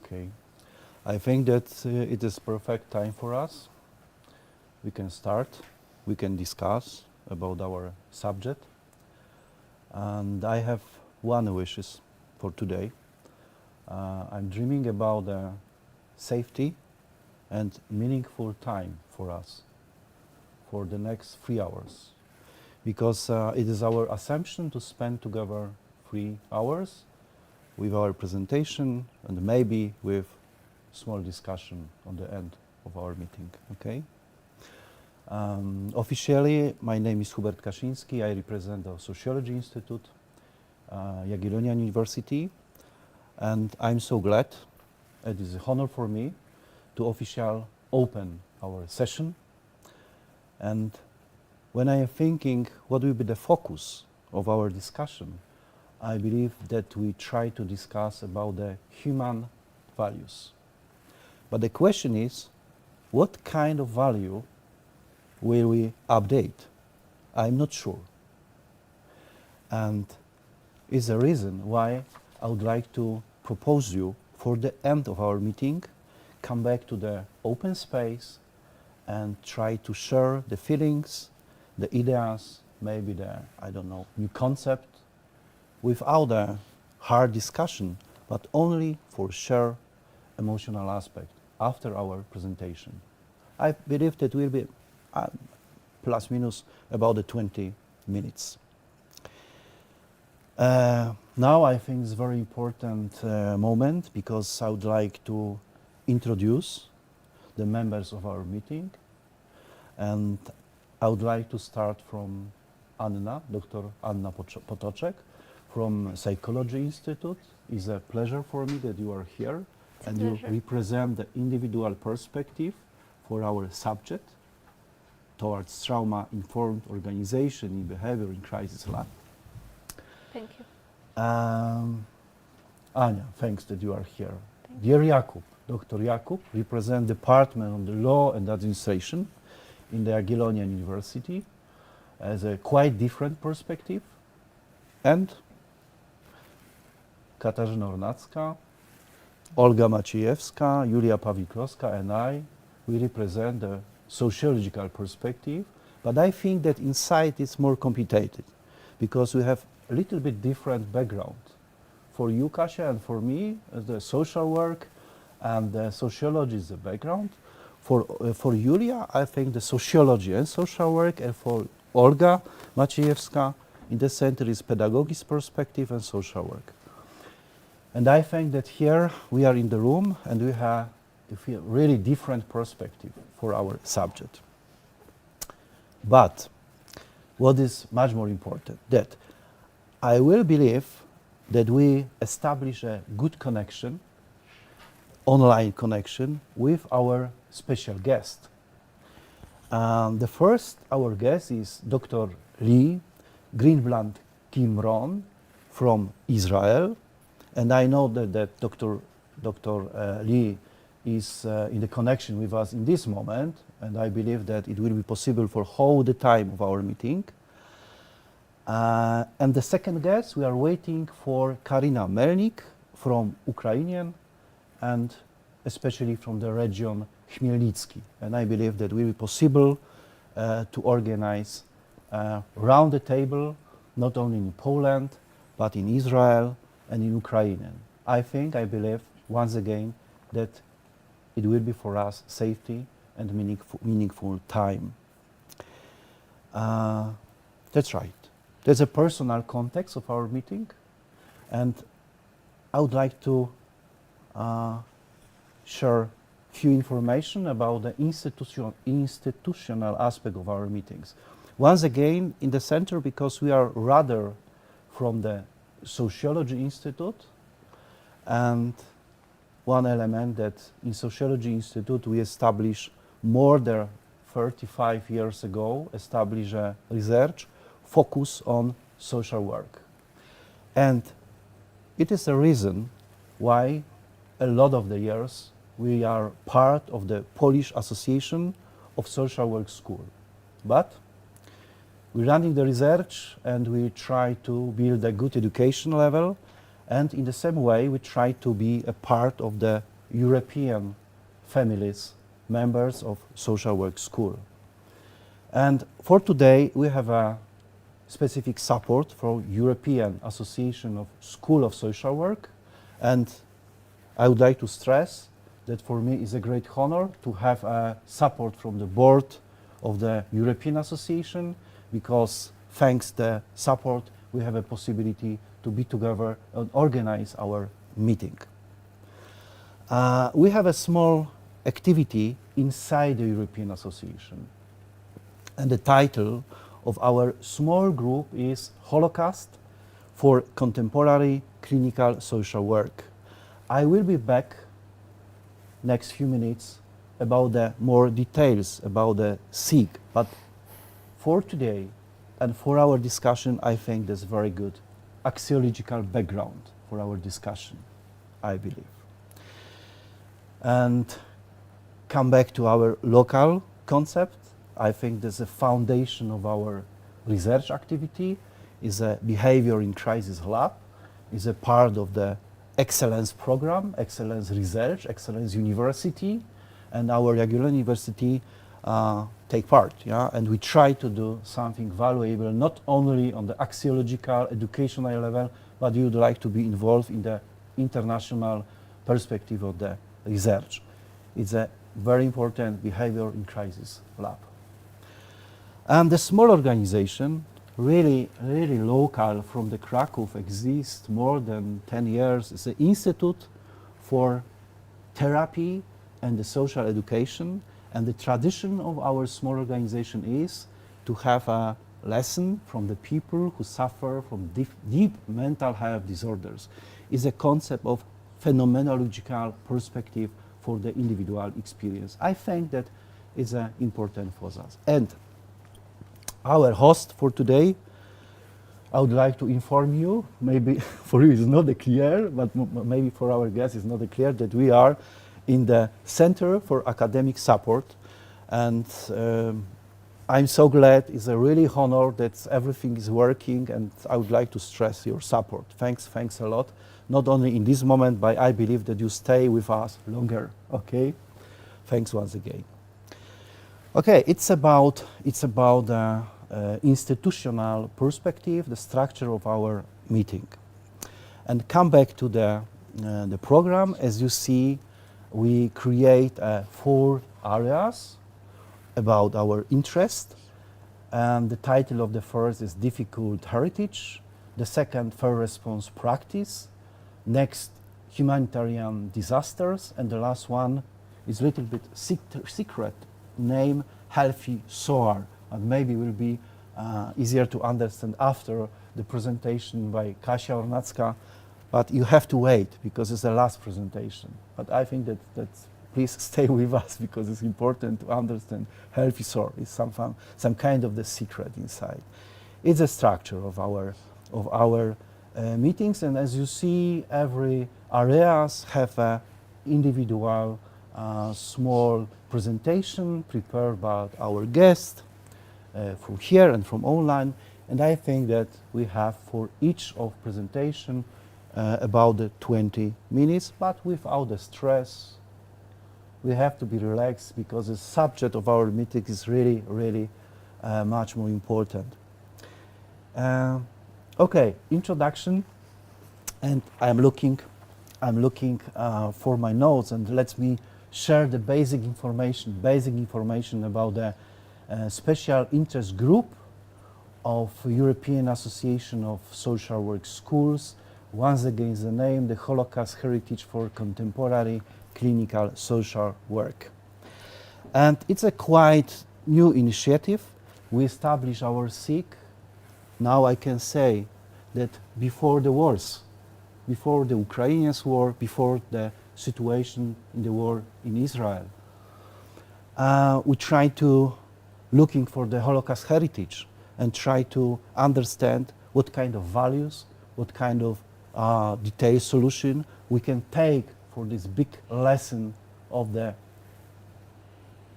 Okay. I think that it is perfect time for us. We can start. We can discuss about our subject. And I have one wishes for today. I'm dreaming about safety and meaningful time for us for the next 3 hours. Because it is our assumption to spend together 3 hours with our presentation and maybe with small discussion on the end of our meeting, okay? Officially, my name is Hubert Kaszyński. I represent the Sociology Institute, Jagiellonian University, and I'm so glad, it is an honor for me to officially open our session. And when I am thinking what will be the focus of our discussion, I believe that we try to discuss about the human values. But the question is, what kind of value will we update? I'm not sure. And is the reason why I would like to propose you for the end of our meeting, come back to the open space and try to share the feelings, the ideas, maybe the, I don't know, new concept, without a hard discussion, but only for shared emotional aspect after our presentation. I believe that will be plus minus about the 20 minutes. Now I think it's a very important moment because I would like to introduce the members of our meeting, and I would like to start from Anna, Dr. Anna Podczas from Psychology Institute. It's a pleasure for me that you are here and you represent the individual perspective for our subject towards trauma-informed organization in behavior in crisis lab. Thank you. Anya, thanks that you are here. Dear Jakub, Dr. Jakub, represent Department of the Law and Administration in the Jagiellonian University as a quite different perspective. And Katarzyna Ornacka, Olga Maciejewska, Julia Pawlikowska and I, we represent the sociological perspective, but I think that inside it's more complicated because we have a little bit different background. For you, Kasia, and for me, the social work and the sociology is the background. For Julia, I think the sociology and social work, and for Olga Maciejewska, in the center is pedagogic perspective and social work. And I think that here we are in the room and we have a really different perspective for our subject. But what is much more important, that I will believe that we establish a good connection, online connection, with our special guest. The first, our guest is Dr. Lee Greenblatt Kimron from Israel. And I know that Dr. Lee is in the connection with us in this moment, and I believe that it will be possible for whole the time of our meeting. And the second guest, we are waiting for Karina Melnik from Ukrainian and especially from the region Chmielnicki. And I believe that it will be possible to organize round the table, not only in Poland, but in Israel and in Ukraine. I believe, once again, that it will be for us safety and meaningful time. That's right. There's a personal context of our meeting, and I would like to share few information about the institutional aspect of our meetings. Once again, in the center, because we are rather from the Sociology Institute, and one element that in Sociology Institute we established more than 35 years ago, established a research focus on social work. And it is a reason why a lot of the years we are part of the Polish Association of Social Work School. But we're running the research and we try to build a good education level, and in the same way we try to be a part of the European families, members of social work school. And for today, we have a specific support from European Association of School of Social Work. And I would like to stress that for me it's a great honor to have a support from the board of the European Association, because thanks to the support, we have a possibility to be together and organize our meeting. We have a small activity inside the European Association. And the title of our small group is Holocaust for Contemporary Clinical Social Work. I will be back next few minutes about the more details about the SIG, but for today and for our discussion, I think that's very good axiological background for our discussion, I believe. And come back to our local concept. I think that's the foundation of our research activity, is a Behaviour in Crisis Lab, is a part of the Excellence Program, Excellence Research, Excellence University, and our Jagiellonian University take part, yeah? And we try to do something valuable, not only on the axiological, educational level, but you would like to be involved in the international perspective of the research. It's a very important Behaviour in Crisis Lab. And the small organization, really local from the Krakow, exists more than 10 years. It's an institute for therapy and the social education. And the tradition of our small organization is to have a lesson from the people who suffer from deep mental health disorders. It's a concept of phenomenological perspective for the individual experience. I think that is important for us. And our host for today, I would like to inform you, maybe for you it's not clear, but maybe for our guests it's not clear, that we are in the Center for Academic Support. And I'm so glad, it's a really honor that everything is working, and I would like to stress your support. Thanks a lot. Not only in this moment, but I believe that you stay with us longer, okay? Thanks once again. Okay, it's about institutional perspective, the structure of our meeting. And come back to the program. As you see, we create 4 areas about our interest. And the title of the first is Difficult Heritage. The second, Fair Response Practice. Next, Humanitarian Disasters. And the last one is a little bit secret name, Healthy SOAR. And maybe will be easier to understand after the presentation by Kasia Ornacka, but you have to wait because it's the last presentation. But I think that please stay with us because it's important to understand healthy SOAR is some kind of the secret inside. It's a structure of our meetings, and as you see, every areas have a individual small presentation prepared by our guest. From here and from online, and I think that we have for each of presentation about 20 minutes, but without the stress. We have to be relaxed because the subject of our meeting is really much more important. Okay, introduction, and I'm looking for my notes, and let me share the basic information about the special interest group of European Association of Social Work Schools. Once again, the name, the Holocaust Heritage for Contemporary Clinical Social Work. And it's a quite new initiative. We established our SIG. Now I can say that before the wars, before the Ukrainian war, before the situation in the war in Israel, we try to looking for the Holocaust heritage and try to understand what kind of values, what kind of detailed solution we can take for this big lesson of the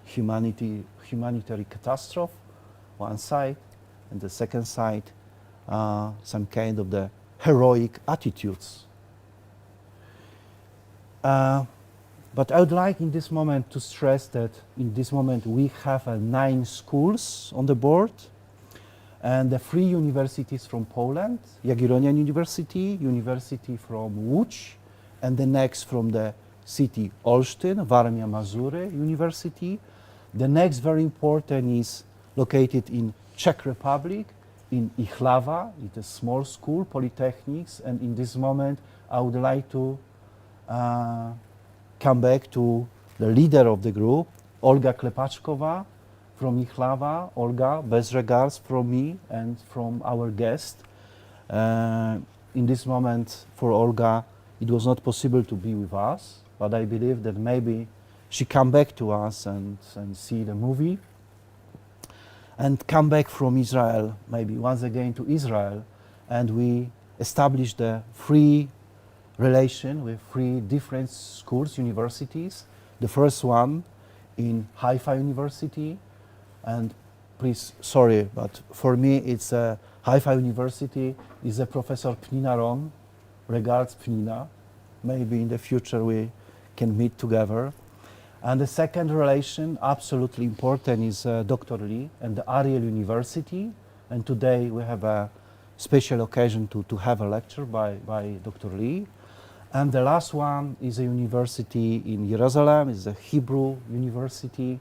humanitarian catastrophe, one side, and the second side, some kind of the heroic attitudes. But I would like in this moment to stress that in this moment we have 9 schools on the board and the 3 universities from Poland, Jagiellonian University, University from Łódź, and the next from the city Olsztyn, Warmia Mazury University. The next very important is located in Czech Republic, in Ichlawa. It's a small school, polytechnics, and in this moment I would like to come back to the leader of the group, Olga Klepaczkova from Ichlawa. Olga, best regards from me and from our guest. In this moment, for Olga, it was not possible to be with us, but I believe that maybe she come back to us and see the movie and come back from Israel, maybe once again to Israel, and we established a free relation with 3 different schools, universities. The first one in Haifa University, and please, sorry, but for me it's Haifa University is a Professor Pnina Ron, regards Pnina. Maybe in the future we can meet together. And the second relation, absolutely important, is Dr. Lee and the Ariel University. And today we have a special occasion to have a lecture by Dr. Lee. And the last one is a university in Jerusalem. It's a Hebrew university.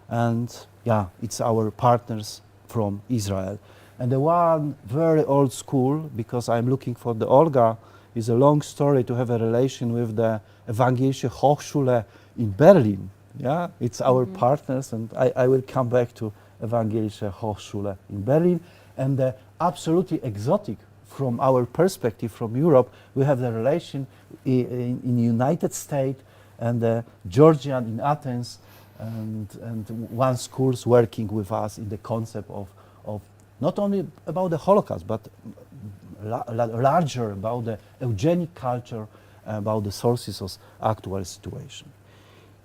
And yeah, it's our partners from Israel. And the one very old school, because I'm looking for the Olga, is a long story to have a relation with the Evangelische Hochschule in Berlin. Yeah, it's our partners, and I will come back to Evangelische Hochschule in Berlin. And the absolutely exotic from our perspective from Europe, we have the relation in United States and Georgian in Athens, and one schools working with us in the concept of not only about the Holocaust, but larger about the eugenic culture, about the sources of actual situation.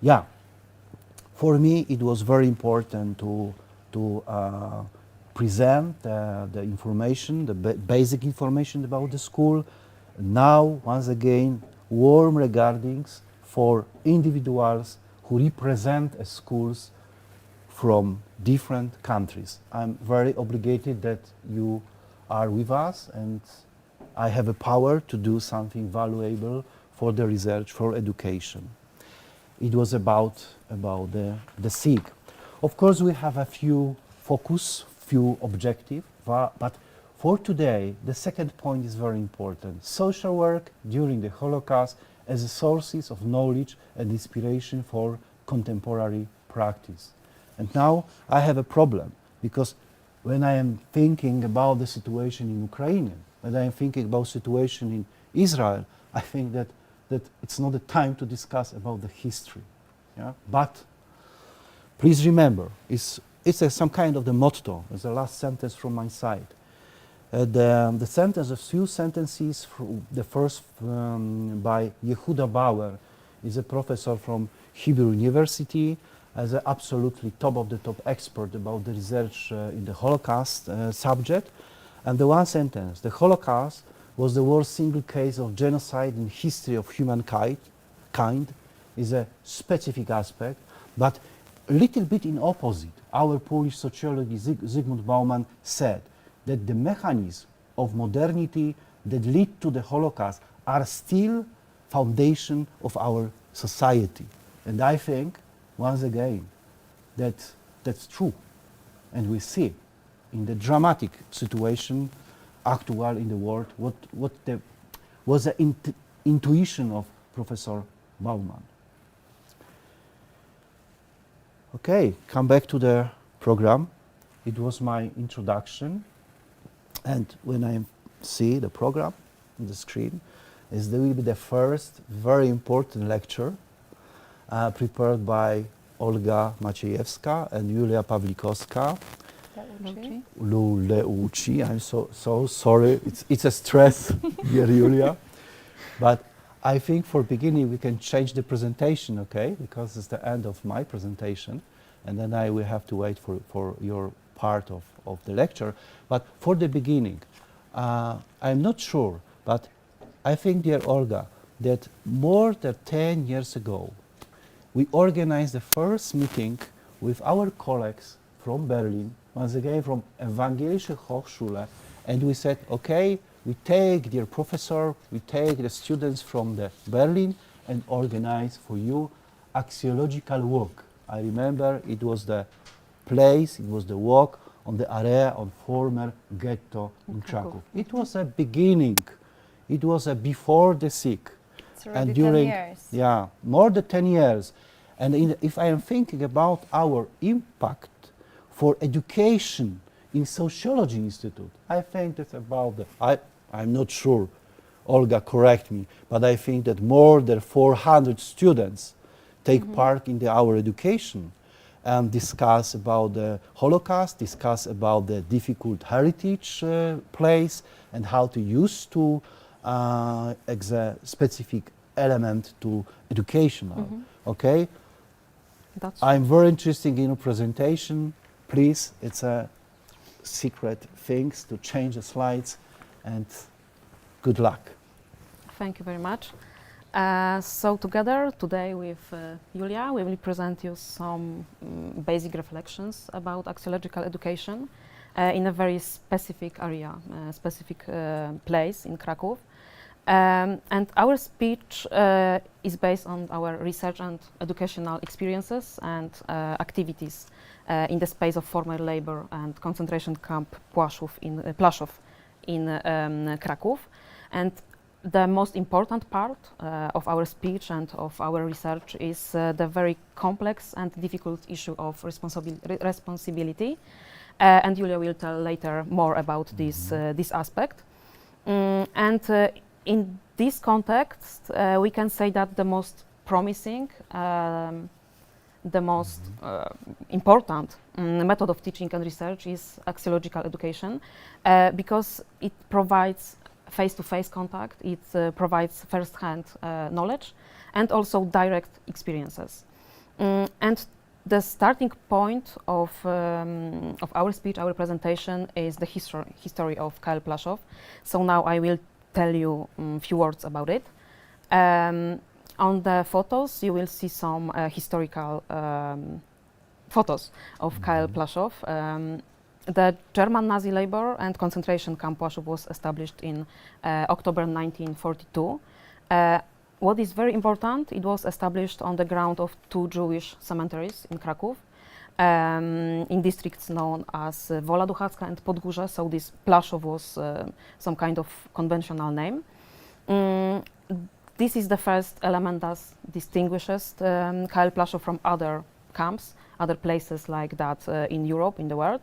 Yeah, for me it was very important to present the information, the basic information about the school. Now, once again, warm regardings for individuals who represent schools from different countries. I'm very obligated that you are with us, and I have a power to do something valuable for the research, for education. It was about the SIG. Of course, we have a few focus, few objectives, but for today, the second point is very important. Social work during the Holocaust as a sources of knowledge and inspiration for contemporary practice. And now I have a problem, because when I am thinking about the situation in Ukraine, when I am thinking about situation in Israel, I think that it's not the time to discuss about the history. Yeah? But please remember, it's some kind of the motto, as the last sentence from my side. The sentence, a few sentences, the first by Yehuda Bauer, is a professor from Hebrew University, as an absolutely top of the top expert about the research in the Holocaust subject. And the one sentence, the Holocaust was the worst single case of genocide in history of humankind, is a specific aspect, but a little bit in opposite. Our Polish sociologist Zygmunt Bauman said that the mechanisms of modernity that lead to the Holocaust are still foundation of our society. And I think, once again, that's true. And we see in the dramatic situation actual in the world what was the intuition of Professor Bauman. Okay, come back to the program. It was my introduction, and when I see the program on the screen, is there will be the first very important lecture prepared by Olga Maciejewska and Julia Pawlikowska. Luleuci. I'm so sorry. It's a stress, dear Julia. But I think for beginning we can change the presentation, okay? Because it's the end of my presentation, and then I will have to wait for your part of the lecture. But for the beginning, I'm not sure, but I think, dear Olga, that more than 10 years ago, we organized the first meeting with our colleagues from Berlin, once again from Evangelische Hochschule, and we said, okay, we take dear professor, we take the students from the Berlin and organize for you axiological walk. I remember it was the place, it was the walk on the area on former ghetto in Krakow. It was a beginning. It was a before the sick. It's already 10 years. Yeah, more than 10 years. And if I am thinking about our impact for education in Sociology Institute, I think that about I'm not sure, Olga, correct me, but I think that more than 400 students take part in our education and discuss about the Holocaust, discuss about the difficult heritage place and how to use to as a specific element to educational. Okay, I'm very interested in your presentation. Please, it's a secret things to change the slides, and good luck. Thank you very much. So together today with Julia, we will present you some basic reflections about axiological education in a very specific area, specific place in Krakow. And our speech is based on our research and educational experiences and activities in the space of former labor and concentration camp Płaszów in Krakow. And the most important part of our speech and of our research is the very complex and difficult issue of responsibility. And Julia will tell later more about this aspect. In this context, we can say that the most promising, the most important method of teaching and research is axiological education because it provides face-to-face contact, it provides first-hand knowledge and also direct experiences. And the starting point of our speech, our presentation is the history of Karl Płaszów. So now I will tell you a few words about it. On the photos, you will see some historical photos of Karl Płaszów. The German Nazi labor and concentration camp Płaszów was established in October 1942. What is very important, it was established on the ground of two Jewish cemeteries in Krakow, in districts known as Wola Duchacka and Podgórze, so this Płaszów was some kind of conventional name. This is the first element that distinguishes Karl Płaszów from other camps, other places like that in Europe, in the world.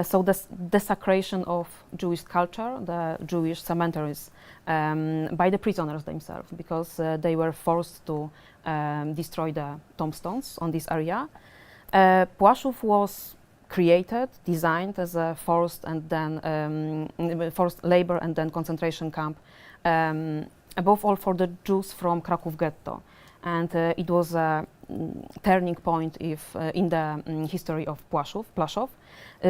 So the desecration of Jewish culture, the Jewish cemeteries, by the prisoners themselves, because they were forced to destroy the tombstones on this area. Płaszów was created, designed as a forced labor and then concentration camp, above all for the Jews from Krakow ghetto. And it was a turning point in the history of Płaszów.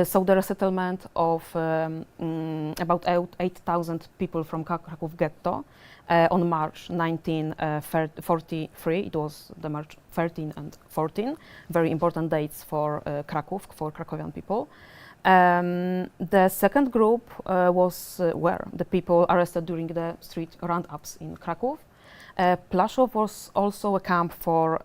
So the resettlement of about 8,000 people from Krakow ghetto on March 1943. It was the March 13 and 14, very important dates for Krakow, for Krakowian people. The second group were the people arrested during the street roundups in Krakow. Płaszów was also a camp for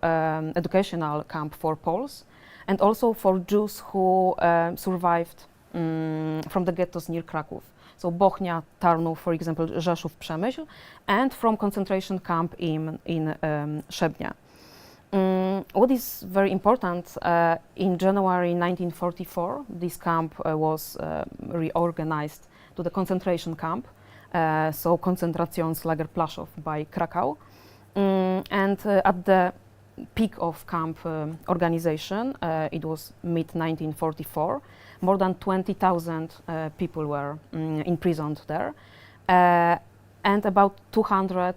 educational camp for Poles, and also for Jews who survived from the ghettos near Krakow. So Bochnia, Tarnów, for example, Rzeszów, Przemyśl, and from concentration camp in Szebnia. What is very important, in January 1944, this camp was reorganized to the concentration camp, so Konzentrationslager Płaszów by Krakow. And at the peak of camp organization, it was mid-1944, more than 20,000 people were imprisoned there, and about 200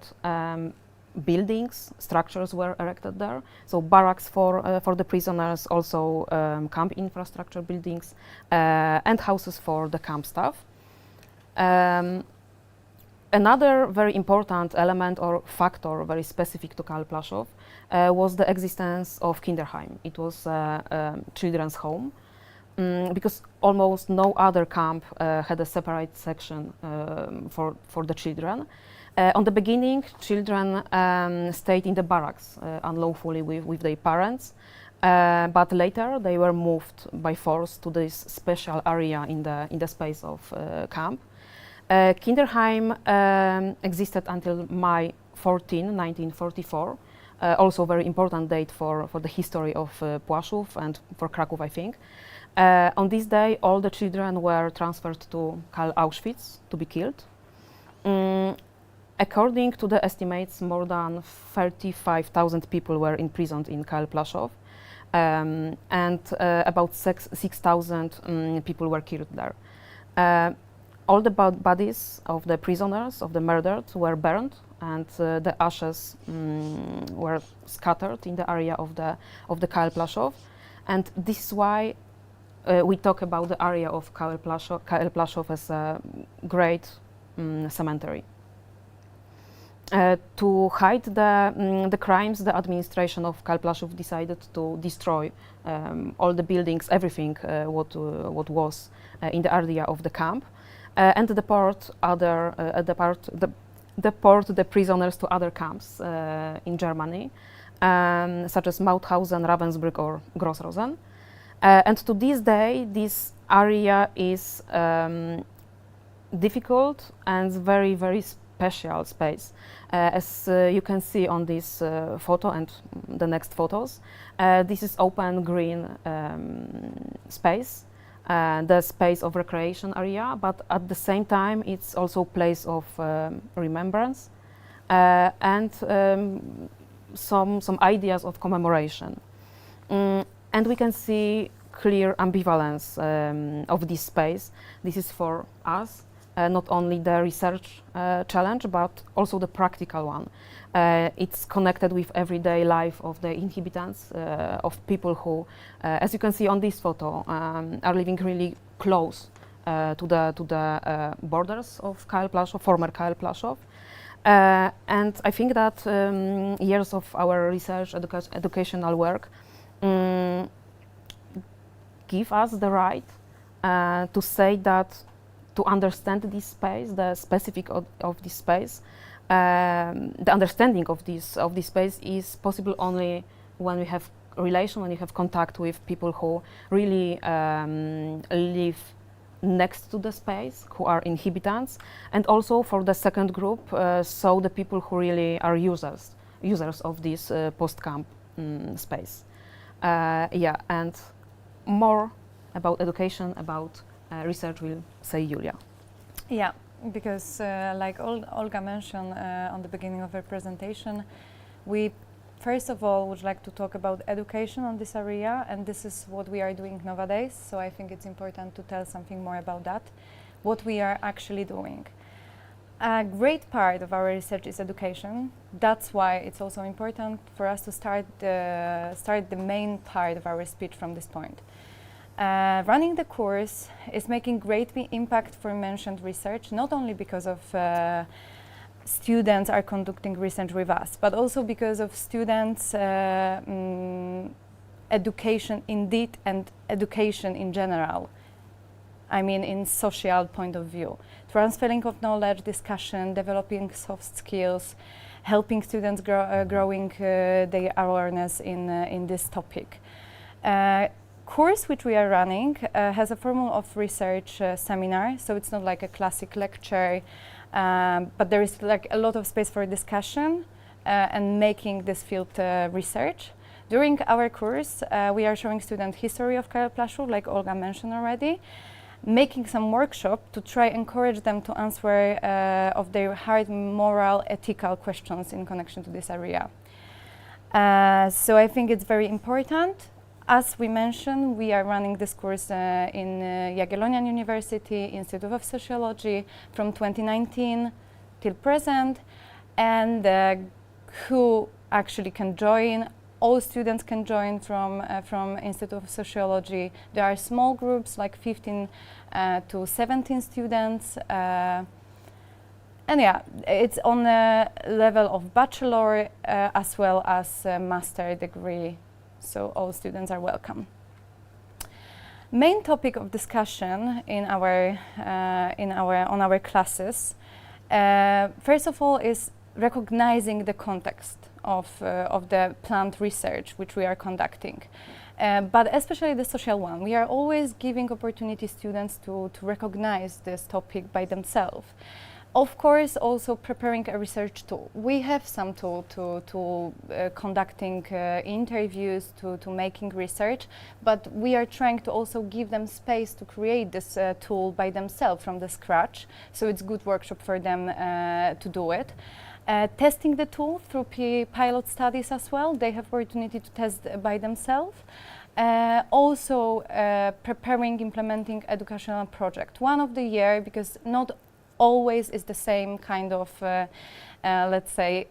buildings, structures were erected there. So barracks for the prisoners, also camp infrastructure buildings, and houses for the camp staff. Another very important element or factor, very specific to Karl Plaszow, was the existence of Kinderheim. It was a children's home, because almost no other camp had a separate section for the children. On the beginning, children stayed in the barracks unlawfully with their parents, but later they were moved by force to this special area in the space of camp. Kinderheim existed until May 14, 1944, also a very important date for the history of Płaszów and for Kraków, I think. On this day, all the children were transferred to Karl Auschwitz to be killed. According to the estimates, more than 35,000 people were imprisoned in Karl Plaszow, and about 6,000 people were killed there. All the bodies of the prisoners, of the murdered, were burned, and the ashes were scattered in the area of the Karl Plaszow. And this is why we talk about the area of Karl Plaszow as a great cemetery. To hide the crimes, the administration of Karl Plaszow decided to destroy all the buildings, everything what was in the area of the camp, and deport the prisoners to other camps in Germany, such as Mauthausen, Ravensbrück, or Grossrosen. And to this day, this area is difficult and very, very special space. As you can see on this photo and the next photos, this is open green space, the space of recreation area, but at the same time it's also place of remembrance and some ideas of commemoration. And we can see clear ambivalence of this space. This is for us not only the research challenge, but also the practical one. It's connected with everyday life of the inhabitants, of people who, as you can see on this photo, are living really close to the borders of Karl Plaszow, former Karl Plaszow. And I think that years of our research, educational work, give us the right to say that to understand this space, the specific of this space, the understanding of this space is possible only when we have relation, when you have contact with people who really live next to the space, who are inhabitants, and also for the second group, so the people who really are users of this post-camp space. Yeah, and more about education, about research will say Julia. Yeah, because like Olga mentioned on the beginning of her presentation, we first of all would like to talk about education on this area, and this is what we are doing nowadays, so I think it's important to tell something more about that, what we are actually doing. A great part of our research is education. That's why it's also important for us to start the main part of our speech from this point. Running the course is making great impact for mentioned research, not only because of students are conducting research with us, but also because of students' education indeed and education in general. I mean, in social point of view. Transferring of knowledge, discussion, developing soft skills, helping students growing their awareness in this topic. Course which we are running has a form of research seminar, so it's not like a classic lecture, but there is like a lot of space for discussion and making this field research. During our course, we are showing student history of Karl Plaszow, like Olga mentioned already, making some workshop to try encourage them to answer of their hard moral, ethical questions in connection to this area. So I think it's very important. As we mentioned, we are running this course in Jagiellonian University Institute of Sociology from 2019 till present, and who actually can join. All students can join from Institute of Sociology. There are small groups, like 15 to 17 students, And yeah, it's on a level of bachelor as well as a master degree, so all students are welcome. Main topic of discussion in on our classes, first of all, is recognizing the context of the planned research which we are conducting. But especially the social one. We are always giving opportunity students to recognize this topic by themselves. Of course, also preparing a research tool. We have some tool to conducting interviews, to making research, but we are trying to also give them space to create this tool by themselves from the scratch. So it's good workshop for them to do it. Testing the tool through pilot studies as well. They have opportunity to test by themselves. Also preparing, implementing educational project. One of the year, because not always is the same kind of, let's say,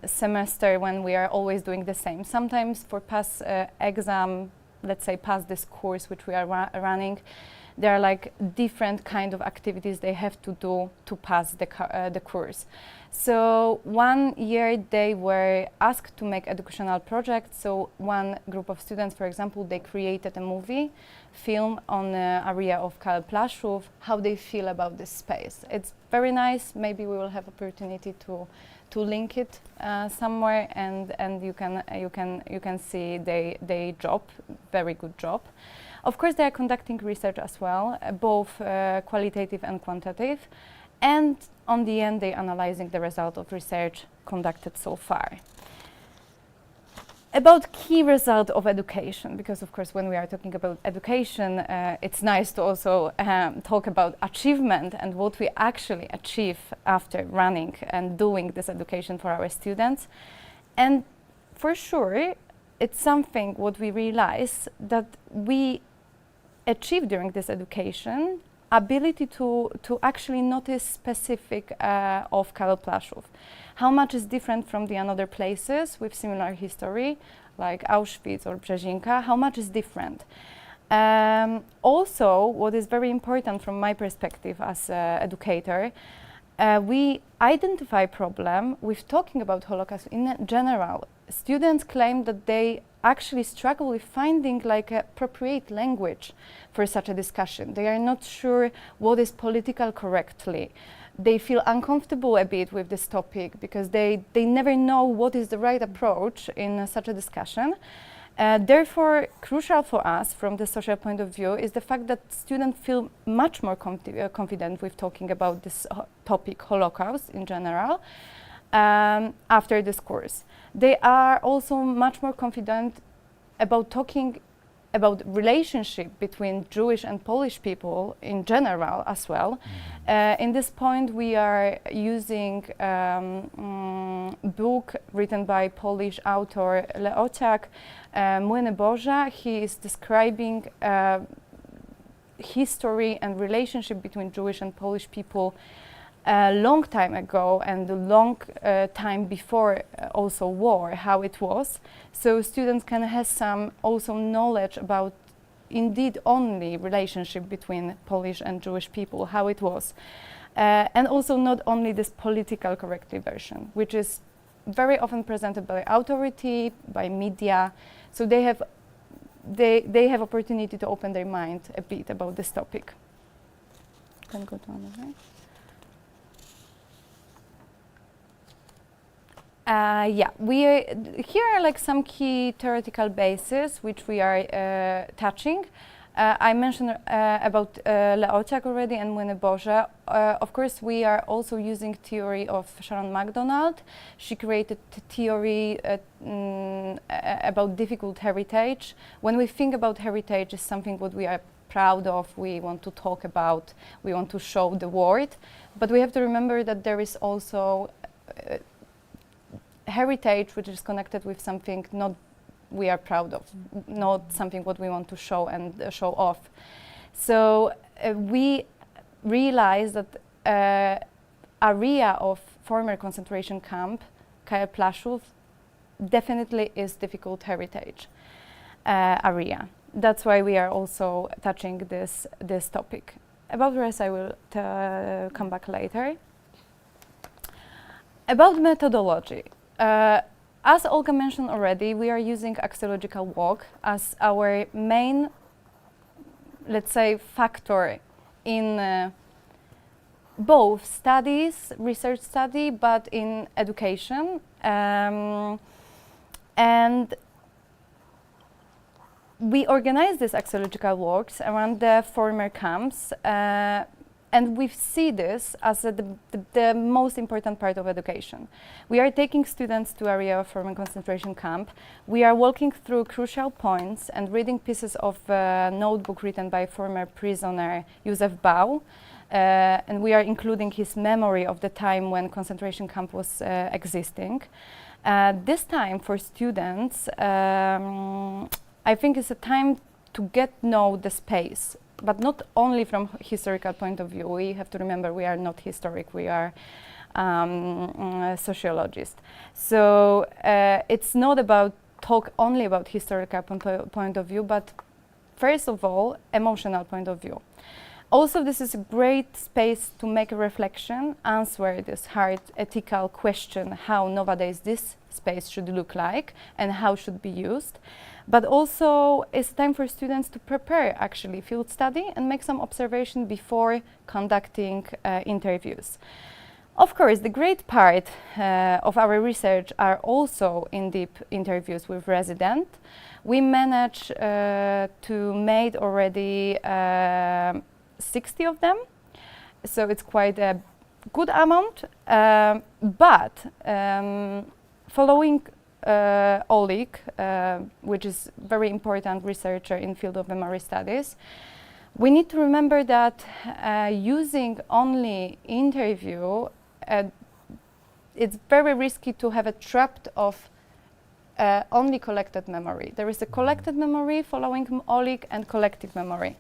semester when we are always doing the same. Sometimes for pass exam, let's say pass this course which we are running, there are like different kind of activities they have to do to pass the course. So one year they were asked to make educational projects. So one group of students, for example, they created a movie film on the area of Karl Plaszów, how they feel about this space. It's very nice. Maybe we will have opportunity to link it somewhere, and you can see they job, very good job. Of course, they are conducting research as well, both qualitative and quantitative, and on the end, they analyzing the result of research conducted so far. About key result of education, because of course, when we are talking about education, it's nice to also talk about achievement and what we actually achieve after running and doing this education for our students. And for sure, it's something what we realize that we achieve during this education, ability to actually notice specific of Karl Plaszów. How much is different from the other places with similar history, like Auschwitz or Brzezinka, how much is different? Also, what is very important from my perspective as an educator, we identify problem with talking about Holocaust in general. Students claim that they actually struggle with finding like appropriate language for such a discussion. They are not sure what is political correctly. They feel uncomfortable a bit with this topic because they never know what is the right approach in such a discussion. Therefore, crucial for us from the social point of view is the fact that students feel much more confident with talking about this topic, Holocaust in general, after this course. They are also much more confident about talking about relationship between Jewish and Polish people in general as well. In this point, we are using book written by Polish author Leociak, Młyny Boże. He is describing history and relationship between Jewish and Polish people a long time ago and a long time before also war, how it was. So students can have some also knowledge about indeed only relationship between Polish and Jewish people, how it was. And also not only this political correctly version, which is very often presented by authority, by media. So they have opportunity to open their mind a bit about this topic. Can go to another. Here are like some key theoretical bases which we are touching. I mentioned about Leociak already and Młyny Boże. Of course, we are also using theory of Sharon MacDonald. She created theory about difficult heritage. When we think about heritage, it's something what we are proud of, we want to talk about, we want to show the world. But we have to remember that there is also heritage which is connected with something not we are proud of, not something what we want to show and show off. So we realize that area of former concentration camp, Karl Plaszów, definitely is difficult heritage area. That's why we are also touching this topic. About the rest I will come back later. About methodology. As Olga mentioned already, we are using axiological walk as our main, let's say, factor in both studies, research study, but in education. And we organize these axiological walks around the former camps, and we see this as the most important part of education. We are taking students to area of former concentration camp. We are walking through crucial points and reading pieces of a notebook written by former prisoner Józef Bał, and we are including his memory of the time when concentration camp was existing. This time for students, I think it's a time to get know the space, but not only from historical point of view. We have to remember we are not historic, we are sociologists. So it's not about talk only about historical point of view, but first of all, emotional point of view. Also, this is a great space to make a reflection, answer this hard ethical question, how nowadays this space should look like and how should be used. But also, it's time for students to prepare actually field study and make some observation before conducting interviews. Of course, the great part of our research are also in-depth interviews with residents. We managed to make already 60 of them, so it's quite a good amount. But following Oleg, which is very important researcher in field of memory studies, we need to remember that using only interview, it's very risky to have a trap of only collected memory. There is a collected memory following Oleg and collective memory.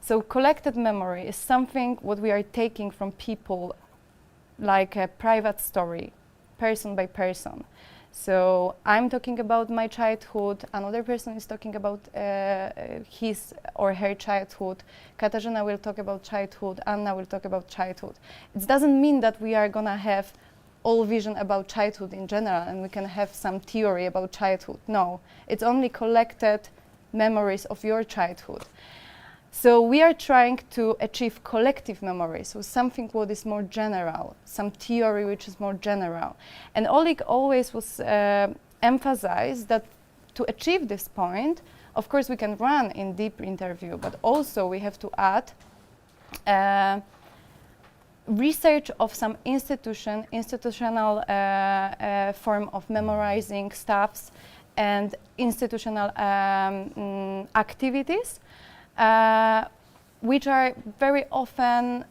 So collected memory is something what we are taking from people, like a private story, person by person. So I'm talking about my childhood, another person is talking about his or her childhood, Katarzyna will talk about childhood, Anna will talk about childhood. It doesn't mean that we are gonna have all vision about childhood in general and we can have some theory about childhood. No, it's only collected memories of your childhood. So we are trying to achieve collective memory, so something what is more general, some theory which is more general. And Oleg always was emphasized that to achieve this point, of course we can run in deep interview, but also we have to add research of some institutional form of memorizing stuffs and institutional activities, which are very often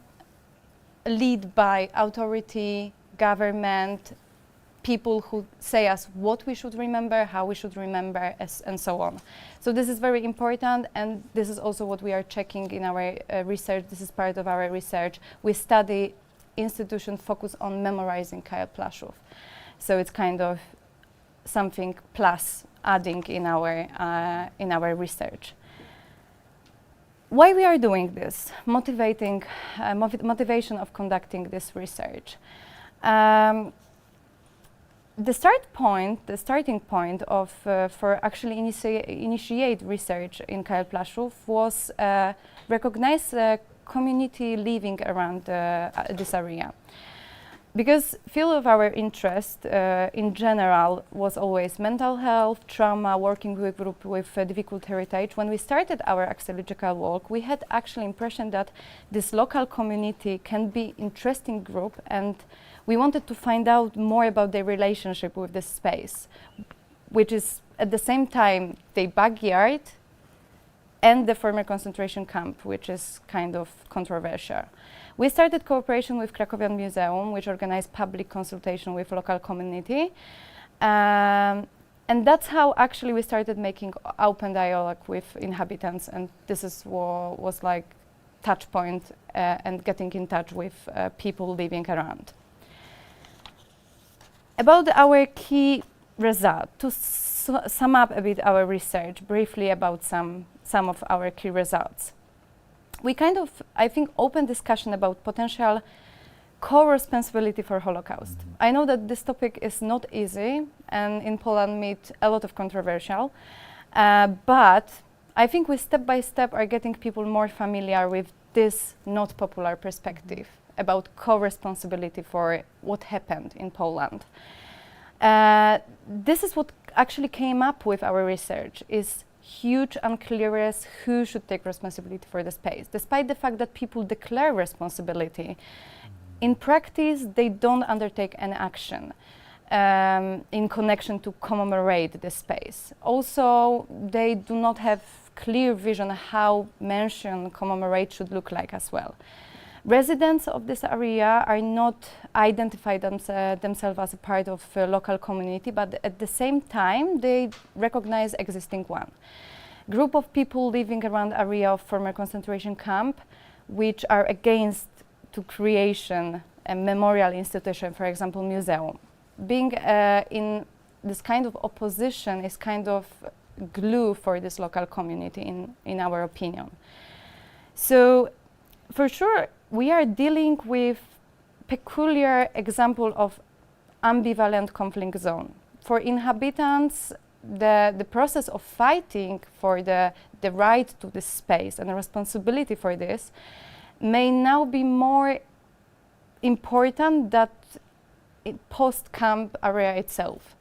led by authority, government, people who say us what we should remember, how we should remember, and so on. So this is very important, and this is also what we are checking in our research. This is part of our research. We study institution focused on memorizing Kyle Plaszów. So it's kind of something plus adding in our research. Why we are doing this? Motivation of conducting this research. The starting point of for actually initiate research in Kyle Plaszów was recognize community living around this area. Because field of our interest in general was always mental health, trauma, working with group with difficult heritage. When we started our axiological work, we had actually impression that this local community can be interesting group, and we wanted to find out more about their relationship with this space, which is at the same time their backyard and the former concentration camp, which is kind of controversial. We started cooperation with Krakowian Museum, which organized public consultation with local community. And that's how actually we started making open dialogue with inhabitants, and this is what was like touch point and getting in touch with people living around. About our key result, to sum up a bit our research, briefly about some of our key results. We kind of, I think, open discussion about potential co-responsibility for Holocaust. I know that this topic is not easy and in Poland meet a lot of controversial, but I think we step by step are getting people more familiar with this not popular perspective about co-responsibility for what happened in Poland. This is what actually came up with our research, is huge unclearness who should take responsibility for the space. Despite the fact that people declare responsibility, in practice they don't undertake an action in connection to commemorate the space. Also, they do not have clear vision how mention, commemorate should look like as well. Residents of this area are not identified themselves as a part of a local community, but at the same time they recognize existing one. Group of people living around area of former concentration camp, which are against to creation a memorial institution, for example, museum. Being in this kind of opposition is kind of glue for this local community in our opinion. So for sure, we are dealing with peculiar example of ambivalent conflict zone. For inhabitants, the process of fighting for the right to this space and the responsibility for this may now be more important than post-camp area itself.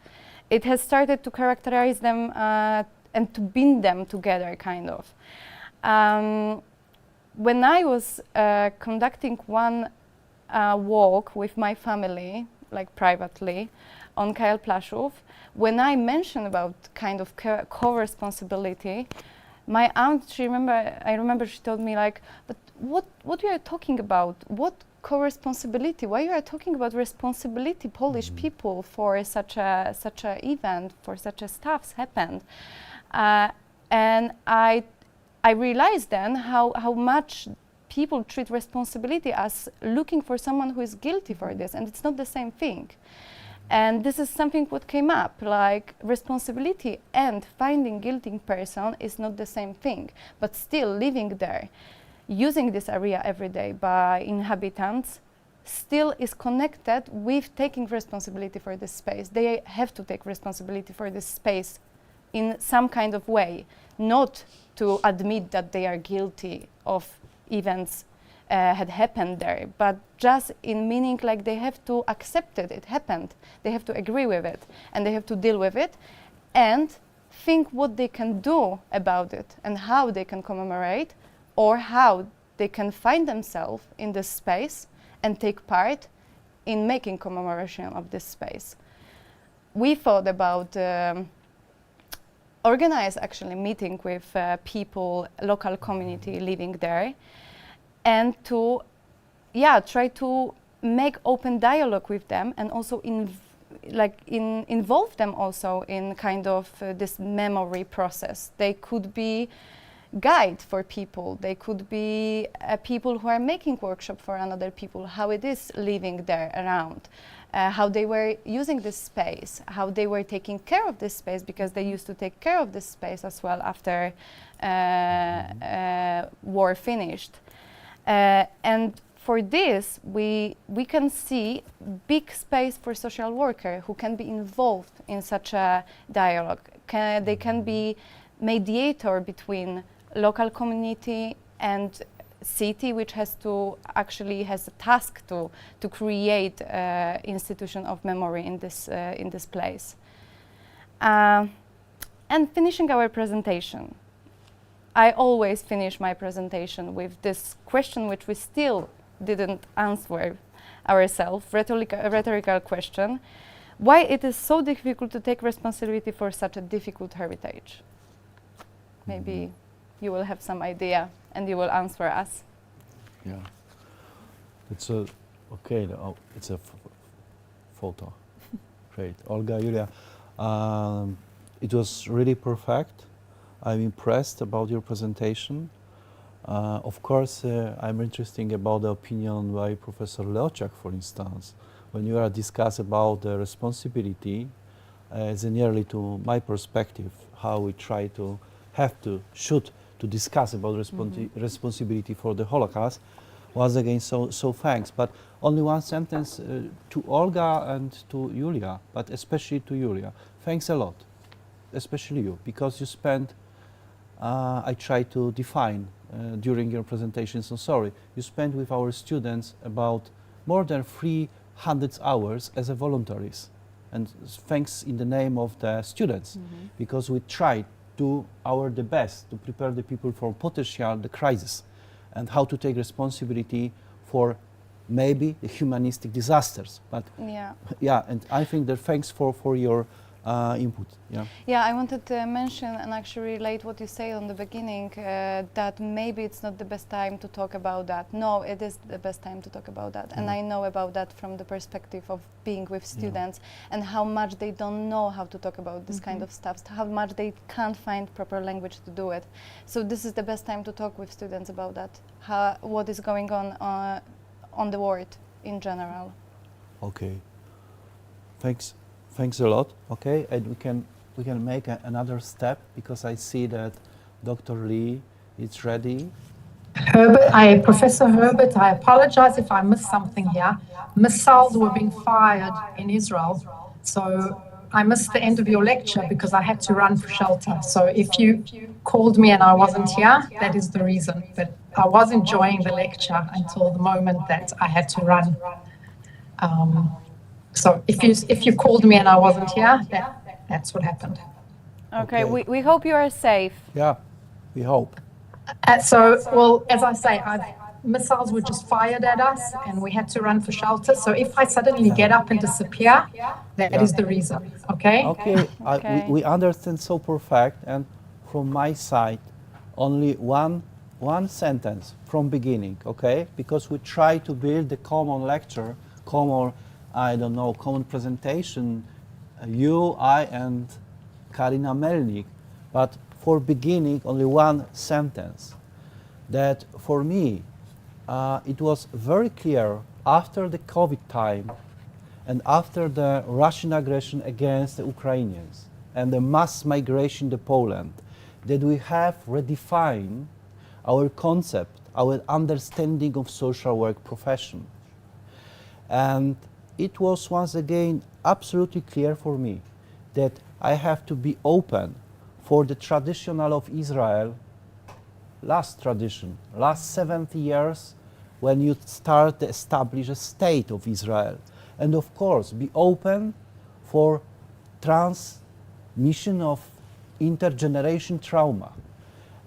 It has started to characterize them and to bind them together, kind of. When I was conducting one walk with my family, like privately, on Kajal Plaszów, when I mentioned about kind of co-responsibility, my aunt, I remember she told me like, but what you are talking about? What co-responsibility? Why you are talking about responsibility, Polish people, for such a event, for such a stuffs happened? And I realized then how much people treat responsibility as looking for someone who is guilty for this, and it's not the same thing. And this is something what came up, like responsibility and finding guilty person is not the same thing, but still living there, using this area every day by inhabitants, still is connected with taking responsibility for this space. They have to take responsibility for this space in some kind of way, not to admit that they are guilty of events had happened there, but just in meaning like they have to accept it happened, they have to agree with it, and they have to deal with it, and think what they can do about it, and how they can commemorate, or how they can find themselves in this space and take part in making commemoration of this space. We thought about organize actually meeting with people, local community living there, and to try to make open dialogue with them, and also involve them also in kind of this memory process. They could be guide for people, they could be people who are making workshop for another people, how it is living there around, how they were using this space, how they were taking care of this space, because they used to take care of this space as well after war finished. And for this, we can see big space for social worker who can be involved in such a dialogue. They can be mediator between local community and city, which has a task to create institution of memory in this place. And finishing our presentation, I always finish my presentation with this question, which we still didn't answer ourselves, rhetorical question: why it is so difficult to take responsibility for such a difficult heritage? Maybe you will have some idea and you will answer us. Yeah, it's it's a photo. Great, Olga, Julia, it was really perfect. I'm impressed about your presentation. Of course, I'm interested about the opinion by Professor Leociak, for instance, when you are discuss about the responsibility, as nearly to my perspective, how we try to should to discuss about responsibility for the Holocaust. once again, so thanks. But only one sentence to Olga and to Julia, but especially to Julia. Thanks a lot, especially you, because you spent, I tried to define during your presentation, so sorry, you spent with our students about more than 300 hours as a voluntaries. And thanks in the name of the students, because we tried to the best to prepare the people for potential the crisis and how to take responsibility for maybe the humanistic disasters. But yeah, and I think that thanks for your input. Yeah, I wanted to mention and actually relate what you said on the beginning, that maybe it's not the best time to talk about that. No, it is the best time to talk about that. And I know about that from the perspective of being with students and how much they don't know how to talk about this kind of stuff, how much they can't find proper language to do it. So this is the best time to talk with students about that, what is going on the world in general. Okay, thanks a lot. Okay, and we can make another step, because I see that Dr. Lee is ready. Professor Herbert, I apologize if I missed something here. Missiles were being fired in Israel, so I missed the end of your lecture because I had to run for shelter. So if you called me and I wasn't here, that is the reason. But I was enjoying the lecture until the moment that I had to run. So if you called me and I wasn't here, that's what happened. Okay. We hope you are safe. Yeah, we hope. Well, as I say, missiles were just fired at us and we had to run for shelter. So if I suddenly get up and disappear, that is the reason, okay? Okay, we understand so perfect. And from my side, only one sentence from beginning, okay? Because we try to build a common lecture, common presentation, you, I, and Karina Melnik. But for beginning, only one sentence. That for me, it was very clear after the COVID time and after the Russian aggression against the Ukrainians and the mass migration to Poland, that we have redefined our concept, our understanding of social work profession. And it was once again absolutely clear for me that I have to be open for the traditional of Israel, last 70 years, when you start to establish a state of Israel. And of course, be open for transmission of intergeneration trauma.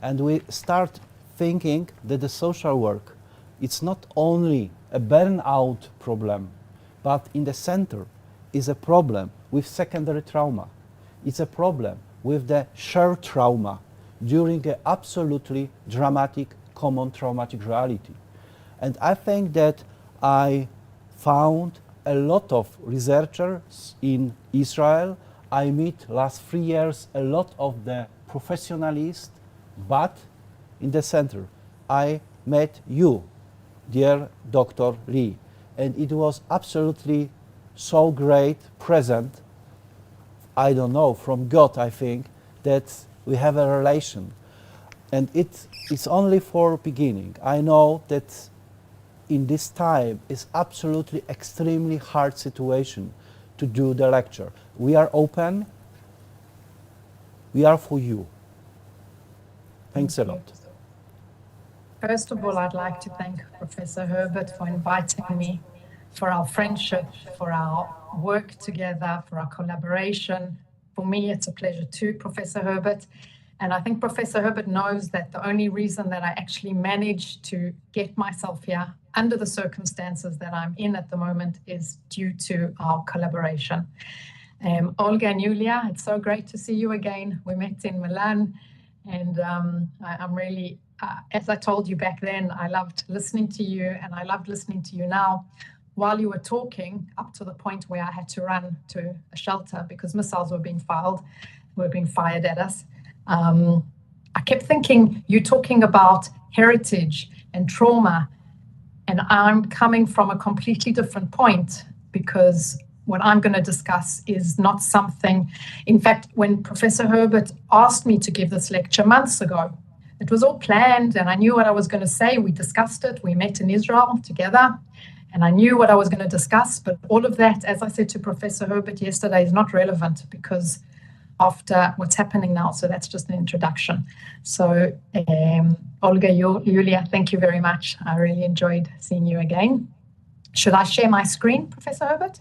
And we start thinking that the social work, it's not only a burnout problem, but in the center is a problem with secondary trauma. It's a problem with the shared trauma during an absolutely dramatic, common traumatic reality. And I think that I found a lot of researchers in Israel. I meet last 3 years a lot of the professionalists, but in the center, I met you, dear Dr. Lee, and it was absolutely so great present, I don't know, from God, I think, that we have a relation. And it's only for beginning. I know that in this time is absolutely extremely hard situation to do the lecture. We are open. We are for you. Thanks a lot. First of all, I'd like to thank Professor Herbert for inviting me, for our friendship, for our work together, for our collaboration. For me, it's a pleasure too, Professor Herbert. And I think Professor Herbert knows that the only reason that I actually managed to get myself here under the circumstances that I'm in at the moment is due to our collaboration. Olga and Julia, it's so great to see you again. We met in Milan, and I'm really, as I told you back then, I loved listening to you, and I loved listening to you now while you were talking, up to the point where I had to run to a shelter because missiles were being fired at us. I kept thinking, you're talking about heritage and trauma, and I'm coming from a completely different point, because what I'm going to discuss is not something. In fact, when Professor Herbert asked me to give this lecture months ago, It was all planned, and I knew what I was going to say. We discussed it. We met in Israel together, and I knew what I was going to discuss. But all of that, as I said to Professor Herbert yesterday, is not relevant because after what's happening now. So that's just an introduction. So Olga, Julia, thank you very much. I really enjoyed seeing you again. Should I share my screen, Professor Herbert?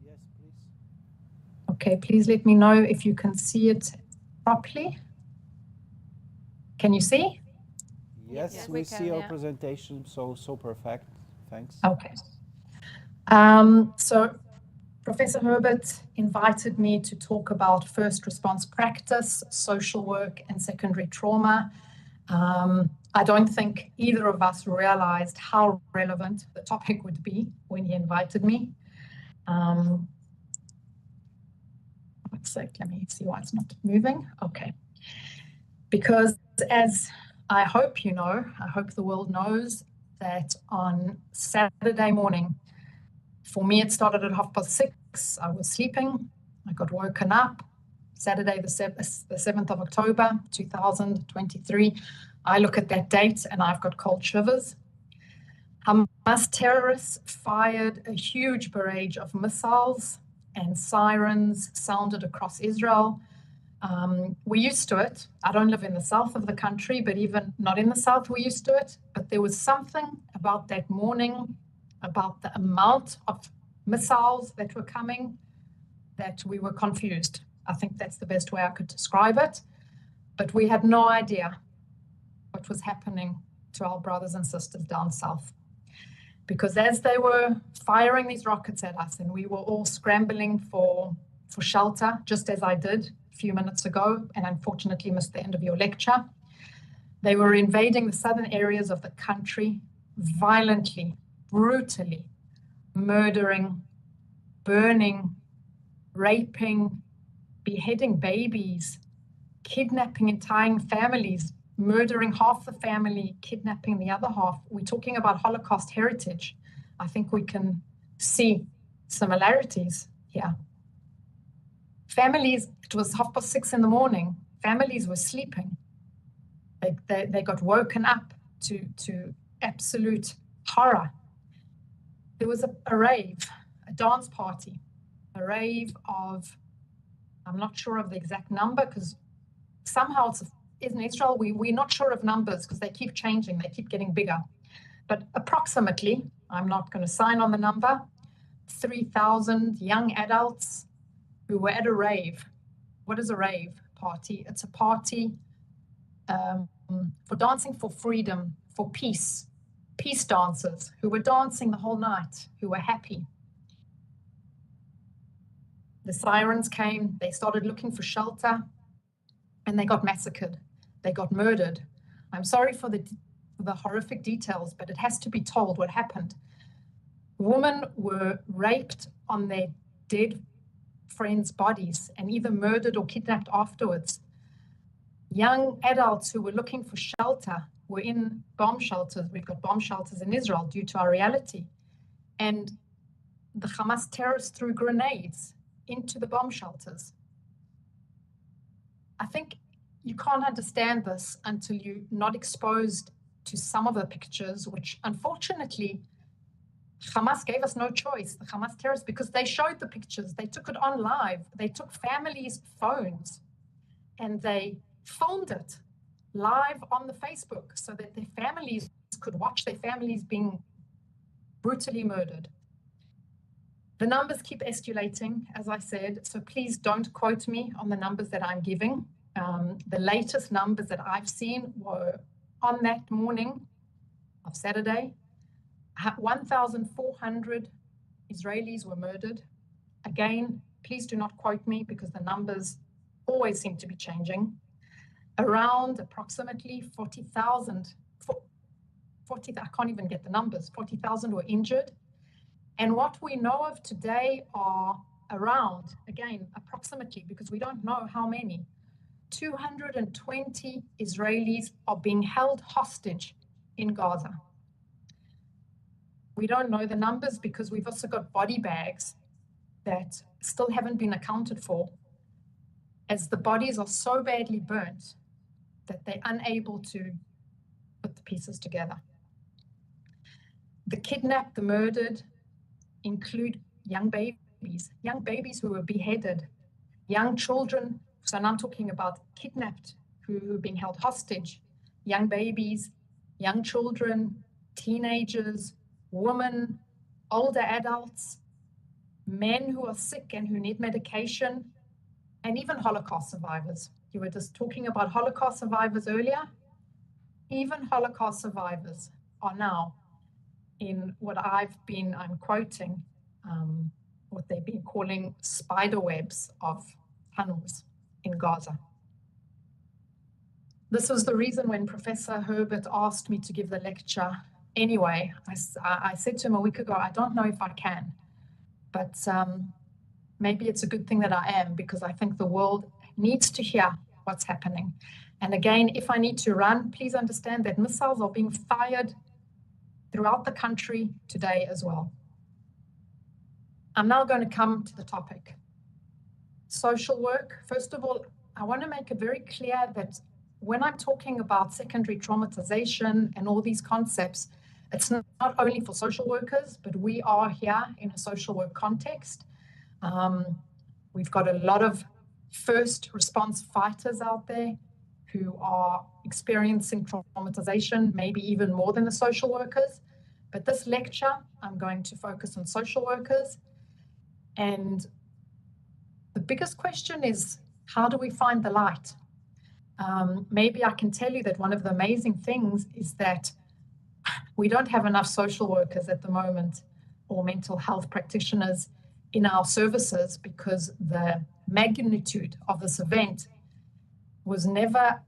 Yes, please. Okay, please let me know if you can see it properly. Can you see? Yes, we we can, see our yeah. presentation, so perfect. Thanks. Okay. So Professor Herbert invited me to talk about first response practice, social work, and secondary trauma. I don't think either of us realized how relevant the topic would be when he invited me. One sec, let me see why it's not moving. Okay. Because as I hope you know, I hope the world knows that on Saturday morning, for me, it started at 6:30. I was sleeping. I got woken up. Saturday, the 7th of October, 2023. I look at that date and I've got cold shivers. Hamas terrorists fired a huge barrage of missiles and sirens sounded across Israel. We're used to it. I don't live in the south of the country, but even not in the south, we're used to it. But there was something about that morning, about the amount of missiles that were coming, that we were confused. I think that's the best way I could describe it. But we had no idea what was happening to our brothers and sisters down south. Because as they were firing these rockets at us, and we were all scrambling for shelter, just as I did a few minutes ago, and unfortunately missed the end of your lecture, they were invading the southern areas of the country violently, brutally, murdering, burning, raping, beheading babies, kidnapping entire families, murdering half the family, kidnapping the other half. We're talking about Holocaust heritage. I think we can see similarities here. Families, it was 6:30 in the morning, families were sleeping. They got woken up to absolute horror. There was a rave, a dance party, a rave of, I'm not sure of the exact number because somehow it's in Israel, we're not sure of numbers because they keep changing, they keep getting bigger. But approximately, I'm not going to sign on the number, 3,000 young adults who were at a rave. What is a rave party? It's a party for dancing for freedom, for peace dancers who were dancing the whole night, who were happy. The sirens came, they started looking for shelter, and they got massacred. They got murdered. I'm sorry for the horrific details, but it has to be told what happened. Women were raped on their dead friends' bodies and either murdered or kidnapped afterwards. Young adults who were looking for shelter were in bomb shelters. We've got bomb shelters in Israel due to our reality. And the Hamas terrorists threw grenades into the bomb shelters. I think you can't understand this until you're not exposed to some of the pictures, which unfortunately Hamas gave us no choice, the Hamas terrorists, because they showed the pictures. They took it on live. They took families' phones and they filmed it live on the Facebook so that their families could watch their families being brutally murdered. The numbers keep escalating, as I said, so please don't quote me on the numbers that I'm giving. The latest numbers that I've seen were on that morning of Saturday, 1,400 Israelis were murdered. Again, please do not quote me because the numbers always seem to be changing. Around approximately 40,000, I can't even get the numbers, 40,000 were injured. And what we know of today are around, again, approximately, because we don't know how many, 220 Israelis are being held hostage in Gaza. We don't know the numbers because we've also got body bags that still haven't been accounted for, as the bodies are so badly burnt that they're unable to put the pieces together. The kidnapped, the murdered include young babies who were beheaded, young children. So now I'm talking about kidnapped who are being held hostage, young babies, young children, teenagers, women, older adults, men who are sick and who need medication, and even Holocaust survivors. You were just talking about Holocaust survivors earlier. Even Holocaust survivors are now in what I'm quoting, what they've been calling spider webs of tunnels in Gaza. This was the reason when Professor Herbert asked me to give the lecture anyway. I said to him a week ago, I don't know if I can, but maybe it's a good thing that I am, because I think the world needs to hear what's happening. And again, if I need to run, please understand that missiles are being fired throughout the country today as well. I'm now going to come to the topic. Social work. First of all, I want to make it very clear that when I'm talking about secondary traumatization and all these concepts, it's not only for social workers, but we are here in a social work context. We've got a lot of first response fighters out there who are experiencing traumatization, maybe even more than the social workers. But this lecture, I'm going to focus on social workers. And the biggest question is, how do we find the light? Maybe I can tell you that one of the amazing things is that we don't have enough social workers at the moment, or mental health practitioners in our services, because the magnitude of this event was never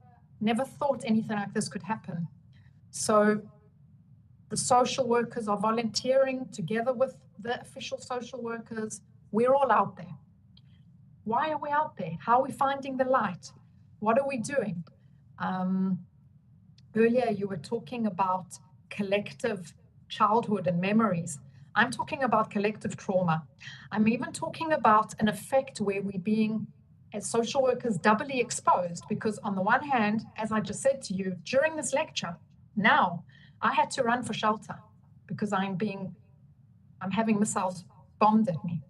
thought anything like this could happen. So the social workers are volunteering together with the official social workers. We're all out there. Why are we out there? How are we finding the light? What are we doing? Earlier you were talking about collective childhood and memories. I'm talking about collective trauma. I'm even talking about an effect where we're being, as social workers, doubly exposed, because on the one hand, as I just said to you, during this lecture, now I had to run for shelter because I'm having missiles bombed at me.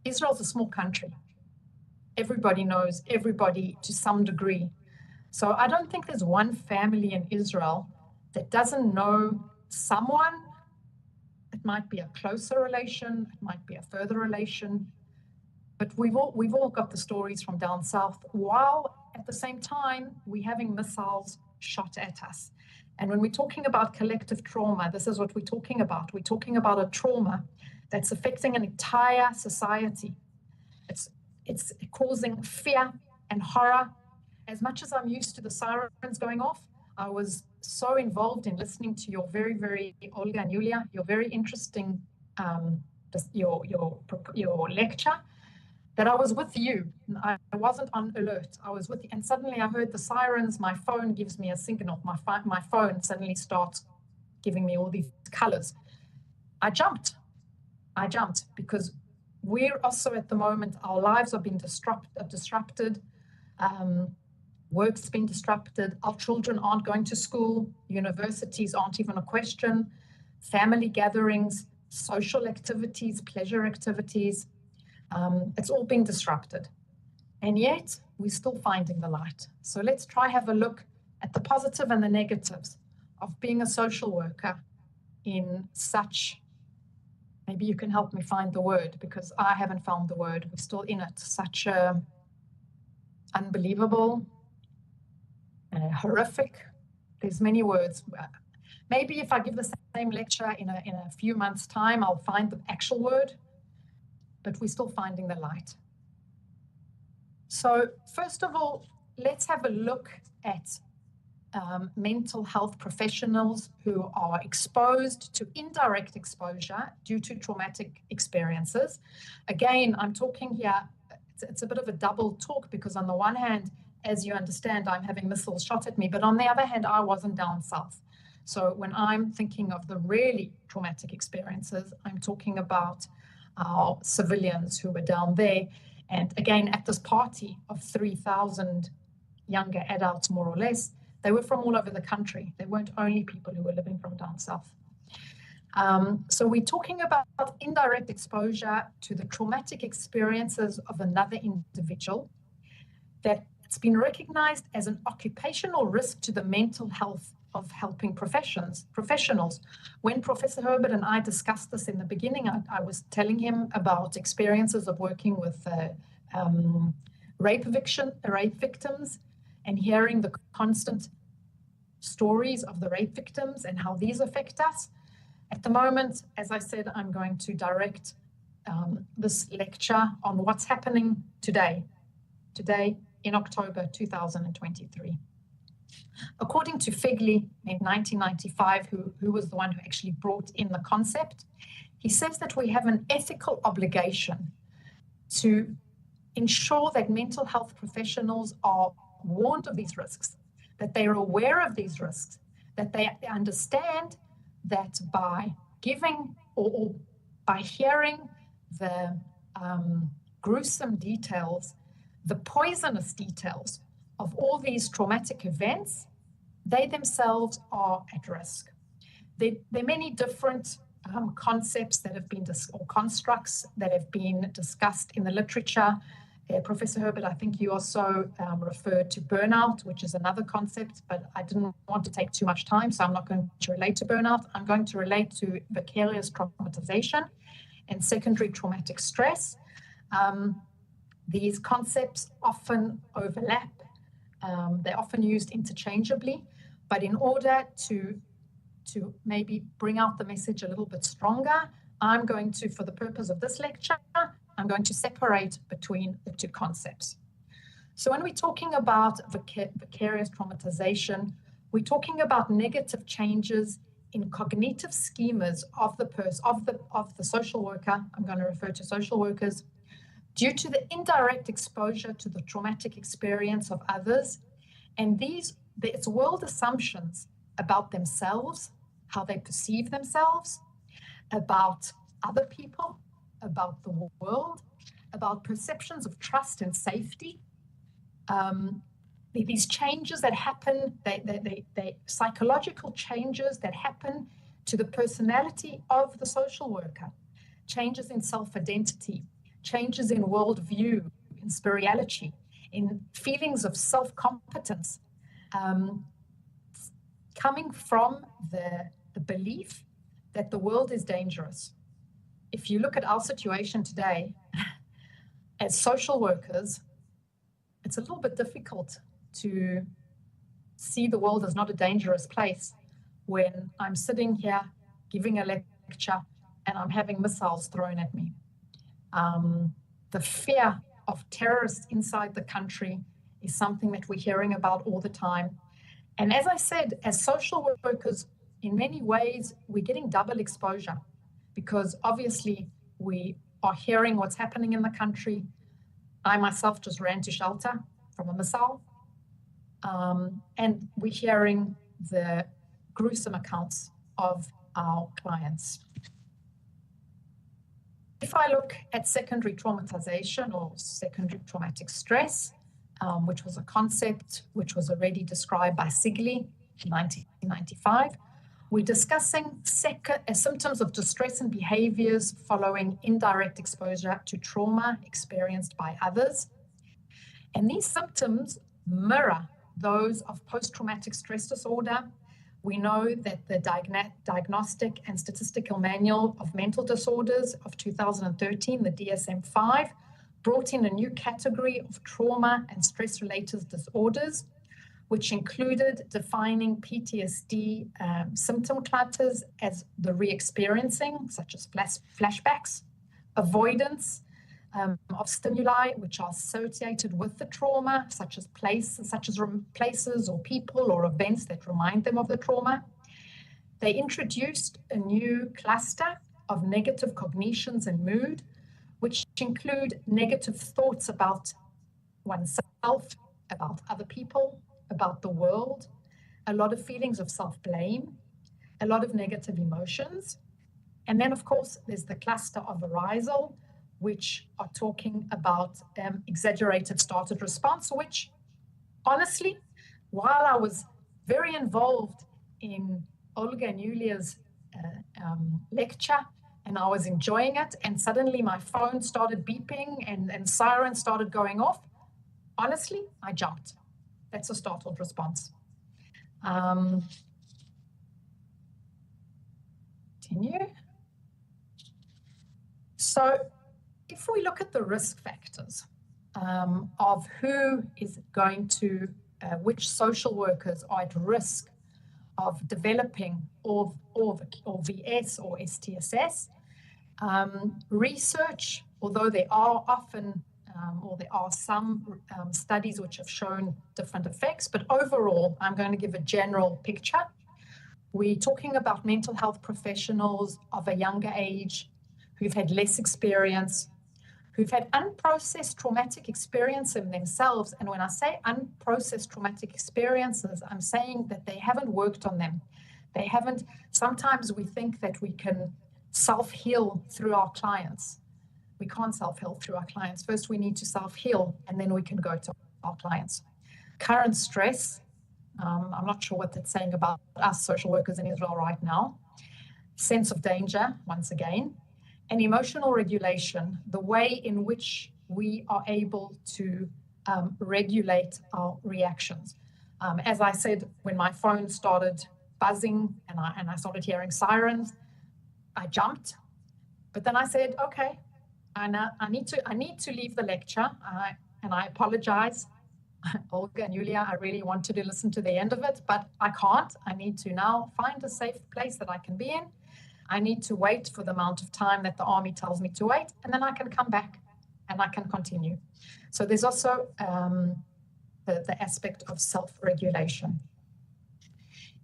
Israel's a small country. Everybody knows everybody to some degree. So I don't think there's one family in Israel that doesn't know someone. It might be a closer relation, it might be a further relation, but we've all got the stories from down south, while at the same time we're having missiles shot at us. And when we're talking about collective trauma, this is what we're talking about. We're talking about a trauma that's affecting an entire society. It's causing fear and horror. As much as I'm used to the sirens going off, I was so involved in listening to your very, very, Olga and Yulia, your very interesting, your lecture, that I was with you. I wasn't on alert. I was with you. And suddenly I heard the sirens. My phone gives me a signal. My phone suddenly starts giving me all these colors. I jumped because we're also at the moment, our lives are being disrupted. Work's been disrupted. Our children aren't going to school. Universities aren't even a question. Family gatherings, social activities, pleasure activities, it's all been disrupted. And yet we're still finding the light. So let's try have a look at the positive and the negatives of being a social worker in such, maybe you can help me find the word, because I haven't found the word. We're still in it. Such a unbelievable, horrific. There's many words. Maybe if I give the same lecture in a few months' time, I'll find the actual word, but we're still finding the light. So first of all, let's have a look at mental health professionals who are exposed to indirect exposure due to traumatic experiences. Again, I'm talking here, it's a bit of a double talk, because on the one hand, as you understand, I'm having missiles shot at me, but on the other hand, I wasn't down south. So when I'm thinking of the really traumatic experiences, I'm talking about our civilians who were down there. And again, at this party of 3,000 younger adults, more or less. They were from all over the country. They weren't only people who were living from down south. So we're talking about indirect exposure to the traumatic experiences of another individual, that it's been recognized as an occupational risk to the mental health of helping professionals. When Professor Herbert and I discussed this in the beginning, I was telling him about experiences of working with rape victims and hearing the constant stories of the rape victims and how these affect us. At the moment, as I said, I'm going to direct this lecture on what's happening today in October 2023. According to Figley in 1995, who was the one who actually brought in the concept, he says that we have an ethical obligation to ensure that mental health professionals are warned of these risks, that they are aware of these risks, that they understand that by giving or by hearing the gruesome details, the poisonous details of all these traumatic events, they themselves are at risk. There are many different concepts that have been, or constructs that have been discussed in the literature. Professor Herbert, I think you also referred to burnout, which is another concept, but I didn't want to take too much time, so I'm not going to relate to burnout. I'm going to relate to vicarious traumatization and secondary traumatic stress. These concepts often overlap. They're often used interchangeably, but in order to maybe bring out the message a little bit stronger, I'm going to, for the purpose of this lecture, I'm going to separate between the two concepts. So when we're talking about vicarious traumatization, we're talking about negative changes in cognitive schemas of the social worker. I'm going to refer to social workers due to the indirect exposure to the traumatic experience of others, and it's world assumptions about themselves, how they perceive themselves, about other people, about the world, about perceptions of trust and safety. These changes that happen, they psychological changes that happen to the personality of the social worker, changes in self-identity, changes in worldview, in spirituality, in feelings of self-competence, coming from the belief that the world is dangerous. If you look at our situation today, as social workers, it's a little bit difficult to see the world as not a dangerous place when I'm sitting here giving a lecture and I'm having missiles thrown at me. The fear of terrorists inside the country is something that we're hearing about all the time. And as I said, as social workers, in many ways, we're getting double exposure because obviously we are hearing what's happening in the country. I myself just ran to shelter from a missile. And we're hearing the gruesome accounts of our clients. If I look at secondary traumatization or secondary traumatic stress, which was a concept which was already described by Sigley in 1995, we're discussing symptoms of distress and behaviors following indirect exposure to trauma experienced by others. And these symptoms mirror those of post-traumatic stress disorder. We know that the Diagnostic and Statistical Manual of Mental Disorders of 2013, the DSM-5, brought in a new category of trauma and stress-related disorders, which included defining PTSD symptom clusters as the re-experiencing, such as flashbacks, avoidance of stimuli which are associated with the trauma, such as places or people or events that remind them of the trauma. They introduced a new cluster of negative cognitions and mood, which include negative thoughts about oneself, about other people, about the world, a lot of feelings of self-blame, a lot of negative emotions. And then, of course, there's the cluster of arousal, which are talking about exaggerated started response, which honestly, while I was very involved in Olga and Yulia's lecture, and I was enjoying it, and suddenly my phone started beeping and sirens started going off, honestly, I jumped. That's a startled response. Continue. So if we look at the risk factors of who is going to, which social workers are at risk of developing or VS or STSS, research, although there are often or there are some studies which have shown different effects, but overall, I'm going to give a general picture. We're talking about mental health professionals of a younger age who've had less experience, who've had unprocessed traumatic experience in themselves. And when I say unprocessed traumatic experiences, I'm saying that they haven't worked on them. They haven't, sometimes we think that we can self-heal through our clients. We can't self-heal through our clients. First, we need to self-heal, and then we can go to our clients. Current stress, I'm not sure what that's saying about us social workers in Israel right now. Sense of danger, once again. And emotional regulation, the way in which we are able to regulate our reactions. As I said, when my phone started buzzing and I started hearing sirens, I jumped. But then I said, okay, I need to leave the lecture, and I apologize. Olga and Yulia, I really wanted to listen to the end of it, but I can't. I need to now find a safe place that I can be in. I need to wait for the amount of time that the army tells me to wait, and then I can come back and I can continue. So there's also the aspect of self-regulation.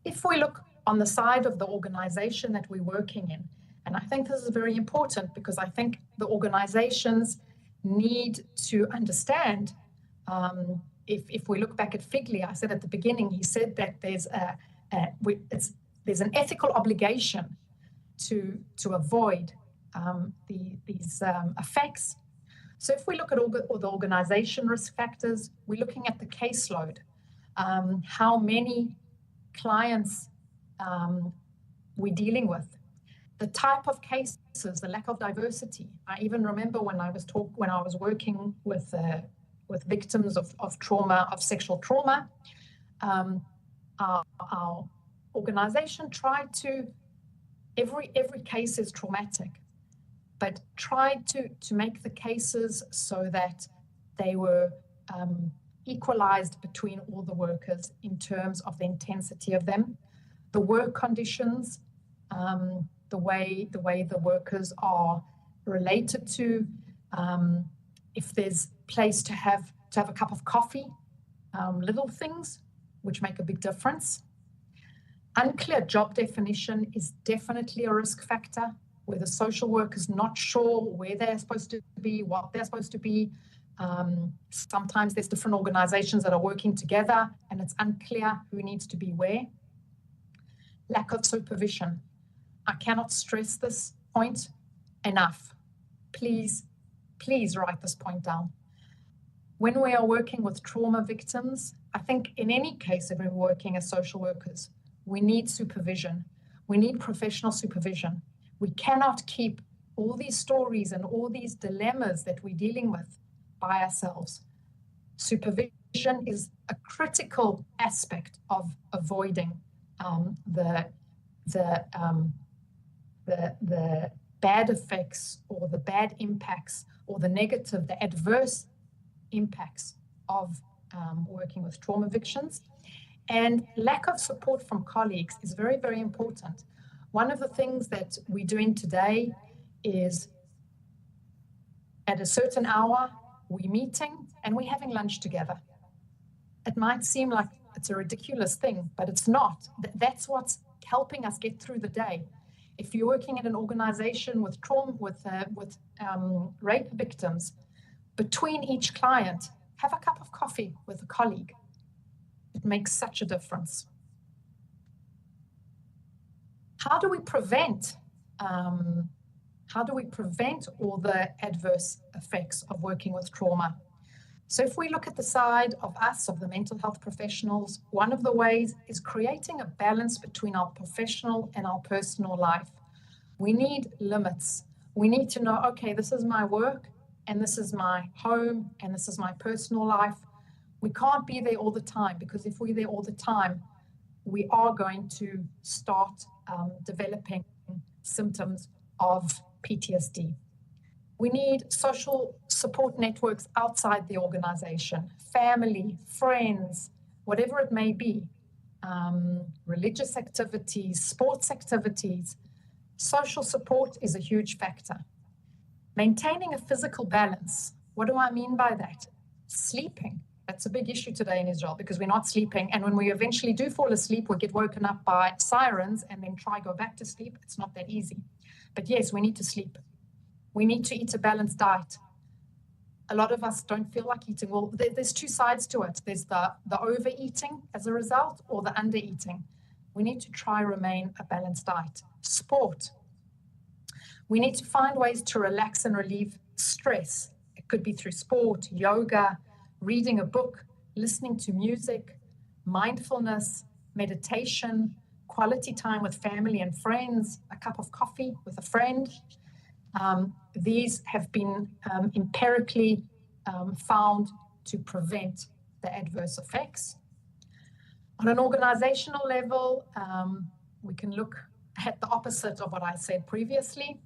If we look on the side of the organization that we're working in, and I think this is very important because I think the organizations need to understand, if we look back at Figley, I said at the beginning, he said that there's an ethical obligation to avoid these effects. So if we look at all the organization risk factors, we're looking at the caseload, how many clients we're dealing with, the type of cases, the lack of diversity. I even remember when I was working with victims of trauma, of sexual trauma, our organization tried to, every case is traumatic, but tried to make the cases so that they were equalized between all the workers in terms of the intensity of them, the work conditions, the way the workers are related to, if there's place to have a cup of coffee, little things which make a big difference. Unclear job definition is definitely a risk factor, where the social worker's not sure where they're supposed to be, what they're supposed to be. Sometimes there's different organizations that are working together and it's unclear who needs to be where. Lack of supervision. I cannot stress this point enough. Please write this point down. When we are working with trauma victims, I think in any case, if we're working as social workers, we need supervision. We need professional supervision. We cannot keep all these stories and all these dilemmas that we're dealing with by ourselves. Supervision is a critical aspect of avoiding the bad effects or the bad impacts or the negative, the adverse impacts of working with trauma victims. And lack of support from colleagues is very, very important. One of the things that we're doing today is at a certain hour, we're meeting and we're having lunch together. It might seem like it's a ridiculous thing, but it's not. That's what's helping us get through the day. If you're working at an organization with trauma, with rape victims, between each client, have a cup of coffee with a colleague. It makes such a difference. How do we prevent all the adverse effects of working with trauma? So if we look at the side of us, of the mental health professionals, one of the ways is creating a balance between our professional and our personal life. We need limits. We need to know, okay, this is my work, and this is my home, and this is my personal life. We can't be there all the time, because if we're there all the time, we are going to start developing symptoms of PTSD. We need social support networks outside the organization, family, friends, whatever it may be, religious activities, sports activities. Social support is a huge factor. Maintaining a physical balance. What do I mean by that? Sleeping. That's a big issue today in Israel because we're not sleeping. And when we eventually do fall asleep, we get woken up by sirens and then try go back to sleep. It's not that easy. But yes, we need to sleep. We need to eat a balanced diet. A lot of us don't feel like eating. Well, there's two sides to it. There's the overeating as a result or the undereating. We need to try remain a balanced diet. Sport. We need to find ways to relax and relieve stress. It could be through sport, yoga, reading a book, listening to music, mindfulness, meditation, quality time with family and friends, a cup of coffee with a friend. These have been empirically found to prevent the adverse effects. On an organizational level, we can look at the opposite of what I said previously,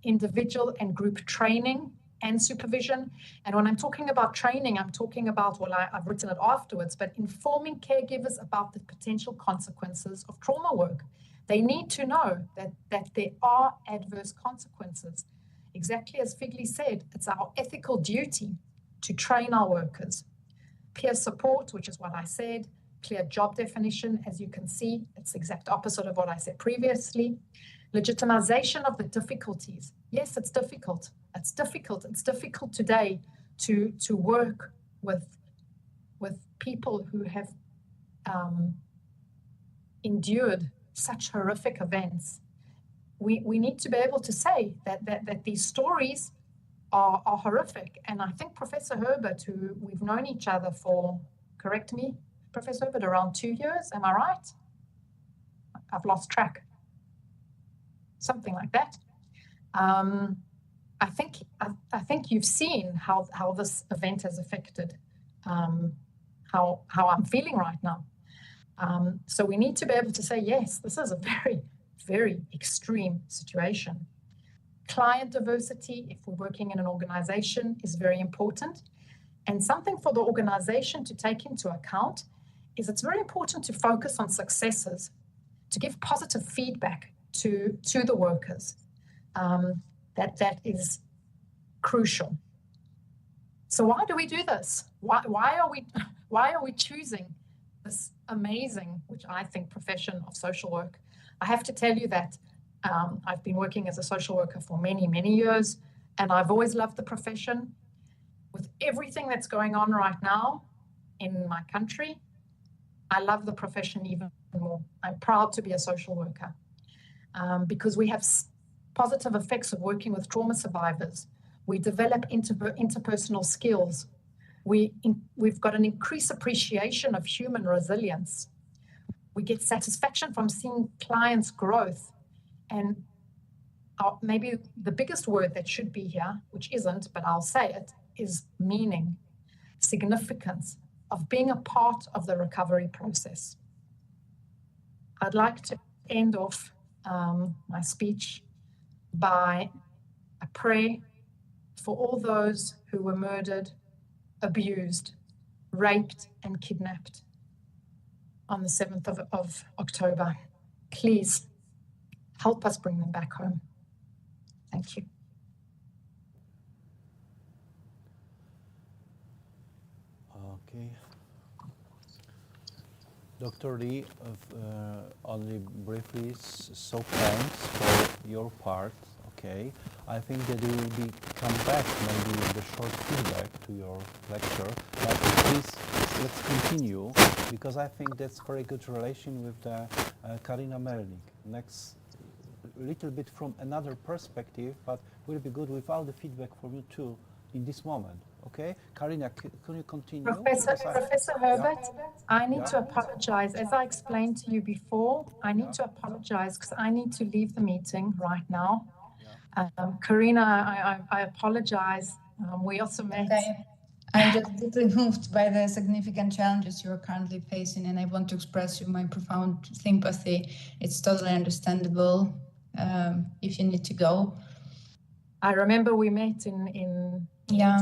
individual and group training and supervision. And when I'm talking about training, I'm talking about, well, I've written it afterwards, but informing caregivers about the potential consequences of trauma work. They need to know that there are adverse consequences. Exactly as Figley said, it's our ethical duty to train our workers. Peer support, which is what I said, clear job definition, as you can see, it's the exact opposite of what I said previously. Legitimization of the difficulties. Yes, it's difficult. It's difficult. It's difficult today to work with people who have endured such horrific events. We need to be able to say that these stories are horrific. And I think Professor Herbert, who we've known each other for, correct me, Professor Herbert, around 2 years, am I right? I've lost track. Something like that. I think you've seen how this event has affected how I'm feeling right now. So we need to be able to say, yes, this is a very, very extreme situation. Client diversity, if we're working in an organization, is very important. And something for the organization to take into account is it's very important to focus on successes, to give positive feedback to the workers. That is crucial. So why do we do this? Why are we choosing this amazing, which I think, profession of social work? I have to tell you that I've been working as a social worker for many, many years, and I've always loved the profession. With everything that's going on right now in my country, I love the profession even more. I'm proud to be a social worker because we have positive effects of working with trauma survivors. We develop interpersonal skills. We've got an increased appreciation of human resilience. We get satisfaction from seeing clients' growth. And maybe the biggest word that should be here, which isn't, but I'll say it, is meaning, significance of being a part of the recovery process. I'd like to end off my speech by a prayer for all those who were murdered, abused, raped, and kidnapped on the 7th of October. Please help us bring them back home. Thank you. Okay. Dr. Lee, only briefly, so thanks for your part. Okay, I think that you will come back maybe with a short feedback to your lecture. But please, let's continue because I think that's very good relation with the Karina Melnik. Next, little bit from another perspective, but will be good with all the feedback from you too in this moment. Okay, Karina, can you continue? Professor Herbert, I need Yeah. to apologize. As I explained to you before, I need to apologize because I need to leave the meeting right now. Karina, I apologize. We also met. Okay. I'm just deeply moved by the significant challenges you are currently facing, and I want to express you my profound sympathy. It's totally understandable if you need to go. I remember we met in Yeah.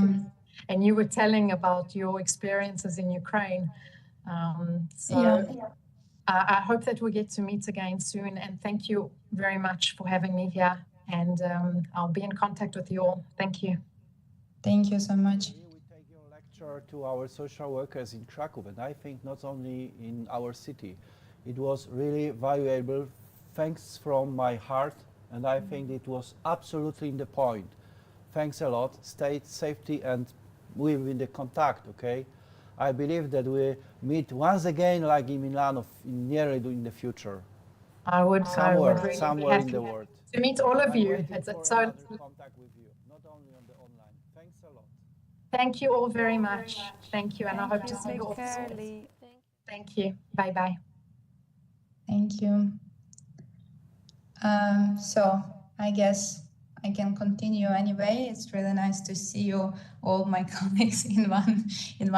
and you were telling about your experiences in Ukraine. I hope that we get to meet again soon, and thank you very much for having me here, and I'll be in contact with you all. Thank you. Thank you so much. We take your lecture to our social workers in Krakow, and I think not only in our city. It was really valuable. Thanks from my heart, and I think it was absolutely in the point. Thanks a lot. Stay safety, and we will in the contact, okay? I believe that we meet once again like in Milano nearly in the future. I would Somewhere really in the world. to meet all of I'm you. waiting It's for so. another contact with you, not only on the online. Thanks a lot. Thank you all very much. Thank you, and I hope to see you Take all care, soon. Lee. Thank you. Bye bye. Thank you. So I guess I can continue anyway. It's really nice to see you, all my colleagues, in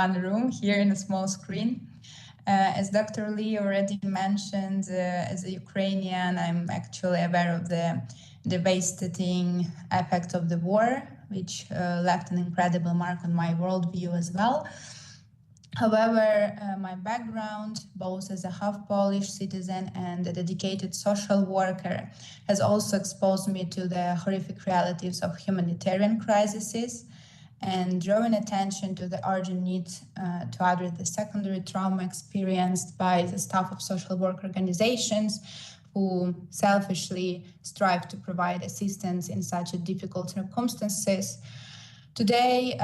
one room here in a small screen. As Dr. Lee already mentioned, as a Ukrainian, I'm actually aware of the devastating effect of the war, which left an incredible mark on my worldview as well. However, my background, both as a half-Polish citizen and a dedicated social worker, has also exposed me to the horrific realities of humanitarian crises and drawing attention to the urgent need to address the secondary trauma experienced by the staff of social work organizations who selfishly strive to provide assistance in such difficult circumstances. Today,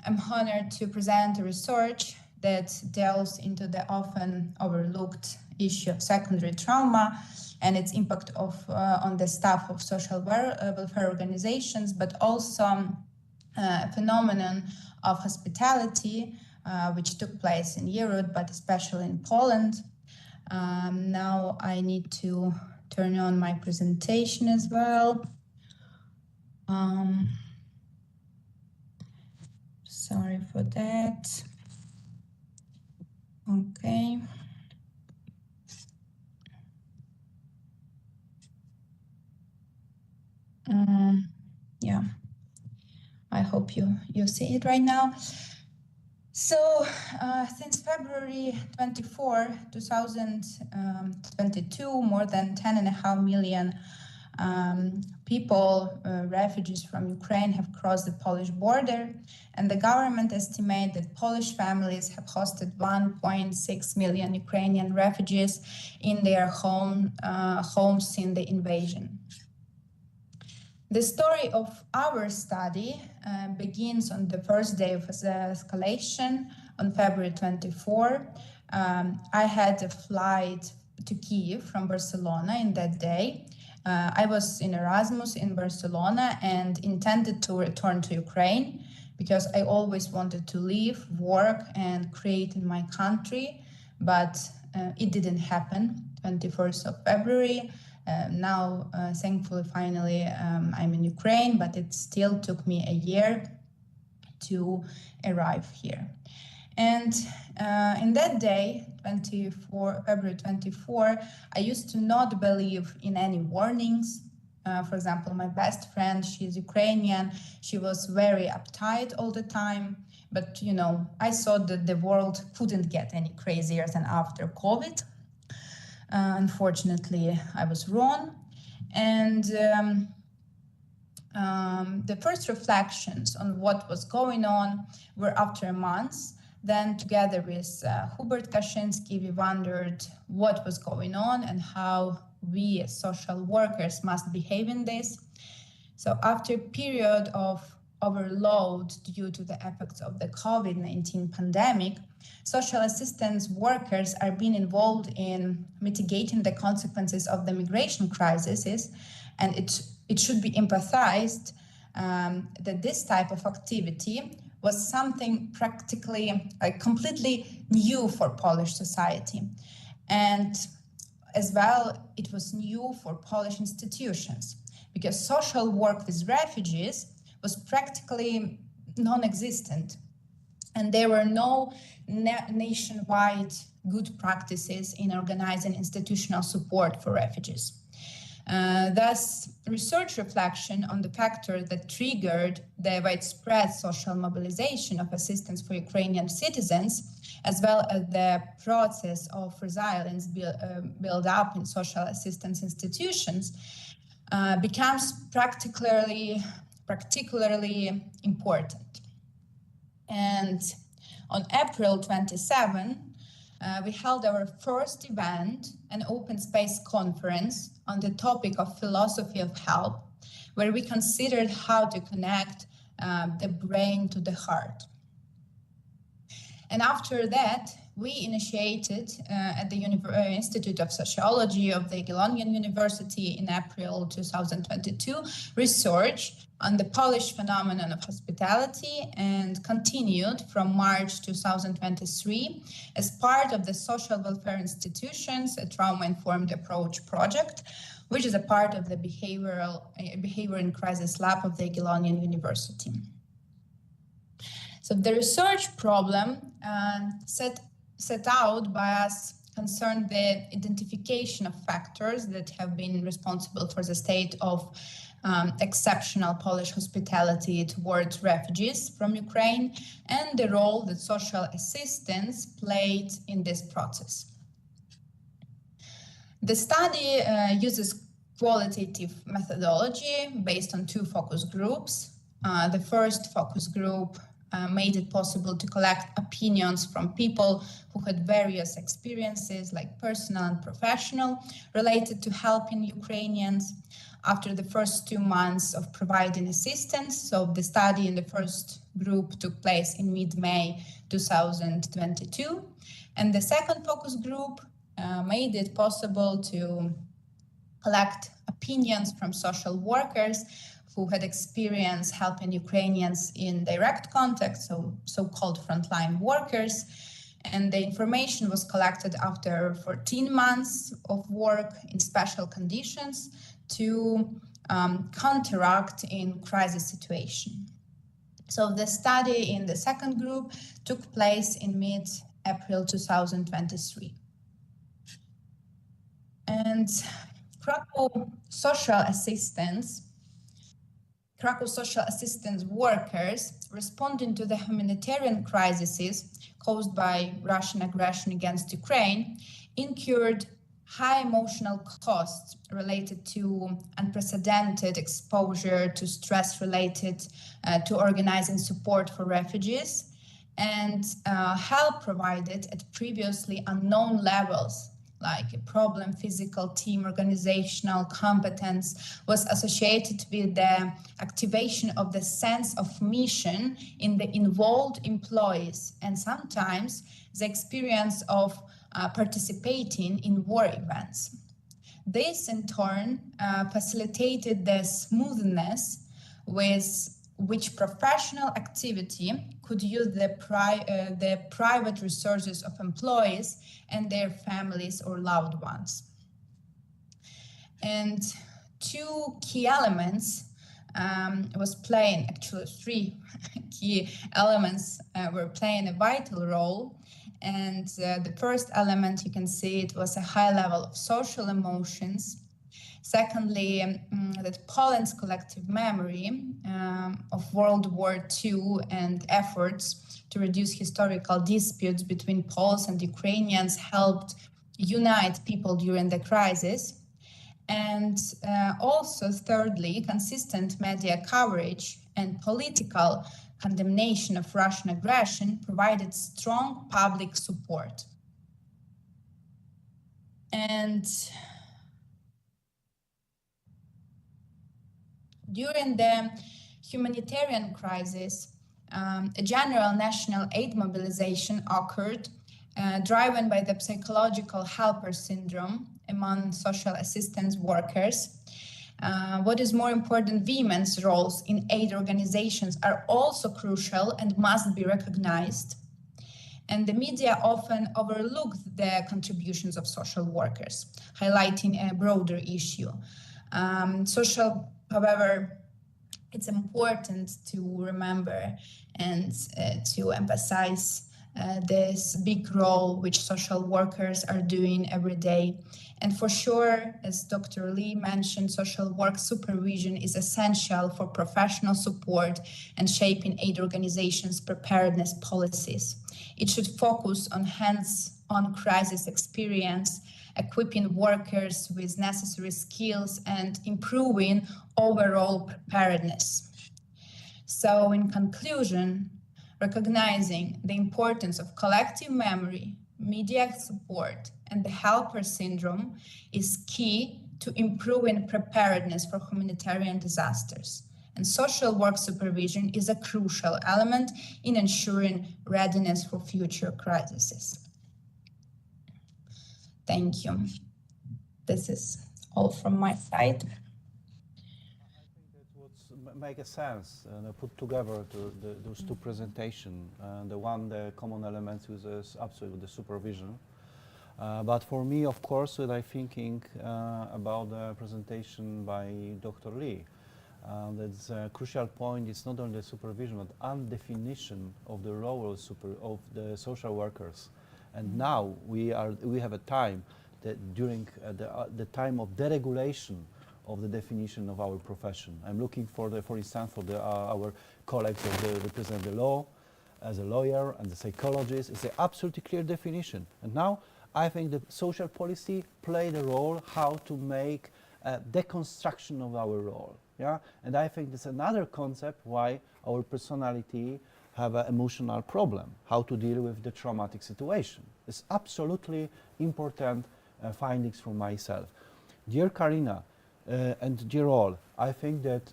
I'm honored to present a research that delves into the often overlooked issue of secondary trauma and its impact on the staff of social welfare organizations, but also a phenomenon of hospitality, which took place in Europe, but especially in Poland. Now I need to turn on my presentation as well. Sorry for that. Okay. Yeah, I hope you see it right now. So since February 24, 2022, more than 10.5 million people, refugees from Ukraine, have crossed the Polish border, and the government estimates that Polish families have hosted 1.6 million Ukrainian refugees in their homes since the invasion. The story of our study begins on the first day of the escalation on February 24. I had a flight to Kyiv from Barcelona in that day. I was in Erasmus in Barcelona and intended to return to Ukraine because I always wanted to live, work, and create in my country, but it didn't happen. 21st of February. Now, thankfully, finally, I'm in Ukraine, but it still took me a year to arrive here. And in that day, February 24, I used to not believe in any warnings. For example, my best friend, she's Ukrainian. She was very uptight all the time. But, you know, I thought that the world couldn't get any crazier than after COVID. Unfortunately, I was wrong. And the first reflections on what was going on were after months. Then, together with Hubert Kashinsky, we wondered what was going on and how we as social workers must behave in this. So after a period of overload due to the effects of the COVID-19 pandemic, social assistance workers are being involved in mitigating the consequences of the migration crises, and it should be empathized that this type of activity was something practically, like completely new for Polish society. And as well, it was new for Polish institutions, because social work with refugees was practically non-existent. And there were no nationwide good practices in organizing institutional support for refugees. Thus, research reflection on the factor that triggered the widespread social mobilization of assistance for Ukrainian citizens, as well as the process of resilience built up in social assistance institutions, becomes particularly important. And on April 27, we held our first event, an open space conference on the topic of philosophy of help, where we considered how to connect the brain to the heart. And after that, we initiated at the Institute of Sociology of the Jagiellonian University in April 2022 research on the Polish phenomenon of hospitality, and continued from March 2023 as part of the Social Welfare Institutions, a trauma-informed approach project, which is a part of the Behavior in Crisis Lab of the Jagiellonian University. So the research problem set out by us concerned the identification of factors that have been responsible for the state of exceptional Polish hospitality towards refugees from Ukraine, and the role that social assistance played in this process. The study uses qualitative methodology based on two focus groups. The first focus group made it possible to collect opinions from people who had various experiences, like personal and professional, related to helping Ukrainians after the first 2 months of providing assistance. So the study in the first group took place in mid-May 2022. And the second focus group made it possible to collect opinions from social workers who had experience helping Ukrainians in direct contact, so-called frontline workers. And the information was collected after 14 months of work in special conditions to counteract in crisis situation. So the study in the second group took place in mid-April 2023. And Krakow social assistance workers responding to the humanitarian crises caused by Russian aggression against Ukraine incurred high emotional costs related to unprecedented exposure to stress related to organizing support for refugees, and help provided at previously unknown levels, like a problem, physical, team, organizational competence, was associated with the activation of the sense of mission in the involved employees, and sometimes the experience of participating in war events. This, in turn, facilitated the smoothness with which professional activity could use the private resources of employees and their families or loved ones. And two key elements was playing, actually 3 key elements were playing a vital role. And the first element, you can see it was a high level of social emotions. Secondly, that Poland's collective memory of World War II and efforts to reduce historical disputes between Poles and Ukrainians helped unite people during the crisis. And also, thirdly, consistent media coverage and political condemnation of Russian aggression provided strong public support. And during the humanitarian crisis, a general national aid mobilization occurred, driven by the psychological helper syndrome among social assistance workers. What is more important, women's roles in aid organizations are also crucial and must be recognized. And the media often overlook the contributions of social workers, highlighting a broader issue. However, it's important to remember and to emphasize this big role which social workers are doing every day. And for sure, as Dr. Lee mentioned, social work supervision is essential for professional support and shaping aid organizations' preparedness policies. It should focus on hands-on crisis experience, equipping workers with necessary skills and improving overall preparedness. So in conclusion, recognizing the importance of collective memory, media support, and the helper syndrome is key to improving preparedness for humanitarian disasters. And social work supervision is a crucial element in ensuring readiness for future crises. Thank you. This is all from my side. I think that would make a sense put together those two presentations. The common elements is absolutely the supervision. But for me, of course, when I'm thinking about the presentation by Dr. Lee, that's a crucial point. It's not only the supervision, but undefinition of the role of the social workers. And now we have a time that during the time of deregulation of the definition of our profession. I'm looking for instance, for our colleagues who represent the law, as a lawyer and the psychologist. It's an absolutely clear definition. And now I think the social policy play the role how to make a deconstruction of our role. Yeah, and I think that's another concept why our personality have an emotional problem, how to deal with the traumatic situation. It's absolutely important findings from myself. Dear Karina and dear all, I think that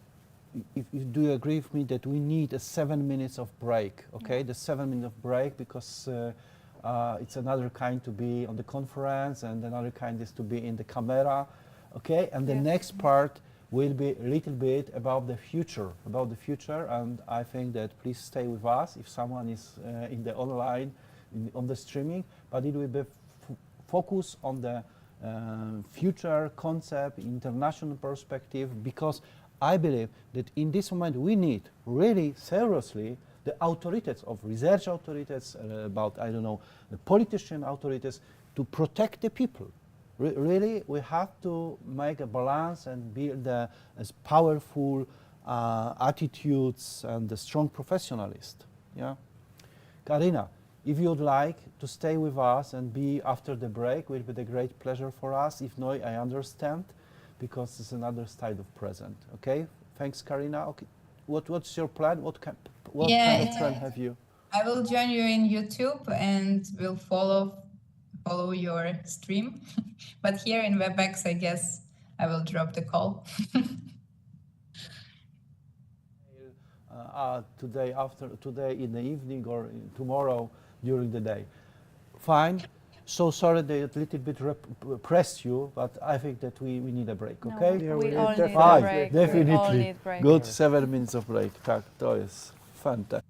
if do you agree with me that we need a 7 minutes of break, okay? The 7 minutes of break, because it's another kind to be on the conference and another kind is to be in the camera, okay? And the next part will be a little bit about the future, and I think that please stay with us if someone is in the online, on the streaming, but it will be focus on the future concept, international perspective, because I believe that in this moment we need really seriously the authorities of research authorities, about, I don't know, the politician authorities to protect the people. Really, we have to make a balance and build as powerful attitudes and a strong professionalist. Yeah, Karina, if you'd like to stay with us and be after the break, will be a great pleasure for us. If not, I understand, because it's another side of present. Okay, thanks, Karina. Okay, what's your plan? What kind of plan have you? I will join you in YouTube and will follow your stream. But here in WebEx, I guess I will drop the call. Today in the evening or tomorrow during the day. Fine. So sorry they a little bit pressed you, but I think that we need a break, okay? No, we all need Fine, a break. definitely. We all need break. Good, 7 minutes of break. Tak, to jest fantastic.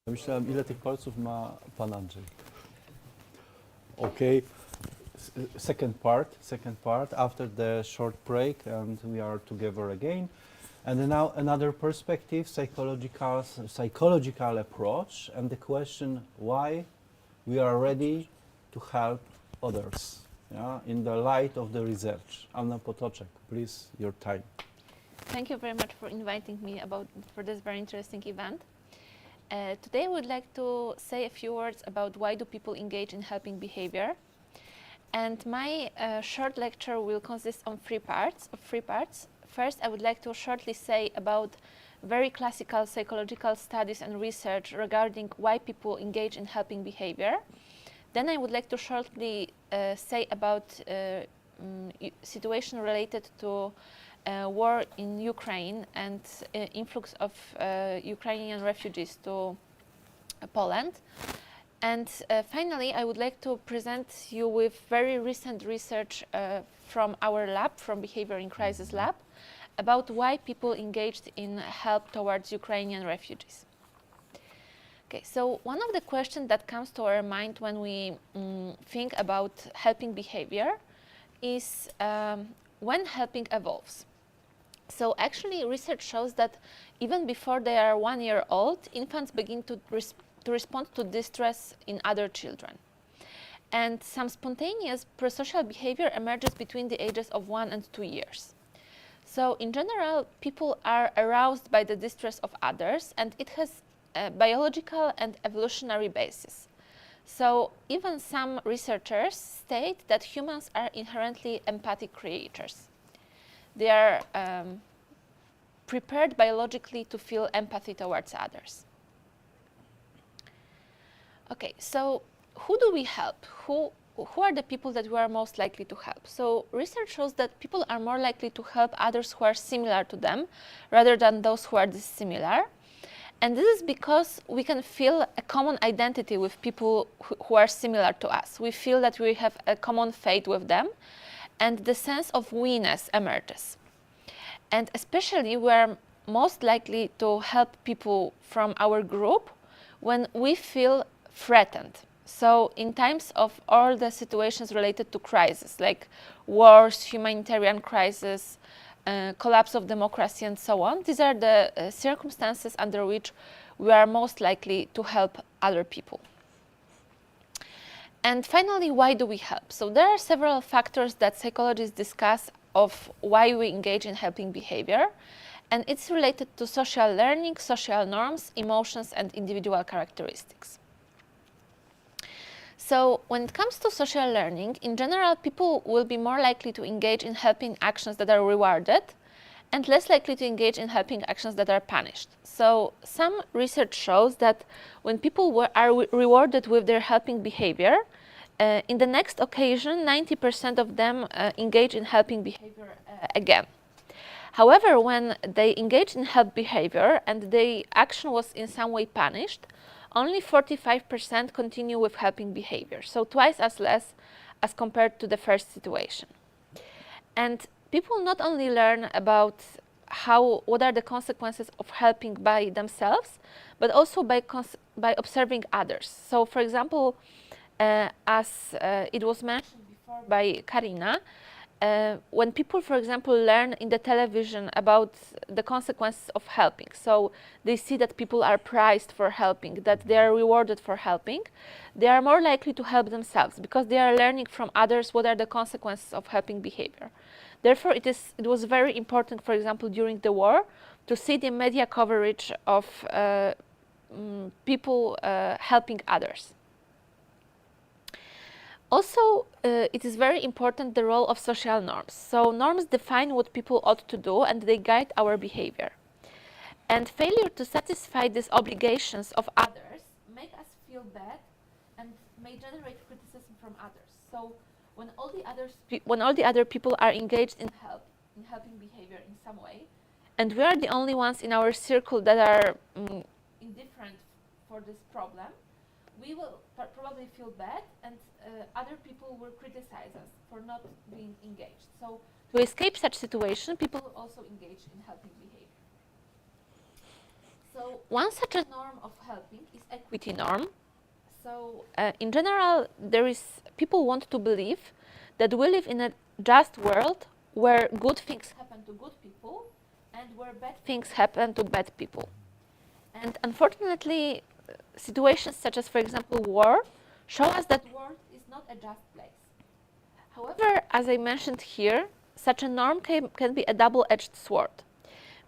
Myślałem, ile tych palców ma pan Andrzej. Okay. Second part, after the short break, and we are together again. And now another perspective, psychological approach, and the question why we are ready to help others, yeah, in the light of the research. Anna Potoczek, please, your time. Thank you very much for inviting me for this very interesting event. Today I would like to say a few words about why do people engage in helping behavior. And my short lecture will consist of three parts. First, I would like to shortly say about very classical psychological studies and research regarding why people engage in helping behavior. Then I would like to shortly say about situation related to war in Ukraine and influx of Ukrainian refugees to Poland. And finally, I would like to present you with very recent research from our lab, from Behavior in Crisis Lab, about why people engaged in help towards Ukrainian refugees. Okay, so one of the questions that comes to our mind when we think about helping behavior is when helping evolves. So actually, research shows that even before they are 1 year old, infants begin to respond to distress in other children. And some spontaneous prosocial behavior emerges between the ages of 1 and 2 years. So in general, people are aroused by the distress of others, and it has a biological and evolutionary basis. So even some researchers state that humans are inherently empathic creatures. They are prepared biologically to feel empathy towards others. Okay, so who do we help? Who are the people that we are most likely to help? So research shows that people are more likely to help others who are similar to them rather than those who are dissimilar. And this is because we can feel a common identity with people who are similar to us. We feel that we have a common fate with them, and the sense of we-ness emerges. And especially we are most likely to help people from our group when we feel threatened. So in times of all the situations related to crisis, like wars, humanitarian crisis, collapse of democracy and so on, these are the circumstances under which we are most likely to help other people. And finally, why do we help? So there are several factors that psychologists discuss of why we engage in helping behavior, and it's related to social learning, social norms, emotions, and individual characteristics. So when it comes to social learning, in general, people will be more likely to engage in helping actions that are rewarded and less likely to engage in helping actions that are punished. So some research shows that when people are rewarded with their helping behavior, in the next occasion, 90% of them engage in helping behavior again. However, when they engage in help behavior and the action was in some way punished, only 45% continue with helping behavior, so twice as less as compared to the first situation. And people not only learn about what are the consequences of helping by themselves, but also by observing others. So for example, as it was mentioned before by Karina, when people, for example, learn in the television about the consequences of helping, so they see that people are prized for helping, that they are rewarded for helping, they are more likely to help themselves because they are learning from others what are the consequences of helping behavior. Therefore, it was very important, for example, during the war, to see the media coverage of people helping others. Also, it is very important the role of social norms. So norms define what people ought to do and they guide our behavior. And failure to satisfy these obligations of others make us feel bad and may generate criticism from others. So when all the other people are engaged in helping behavior in some way, and we are the only ones in our circle that are indifferent for this problem, we will probably feel bad, and other people will criticize us for not being engaged. So to escape such situation, people will also engage in helping behavior. So one such a norm of helping is equity norm. So in general, people want to believe that we live in a just world where good things happen to good people and where bad things happen to bad people. And unfortunately, situations such as, for example, war, show us that world is not a just place. However, as I mentioned here, such a norm can be a double-edged sword,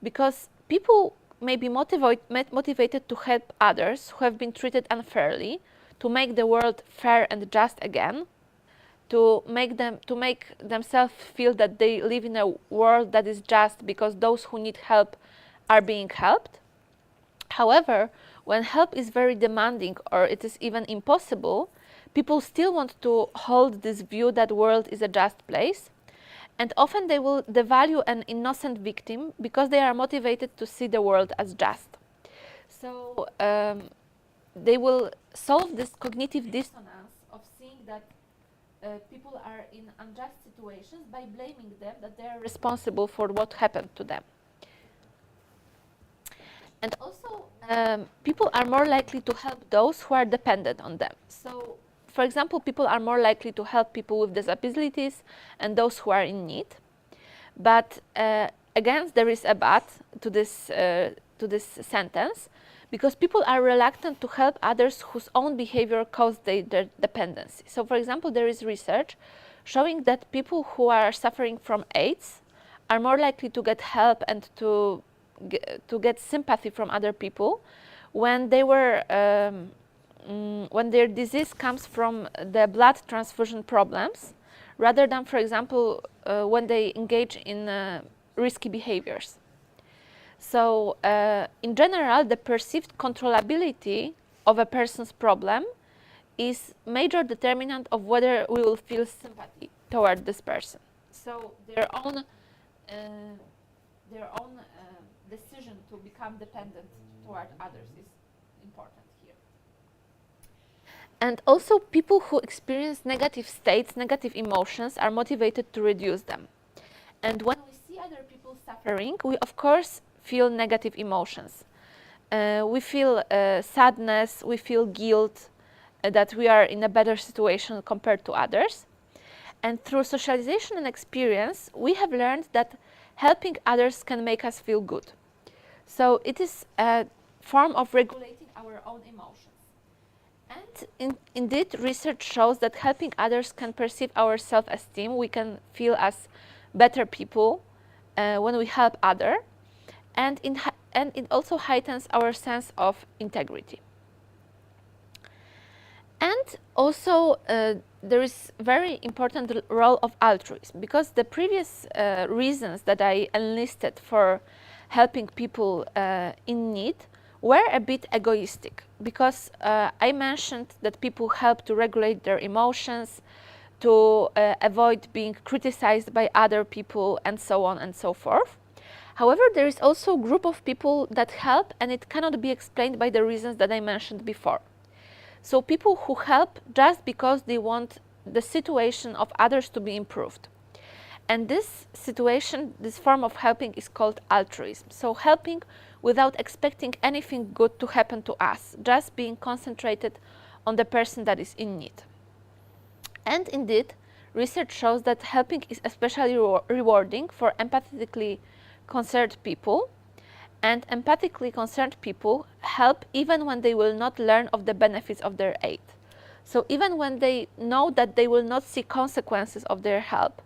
because people may be motivated to help others who have been treated unfairly, to make the world fair and just again, to make themselves feel that they live in a world that is just because those who need help are being helped. However, when help is very demanding or it is even impossible, people still want to hold this view that the world is a just place, and often they will devalue an innocent victim because they are motivated to see the world as just. So they will solve this cognitive dissonance of seeing that people are in unjust situations by blaming them that they are responsible for what happened to them. And also, people are more likely to help those who are dependent on them. So, for example, people are more likely to help people with disabilities and those who are in need. But again, there is a but to this sentence, because people are reluctant to help others whose own behavior caused their dependency. So, for example, there is research showing that people who are suffering from AIDS are more likely to get help and to get sympathy from other people when they were when their disease comes from the blood transfusion problems, rather than, for example, when they engage in risky behaviors. So, in general, the perceived controllability of a person's problem is major determinant of whether we will feel sympathy toward this person. So, their own decision to become dependent toward others is important here. And also, people who experience negative states, negative emotions, are motivated to reduce them. And when we see other people suffering, we of course feel negative emotions. We feel sadness, we feel guilt that we are in a better situation compared to others. And through socialization and experience, we have learned that helping others can make us feel good. So it is a form of regulating our own emotions. And indeed, research shows that helping others can perceive our self-esteem. We can feel as better people when we help others. And it also heightens our sense of integrity. And also, there is very important role of altruism, because the previous reasons that I enlisted for helping people in need were a bit egoistic, because I mentioned that people help to regulate their emotions, to avoid being criticized by other people, and so on and so forth. However, there is also a group of people that help, and it cannot be explained by the reasons that I mentioned before. So people who help just because they want the situation of others to be improved. And this situation, this form of helping, is called altruism. So helping without expecting anything good to happen to us, just being concentrated on the person that is in need. And indeed, research shows that helping is especially rewarding for empathetically concerned people, and empathically concerned people help even when they will not learn of the benefits of their aid. So even when they know that they will not see consequences of their help,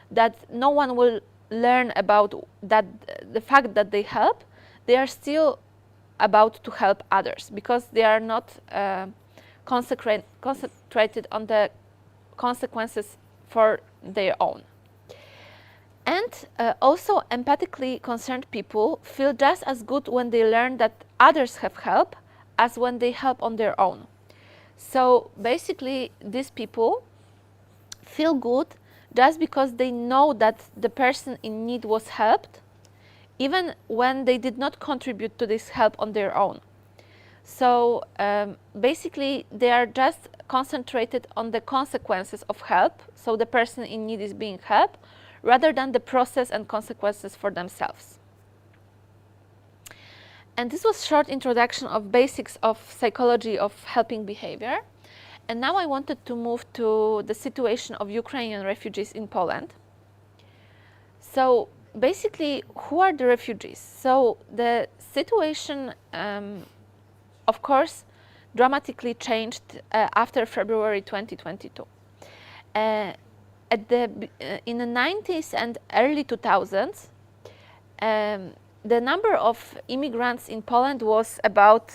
that no one will learn about that, the fact that they help, they are still about to help others, because they are not concentrated on the consequences for their own. And also, empathically concerned people feel just as good when they learn that others have help as when they help on their own. So basically, these people feel good just because they know that the person in need was helped, even when they did not contribute to this help on their own. So basically, they are just concentrated on the consequences of help, so the person in need is being helped, rather than the process and consequences for themselves. And this was short introduction of basics of psychology of helping behavior. And now I wanted to move to the situation of Ukrainian refugees in Poland. So basically, who are the refugees? So the situation, of course, dramatically changed after February 2022. In the 90s and early 2000s, the number of immigrants in Poland was about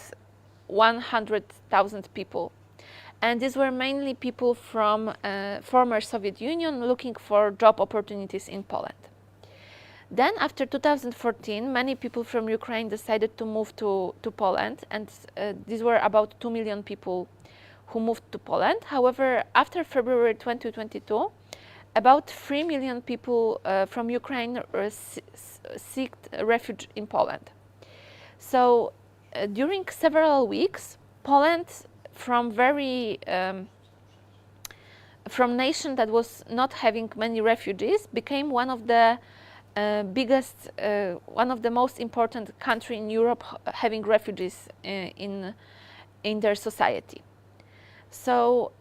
100,000 people. And these were mainly people from former Soviet Union looking for job opportunities in Poland. Then after 2014, many people from Ukraine decided to move to Poland, and these were about 2 million people who moved to Poland. However, after February 2022, about 3 million people from Ukraine sought refuge in Poland. So during several weeks, Poland, from nation that was not having many refugees, became one of the biggest, one of the most important country in Europe having refugees in their society. So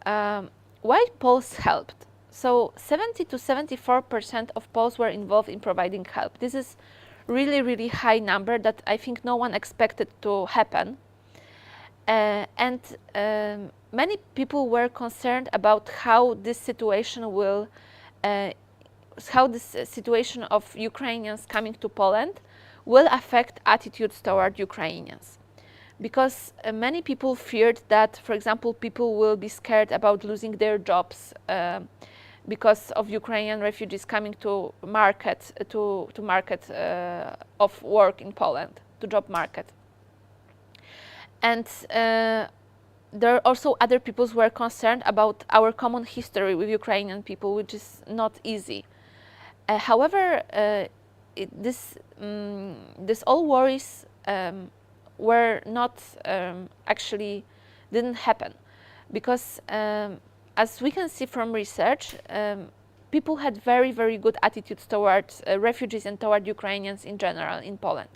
why Poles helped? So 70 to 74% of Poles were involved in providing help. This is really, really high number that I think no one expected to happen. And many people were concerned about how this situation will, how this situation of Ukrainians coming to Poland will affect attitudes toward Ukrainians. Because many people feared that, for example, people will be scared about losing their jobs because of Ukrainian refugees coming to market of work in Poland, to job market. And there are also other people who were concerned about our common history with Ukrainian people, which is not easy. However, this all worries were not actually didn't happen, because as we can see from research, people had very, very good attitudes towards refugees and toward Ukrainians in general in Poland.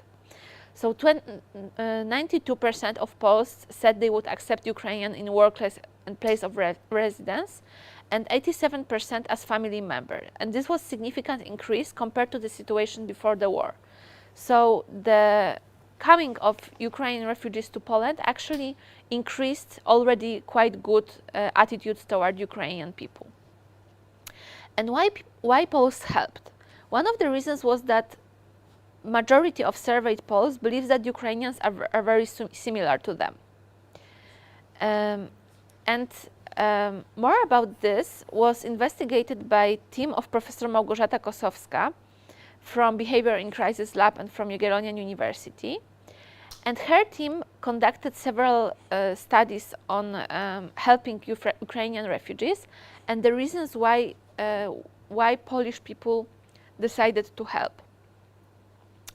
So 92% of Poles said they would accept Ukrainian in workplace and place of residence, and 87% as family member. And this was significant increase compared to the situation before the war. So the coming of Ukrainian refugees to Poland actually increased already quite good attitudes toward Ukrainian people. And why Poles helped? One of the reasons was that majority of surveyed Poles believes that Ukrainians are very similar to them. More about this was investigated by a team of Professor Małgorzata Kosowska from Behaviour in Crisis Lab and from Jagiellonian University. And her team conducted several studies on helping Ukrainian refugees and the reasons why Polish people decided to help.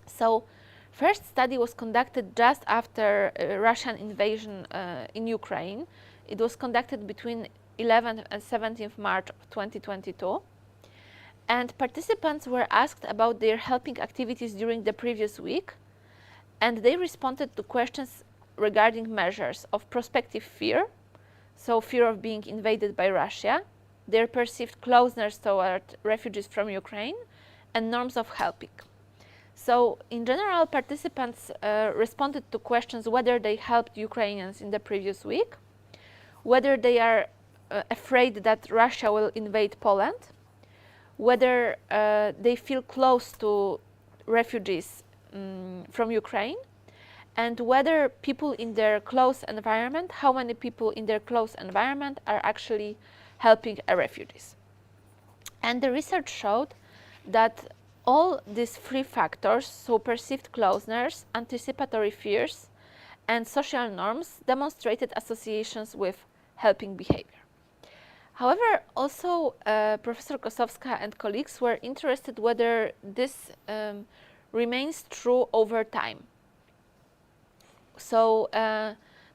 So, first study was conducted just after Russian invasion in Ukraine. It was conducted between 11th and 17th March of 2022. And participants were asked about their helping activities during the previous week. And they responded to questions regarding measures of prospective fear, so fear of being invaded by Russia, their perceived closeness toward refugees from Ukraine, and norms of helping. So, in general, participants responded to questions whether they helped Ukrainians in the previous week, whether they are afraid that Russia will invade Poland, whether they feel close to refugees from Ukraine, and whether people in their close environment, how many people in their close environment are actually helping refugees. And the research showed that all these three factors, so perceived closeness, anticipatory fears, and social norms, demonstrated associations with helping behavior. However, also Professor Kosowska and colleagues were interested whether this remains true over time. So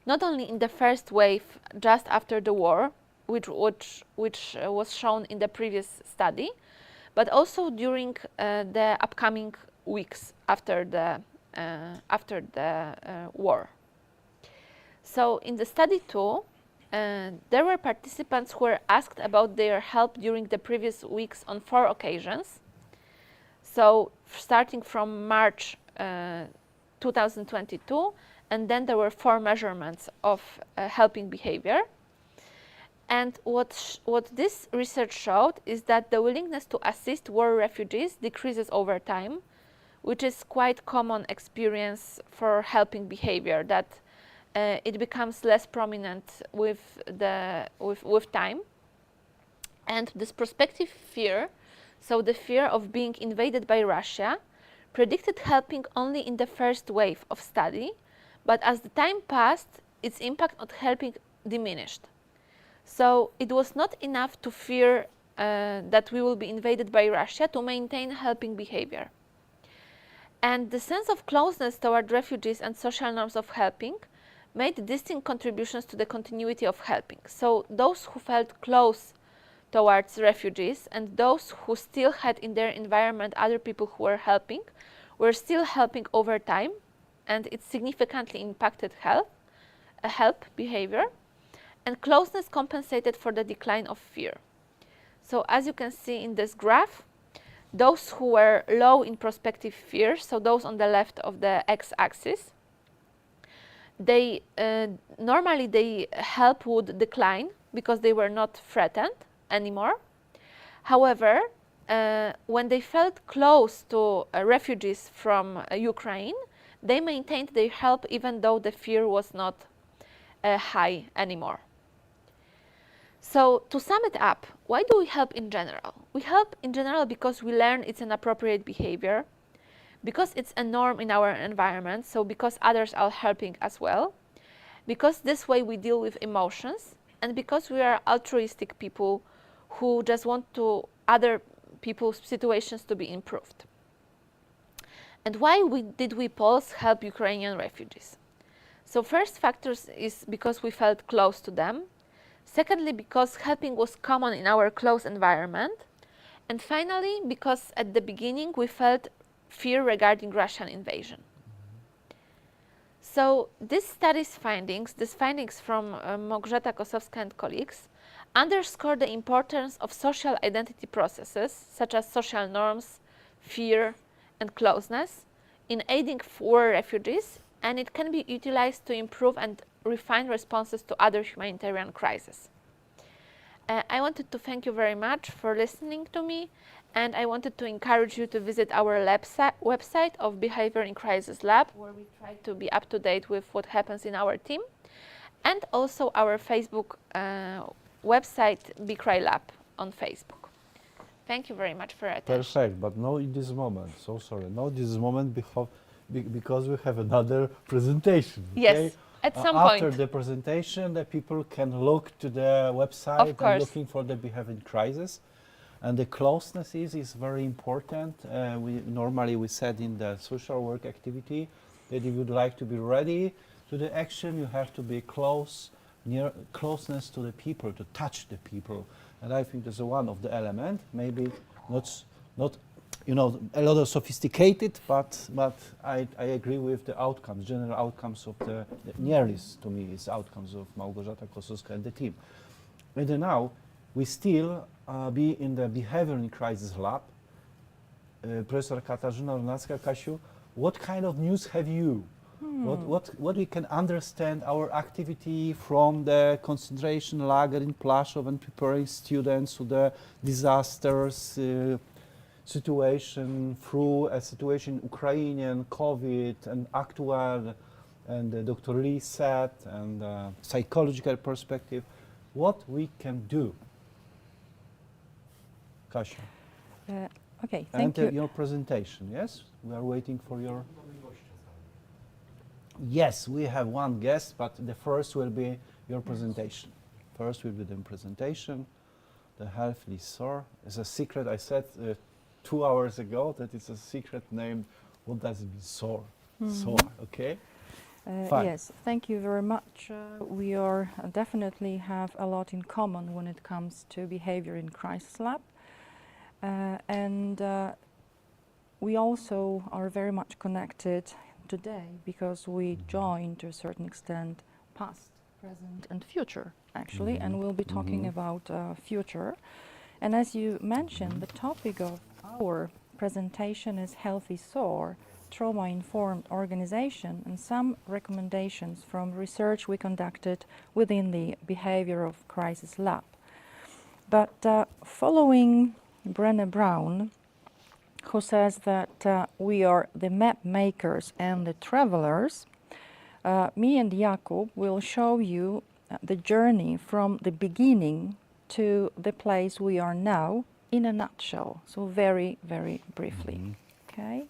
not only in the first wave just after the war, which was shown in the previous study, but also during the upcoming weeks after the after the war. So in the study 2, there were participants who were asked about their help during the previous weeks on 4 occasions. So starting from March 2022, and then there were 4 measurements of helping behavior. And what this research showed is that the willingness to assist war refugees decreases over time, which is quite common experience for helping behavior, that it becomes less prominent with time. And this prospective fear, so the fear of being invaded by Russia, predicted helping only in the first wave of study, but as the time passed, its impact on helping diminished. So it was not enough to fear that we will be invaded by Russia to maintain helping behavior. And the sense of closeness toward refugees and social norms of helping made distinct contributions to the continuity of helping. So those who felt close towards refugees and those who still had in their environment other people who were helping were still helping over time, and it significantly impacted help behavior, and closeness compensated for the decline of fear. So as you can see in this graph, those who were low in prospective fear, so those on the left of the x-axis, they normally the help would decline because they were not threatened anymore. However, when they felt close to refugees from Ukraine, they maintained their help even though the fear was not high anymore. So to sum it up, why do we help in general? We help in general because we learn it's an appropriate behavior, because it's a norm in our environment, so because others are helping as well, because this way we deal with emotions, and because we are altruistic people who just want to other people's situations to be improved. And why did we Poles help Ukrainian refugees? So first factors is because we felt close to them. Secondly, because helping was common in our close environment. And finally, because at the beginning we felt fear regarding Russian invasion. So these findings from Małgorzata Kosowska and colleagues, underscore the importance of social identity processes, such as social norms, fear, and closeness, in aiding war refugees, and it can be utilized to improve and refine responses to other humanitarian crises. I wanted to thank you very much for listening to me, and I wanted to encourage you to visit our website of Behavior in Crisis Lab, where we try to be up to date with what happens in our team, and also our Facebook website, BeCry Lab on Facebook. Thank you very much for your attention. Perfect, but no in this moment. So sorry, no this moment because we have another presentation. Okay? Yes, at some After point. the presentation, the people can look to the website and looking for the Behavior in Crisis. And the closeness is very important. We said in the social work activity that if you would like to be ready to the action, you have to be closeness to the people, to touch the people. And I think that's one of the elements, maybe not a lot of sophisticated, but I agree with the outcomes, general outcomes of the nearest to me is outcomes of Małgorzata Kosowska and the team. And now we still be in the Behavior in Crisis Lab. Professor Katarzyna Runacka, Kasiu, what kind of news have you? What we can understand our activity from the concentration lager in Plaszów and preparing students to the disasters situation through a situation Ukrainian, COVID and actual, and Dr. Lee said, and psychological perspective, what we can do. Kasia. Okay, thank and you. Your presentation, yes? We are waiting for your... Yes, we have one guest, but the first will be your presentation. First will be the presentation. The healthy SOAR is a secret. I said 2 hours ago that it's a secret name. What does it mean, SOAR? SOAR, okay? Fine. Yes, thank you very much. We are definitely have a lot in common when it comes to Behavior in Crisis Lab. And we also are very much connected today because we join to a certain extent past, present and future actually, and we'll be talking about future. And as you mentioned, the topic of our presentation is healthy SOAR, trauma-informed organization, and some recommendations from research we conducted within the Behaviour of Crisis Lab. But following Brené Brown, who says that we are the map makers and the travelers, me and Jakub will show you the journey from the beginning to the place we are now in a nutshell, so very, very briefly. Okay.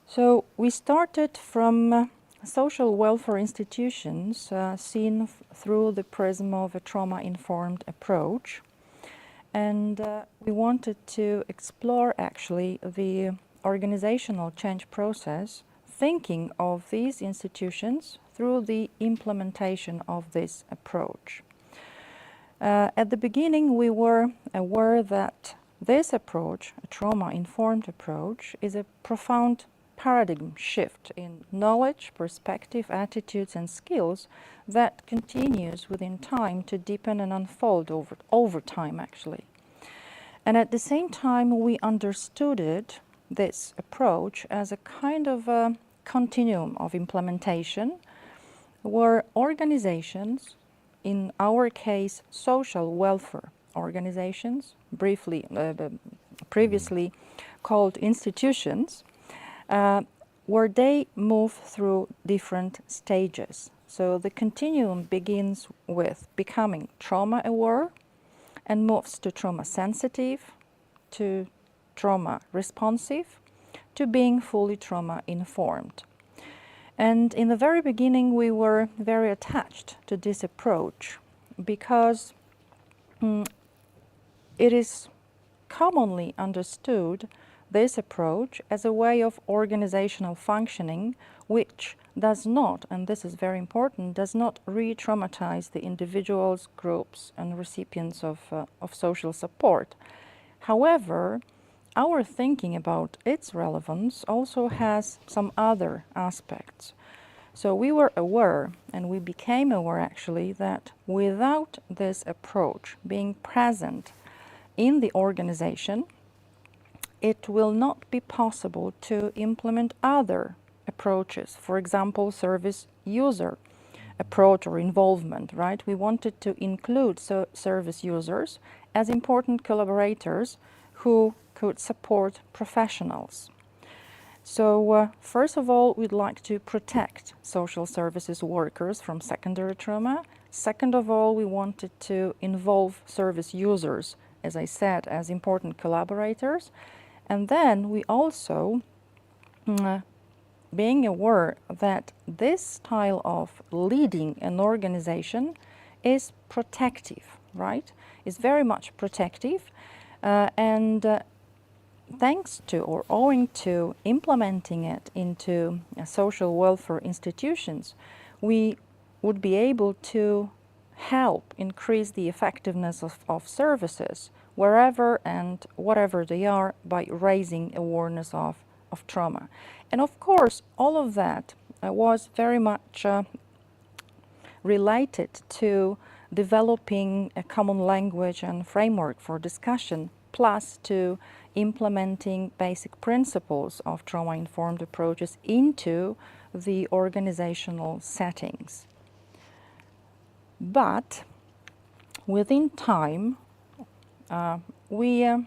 So we started from social welfare institutions seen through the prism of a trauma-informed approach. And we wanted to explore actually the organizational change process, thinking of these institutions through the implementation of this approach. At the beginning, we were aware that this approach, a trauma-informed approach, is a profound paradigm shift in knowledge, perspective, attitudes and skills that continues within time to deepen and unfold over time actually. And at the same time we understood this approach as a kind of a continuum of implementation where organizations, in our case social welfare organizations, previously called institutions, where they move through different stages. So the continuum begins with becoming trauma aware and moves to trauma sensitive, to trauma responsive, to being fully trauma informed. And in the very beginning we were very attached to this approach because it is commonly understood this approach as a way of organizational functioning which does not, and this is very important, does not re-traumatize the individuals, groups and recipients of social support. However, our thinking about its relevance also has some other aspects. So we were aware, and we became aware actually, that without this approach being present in the organization, it will not be possible to implement other approaches. For example, service user approach or involvement, right? We wanted to include service users as important collaborators who could support professionals. So first of all, we'd like to protect social services workers from secondary trauma. Second of all, we wanted to involve service users, as I said, as important collaborators. And then we also, being aware that this style of leading an organization is protective, right? Is very much protective. Thanks to or owing to implementing it into social welfare institutions, we would be able to help increase the effectiveness of services wherever and whatever they are by raising awareness of trauma. And of course, all of that was very much related to developing a common language and framework for discussion, plus to implementing basic principles of trauma-informed approaches into the organizational settings. But within time, we a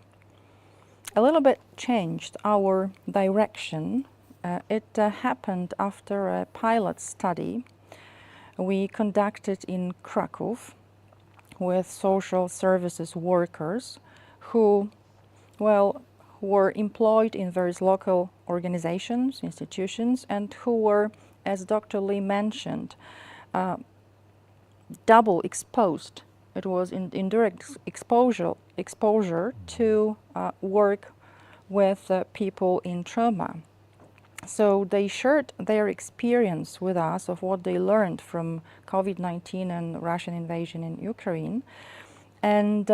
little bit changed our direction. It happened after a pilot study we conducted in Krakow with social services workers who, well, were employed in various local organizations, institutions, and who were, as Dr. Lee mentioned, double exposed. It was in direct exposure to work with people in trauma. So they shared their experience with us of what they learned from COVID-19 and Russian invasion in Ukraine. And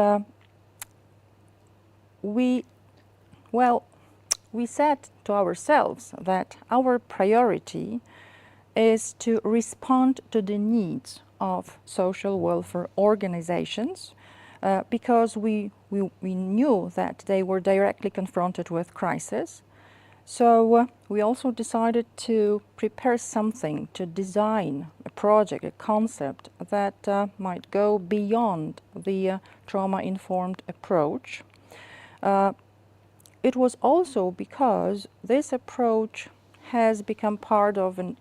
we said to ourselves that our priority is to respond to the needs of social welfare organizations because we knew that they were directly confronted with crisis. So we also decided to prepare something, to design a project, a concept that might go beyond the trauma-informed approach. It was also because this approach has become part of an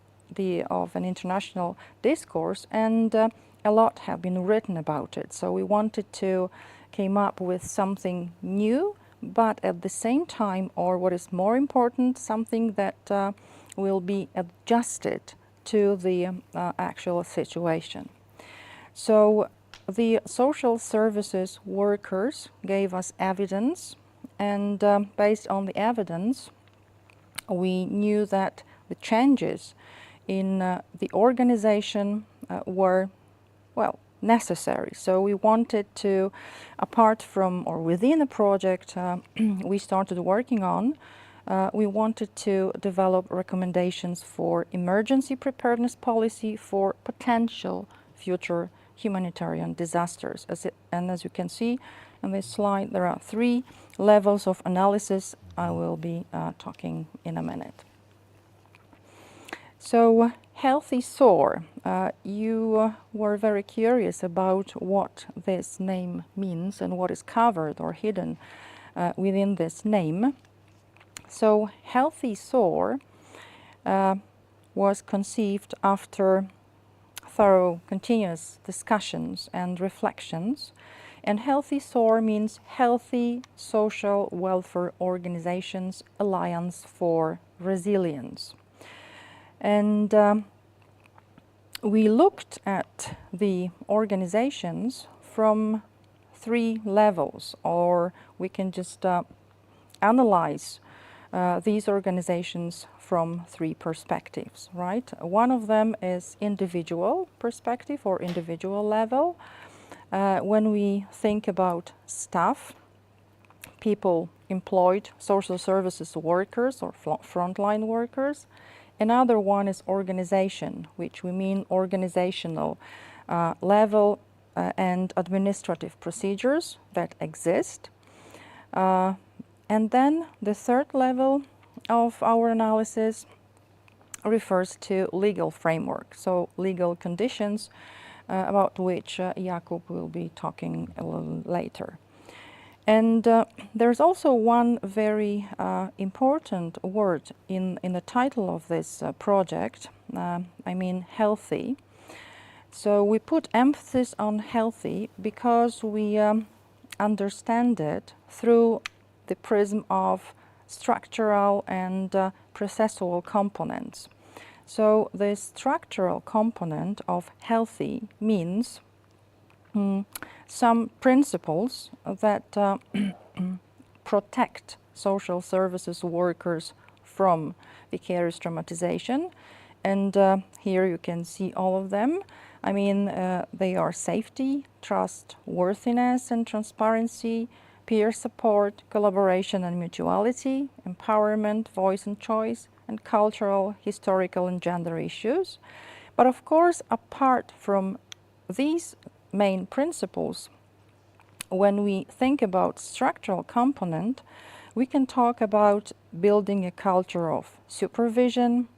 international discourse, and a lot have been written about it. So we wanted to come up with something new, but at the same time, or what is more important, something that will be adjusted to the actual situation. So the social services workers gave us evidence, and based on the evidence, we knew that the changes in the organization were, well, necessary. So we wanted to, apart from or within a project we started working on, we wanted to develop recommendations for emergency preparedness policy for potential future humanitarian disasters. And as you can see on this slide, there are 3 levels of analysis. I will be talking in a minute. So, healthy SOAR. You were very curious about what this name means and what is covered or hidden within this name. So, healthy SOAR was conceived after thorough, continuous discussions and reflections. And healthy SOAR means Healthy Social Welfare Organizations Alliance for Resilience. And we looked at the organizations from 3 levels, or we can just analyze these organizations from 3 perspectives, right? One of them is individual perspective or individual level. When we think about staff, people employed, social services workers or frontline workers. Another one is organization, which we mean organizational level and administrative procedures that exist. And then the 3rd level of our analysis refers to legal framework, so legal conditions about which Jakub will be talking a little later. And there's also one very important word in the title of this project, I mean healthy. So we put emphasis on healthy because we understand it through the prism of structural and processual components. So the structural component of healthy means some principles that protect social services workers from vicarious traumatization. And here you can see all of them. I mean, they are safety, trust, worthiness and transparency, peer support, collaboration and mutuality, empowerment, voice and choice, and cultural, historical and gender issues. But of course, apart from these main principles, when we think about structural component, we can talk about building a culture of supervision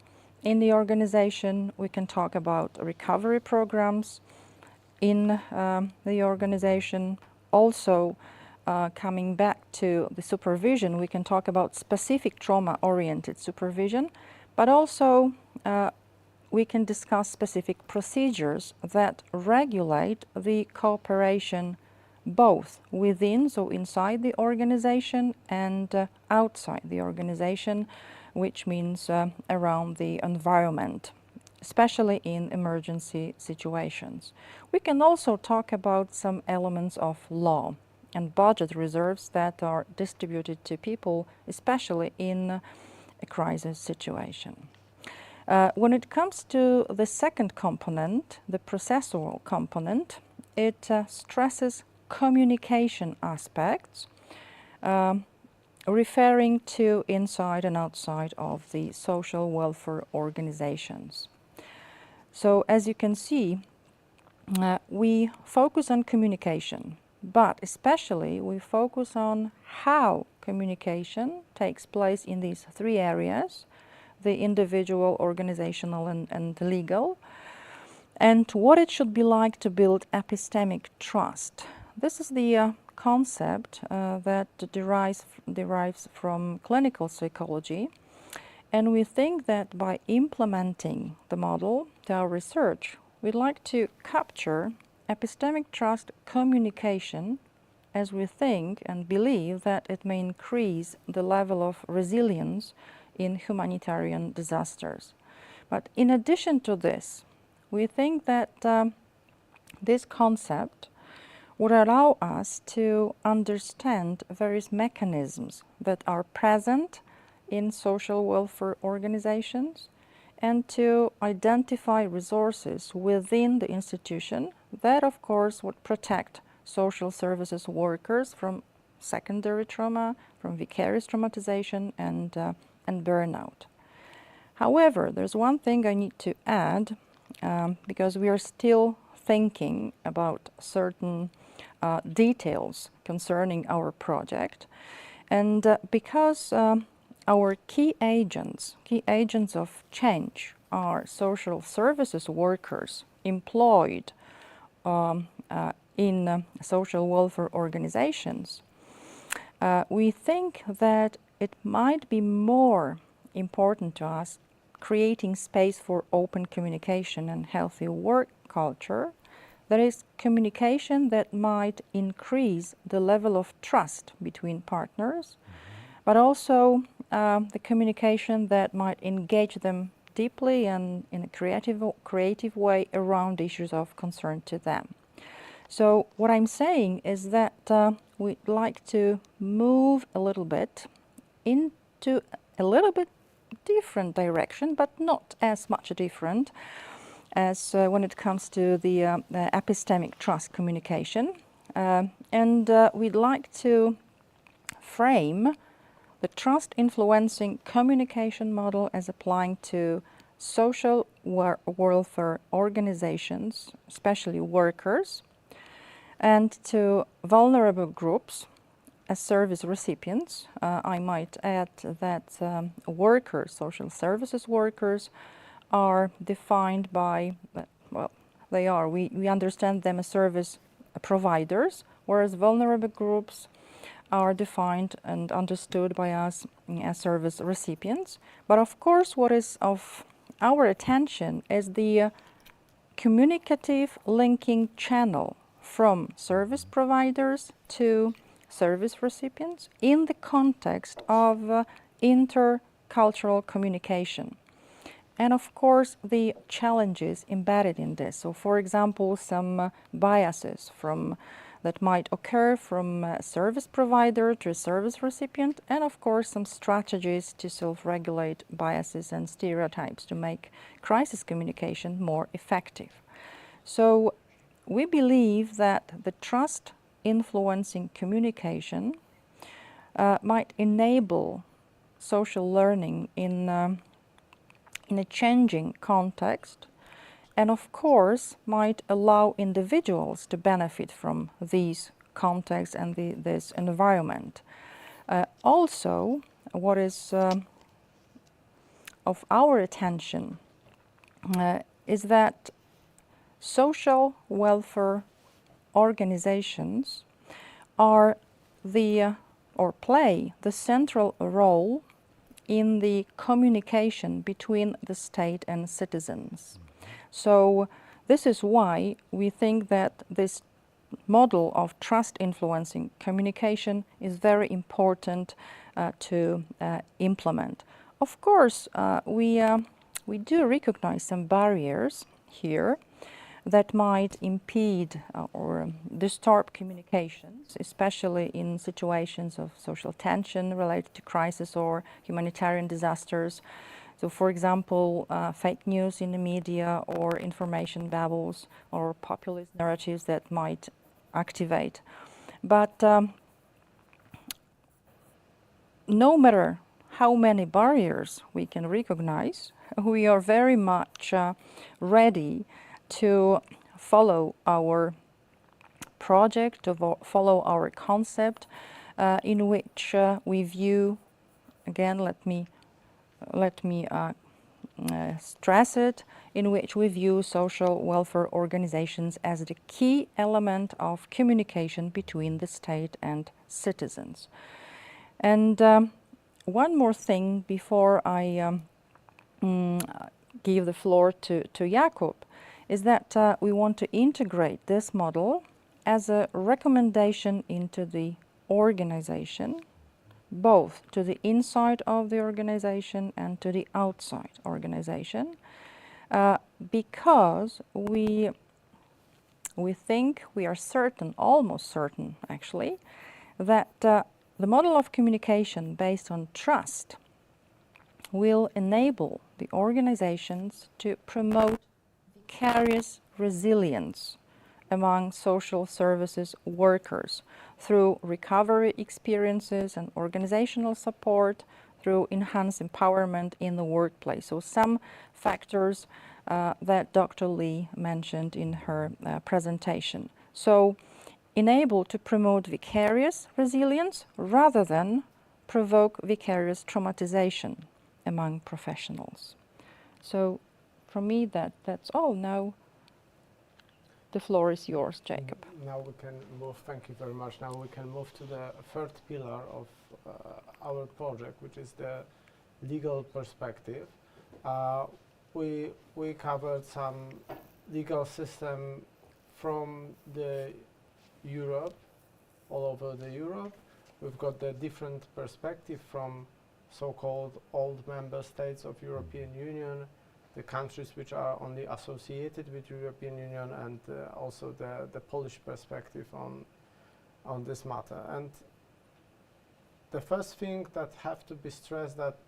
in the organization. We can talk about recovery programs in the organization. Also, coming back to the supervision, we can talk about specific trauma-oriented supervision, but also we can discuss specific procedures that regulate the cooperation both within, so inside the organization, and outside the organization, which means around the environment, especially in emergency situations. We can also talk about some elements of law and budget reserves that are distributed to people, especially in a crisis situation. When it comes to the second component, the processual component, it stresses communication aspects referring to inside and outside of the social welfare organizations. So as you can see, we focus on communication, but especially we focus on how communication takes place in these three areas: the individual, organizational, and legal, and what it should be like to build epistemic trust. This is the concept that derives from clinical psychology, and we think that by implementing the model to our research, we'd like to capture epistemic trust communication, as we think and believe that it may increase the level of resilience in humanitarian disasters. But in addition to this, we think that this concept would allow us to understand various mechanisms that are present in social welfare organizations and to identify resources within the institution that, of course, would protect social services workers from secondary trauma, from vicarious traumatization, and burnout. However, there's one thing I need to add, because we are still thinking about certain details concerning our project, and because our key agents of change are social services workers employed in social welfare organizations, we think that it might be more important to us creating space for open communication and healthy work culture. That is, communication that might increase the level of trust between partners, but also the communication that might engage them deeply and in a creative way around issues of concern to them. So what I'm saying is that we'd like to move a little bit into a little bit different direction, but not as much different as when it comes to the epistemic trust communication. And we'd like to frame the trust influencing communication model as applying to social welfare organizations, especially workers, and to vulnerable groups as service recipients. I might add that workers, social services workers, are defined by, well, we understand them as service providers, whereas vulnerable groups are defined and understood by us as service recipients. But of course, what is of our attention is the communicative linking channel from service providers to service recipients in the context of intercultural communication. And of course, the challenges embedded in this. So for example, some biases that might occur from a service provider to a service recipient, and of course some strategies to self-regulate biases and stereotypes to make crisis communication more effective. So we believe that the trust influencing communication might enable social learning in a changing context, and of course might allow individuals to benefit from these contexts and this environment. Also, what is of our attention is that social welfare organizations are play the central role in the communication between the state and citizens. So this is why we think that this model of trust influencing communication is very important to implement. Of course, we do recognize some barriers here that might impede or disturb communications, especially in situations of social tension related to crisis or humanitarian disasters. So for example, fake news in the media or information babbles or populist narratives that might activate. But no matter how many barriers we can recognize, we are very much ready to follow our project, to follow our concept, in which we view, again, let me stress it, in which we view social welfare organizations as the key element of communication between the state and citizens. And one more thing before I give the floor to Jakub is that we want to integrate this model as a recommendation into the organization, both to the inside of the organization and to the outside organization, because we think, we are certain, almost certain actually, that the model of communication based on trust will enable the organizations to promote vicarious resilience among social services workers through recovery experiences and organizational support, through enhanced empowerment in the workplace. So some factors that Dr. Lee mentioned in her presentation. So enable to promote vicarious resilience rather than provoke vicarious traumatization among professionals. So from me, that's all. Now the floor is yours, Jacob. Now we can move, thank you very much. Now we can move to the third pillar of our project, which is the legal perspective. We covered some legal system from the Europe, all over the Europe. We've got the different perspective from so-called old member states of European Union, the countries which are only associated with European Union, and also the Polish perspective on this matter. And the first thing that have to be stressed that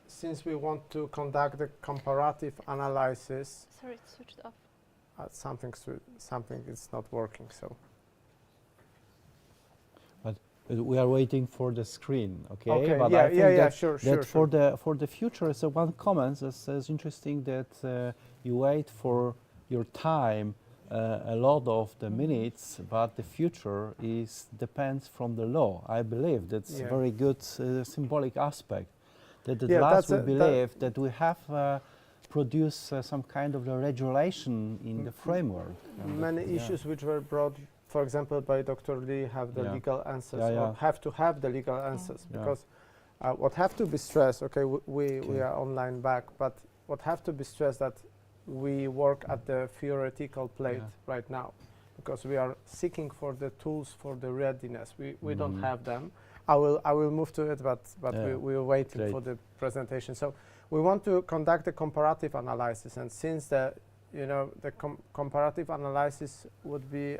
since we want to conduct the comparative analysis, Sorry, it's switched off. something is not working. So. We are waiting for the screen, okay? Okay. But Yeah, I think yeah, that, sure. for the future, so one comment is interesting that you wait for your time a lot of the minutes, but the future depends from the law. I believe that's a very good symbolic aspect. That at last we believe that we have produced some kind of a regulation in the framework. Many issues which were brought, for example, by Dr. Lee, have the legal answers, or have to have the legal answers, because what have to be stressed, okay, we are online back, but what have to be stressed that we work at the theoretical plate right now, because we are seeking for the tools for the readiness. We don't have them. I will move to it, but we are waiting for the presentation. So we want to conduct a comparative analysis, and since the comparative analysis would be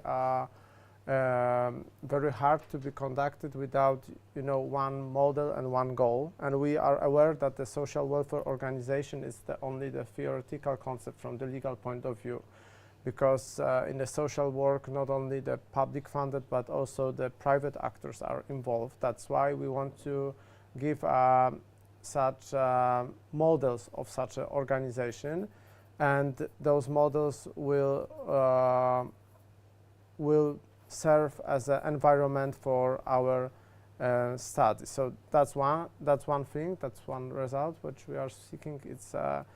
very hard to be conducted without one model and one goal, and we are aware that the social welfare organization is only the theoretical concept from the legal point of view, because in the social work not only the public funded but also the private actors are involved. That's why we want to give such models of such an organization, and those models will serve as an environment for our study. So that's one thing, that's one result which we are seeking. It's a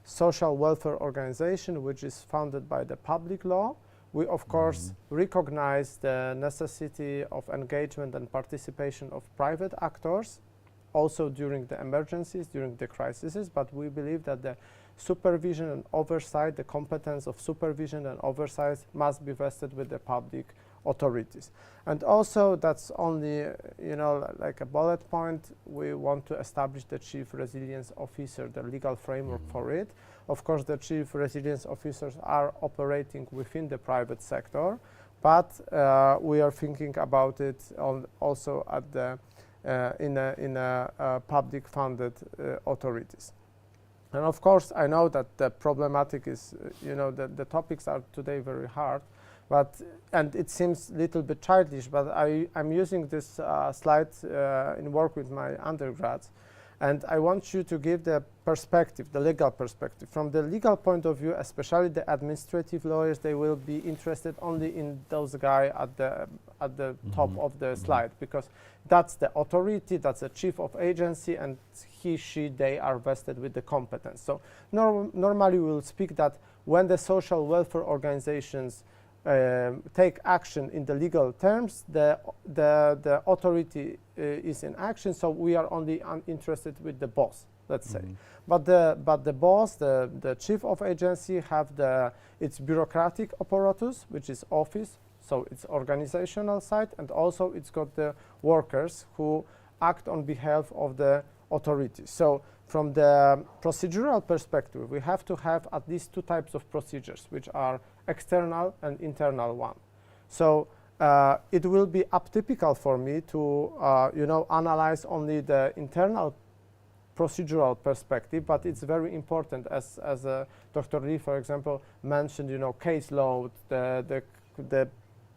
social welfare organization which is founded by the public law. We of course recognize the necessity of engagement and participation of private actors also during the emergencies, during the crises, but we believe that the supervision and oversight, the competence of supervision and oversight must be vested with the public authorities. And also, that's only like a bullet point, we want to establish the Chief Resilience Officer, the legal framework for it. Of course, the Chief Resilience Officers are operating within the private sector, but we are thinking about it also at the in public funded authorities. And of course, I know that the problematic is, the topics are today very hard, And it seems a little bit childish, but I'm using this slide in work with my undergrads. And I want you to give the perspective, the legal perspective. From the legal point of view, especially the administrative lawyers, they will be interested only in those guys at the top of the slide, because that's the authority, that's the chief of agency, and he, she, they are vested with the competence. So normally we will speak that when the social welfare organizations take action in the legal terms, the authority is in action, so we are only interested with the boss, let's say. But the boss, the chief of agency, have its bureaucratic apparatus, which is office, so it's organizational side, and also it's got the workers who act on behalf of the authority. So from the procedural perspective, we have to have at least two types of procedures, which are external and internal one. So it will be atypical for me to analyze only the internal procedural perspective, but it's very important, as Dr. Lee, for example, mentioned, caseload, the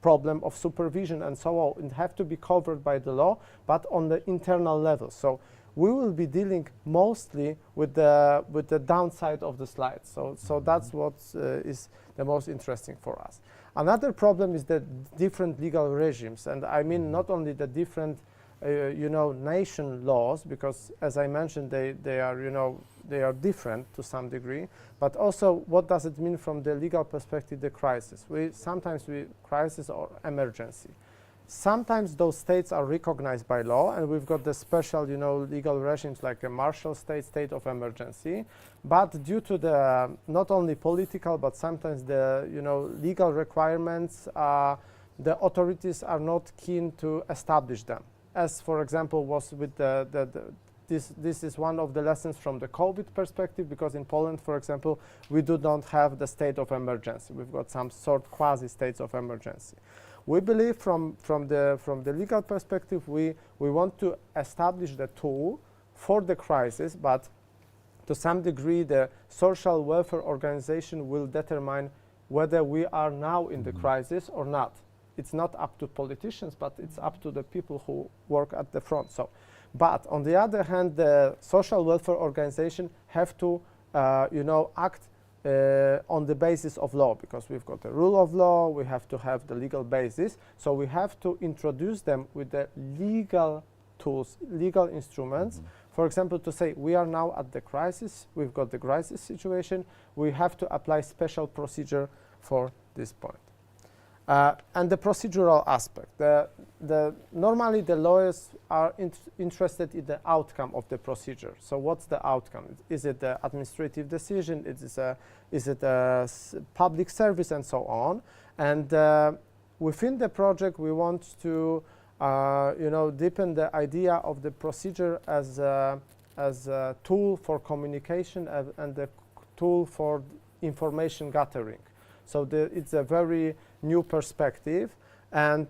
problem of supervision and so on. It have to be covered by the law, but on the internal level. So we will be dealing mostly with the downside of the slide. So that's what is the most interesting for us. Another problem is the different legal regimes, and I mean not only the different nation laws, because as I mentioned, they are different to some degree, but also what does it mean from the legal perspective, the crisis. Sometimes crisis or emergency. Sometimes those states are recognized by law, and we've got the special, legal regimes like a martial state of emergency. But due to the not only political, but sometimes the, legal requirements, the authorities are not keen to establish them. As, for example, was with this is one of the lessons from the COVID perspective, because in Poland, for example, we do not have the state of emergency. We've got some sort of quasi-states of emergency. We believe from the legal perspective, we want to establish the tool for the crisis, but to some degree the social welfare organization will determine whether we are now in the crisis or not. It's not up to politicians, but it's up to the people who work at the front. So, but on the other hand, the social welfare organization have to act on the basis of law, because we've got the rule of law, we have to have the legal basis, so we have to introduce them with the legal tools, legal instruments. For example, to say we are now at the crisis, we've got the crisis situation, we have to apply special procedure for this point. And the procedural aspect. Normally the lawyers are interested in the outcome of the procedure. So what's the outcome? Is it the administrative decision? Is it a public service, and so on? And within the project, we want to deepen the idea of the procedure as a tool for communication and a tool for information gathering. So it's a very new perspective, and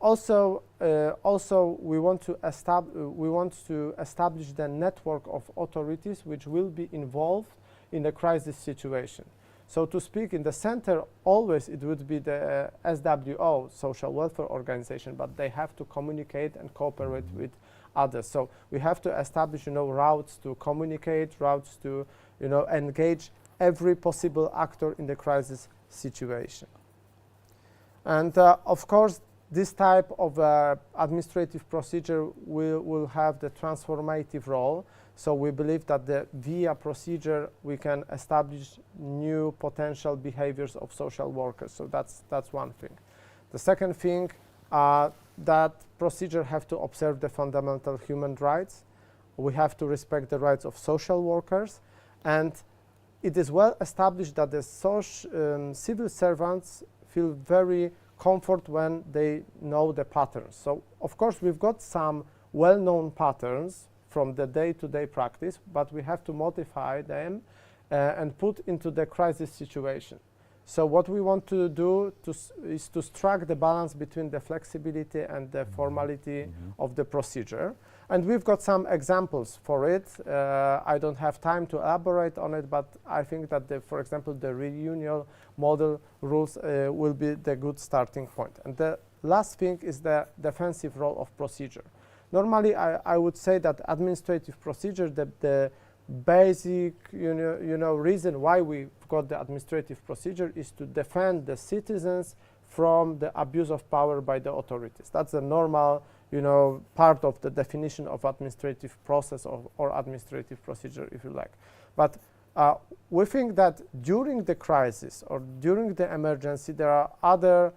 also we want to establish the network of authorities which will be involved in the crisis situation. So to speak, in the center always it would be the SWO, social welfare organization, but they have to communicate and cooperate with others. So we have to establish routes to communicate, routes to engage every possible actor in the crisis situation. And of course, this type of administrative procedure will have the transformative role. So we believe that via procedure we can establish new potential behaviors of social workers. So that's one thing. The second thing, that procedure have to observe the fundamental human rights. We have to respect the rights of social workers, and it is well established that the civil servants feel very comfort when they know the patterns. So of course we've got some well-known patterns from the day-to-day practice, but we have to modify them and put into the crisis situation. So what we want to do is to strike the balance between the flexibility and the formality of the procedure. And we've got some examples for it. I don't have time to elaborate on it, but I think that, for example, the reunion model rules will be the good starting point. And the last thing is the defensive role of procedure. Normally, I would say that administrative procedure, the basic reason why we've got the administrative procedure is to defend the citizens from the abuse of power by the authorities. That's the normal part of the definition of administrative process or administrative procedure, if you like. But we think that during the crisis or during the emergency, there are other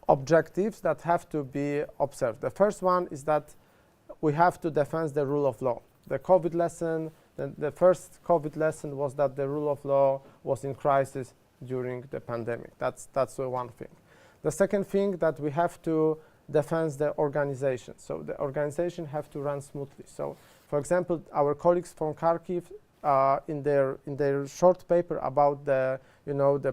objectives that have to be observed. The first one is that we have to defend the rule of law. The COVID lesson, the first COVID lesson was that the rule of law was in crisis during the pandemic. That's the one thing. The second thing, that we have to defend the organization. So the organization have to run smoothly. So, for example, our colleagues from Kharkiv, in their short paper about the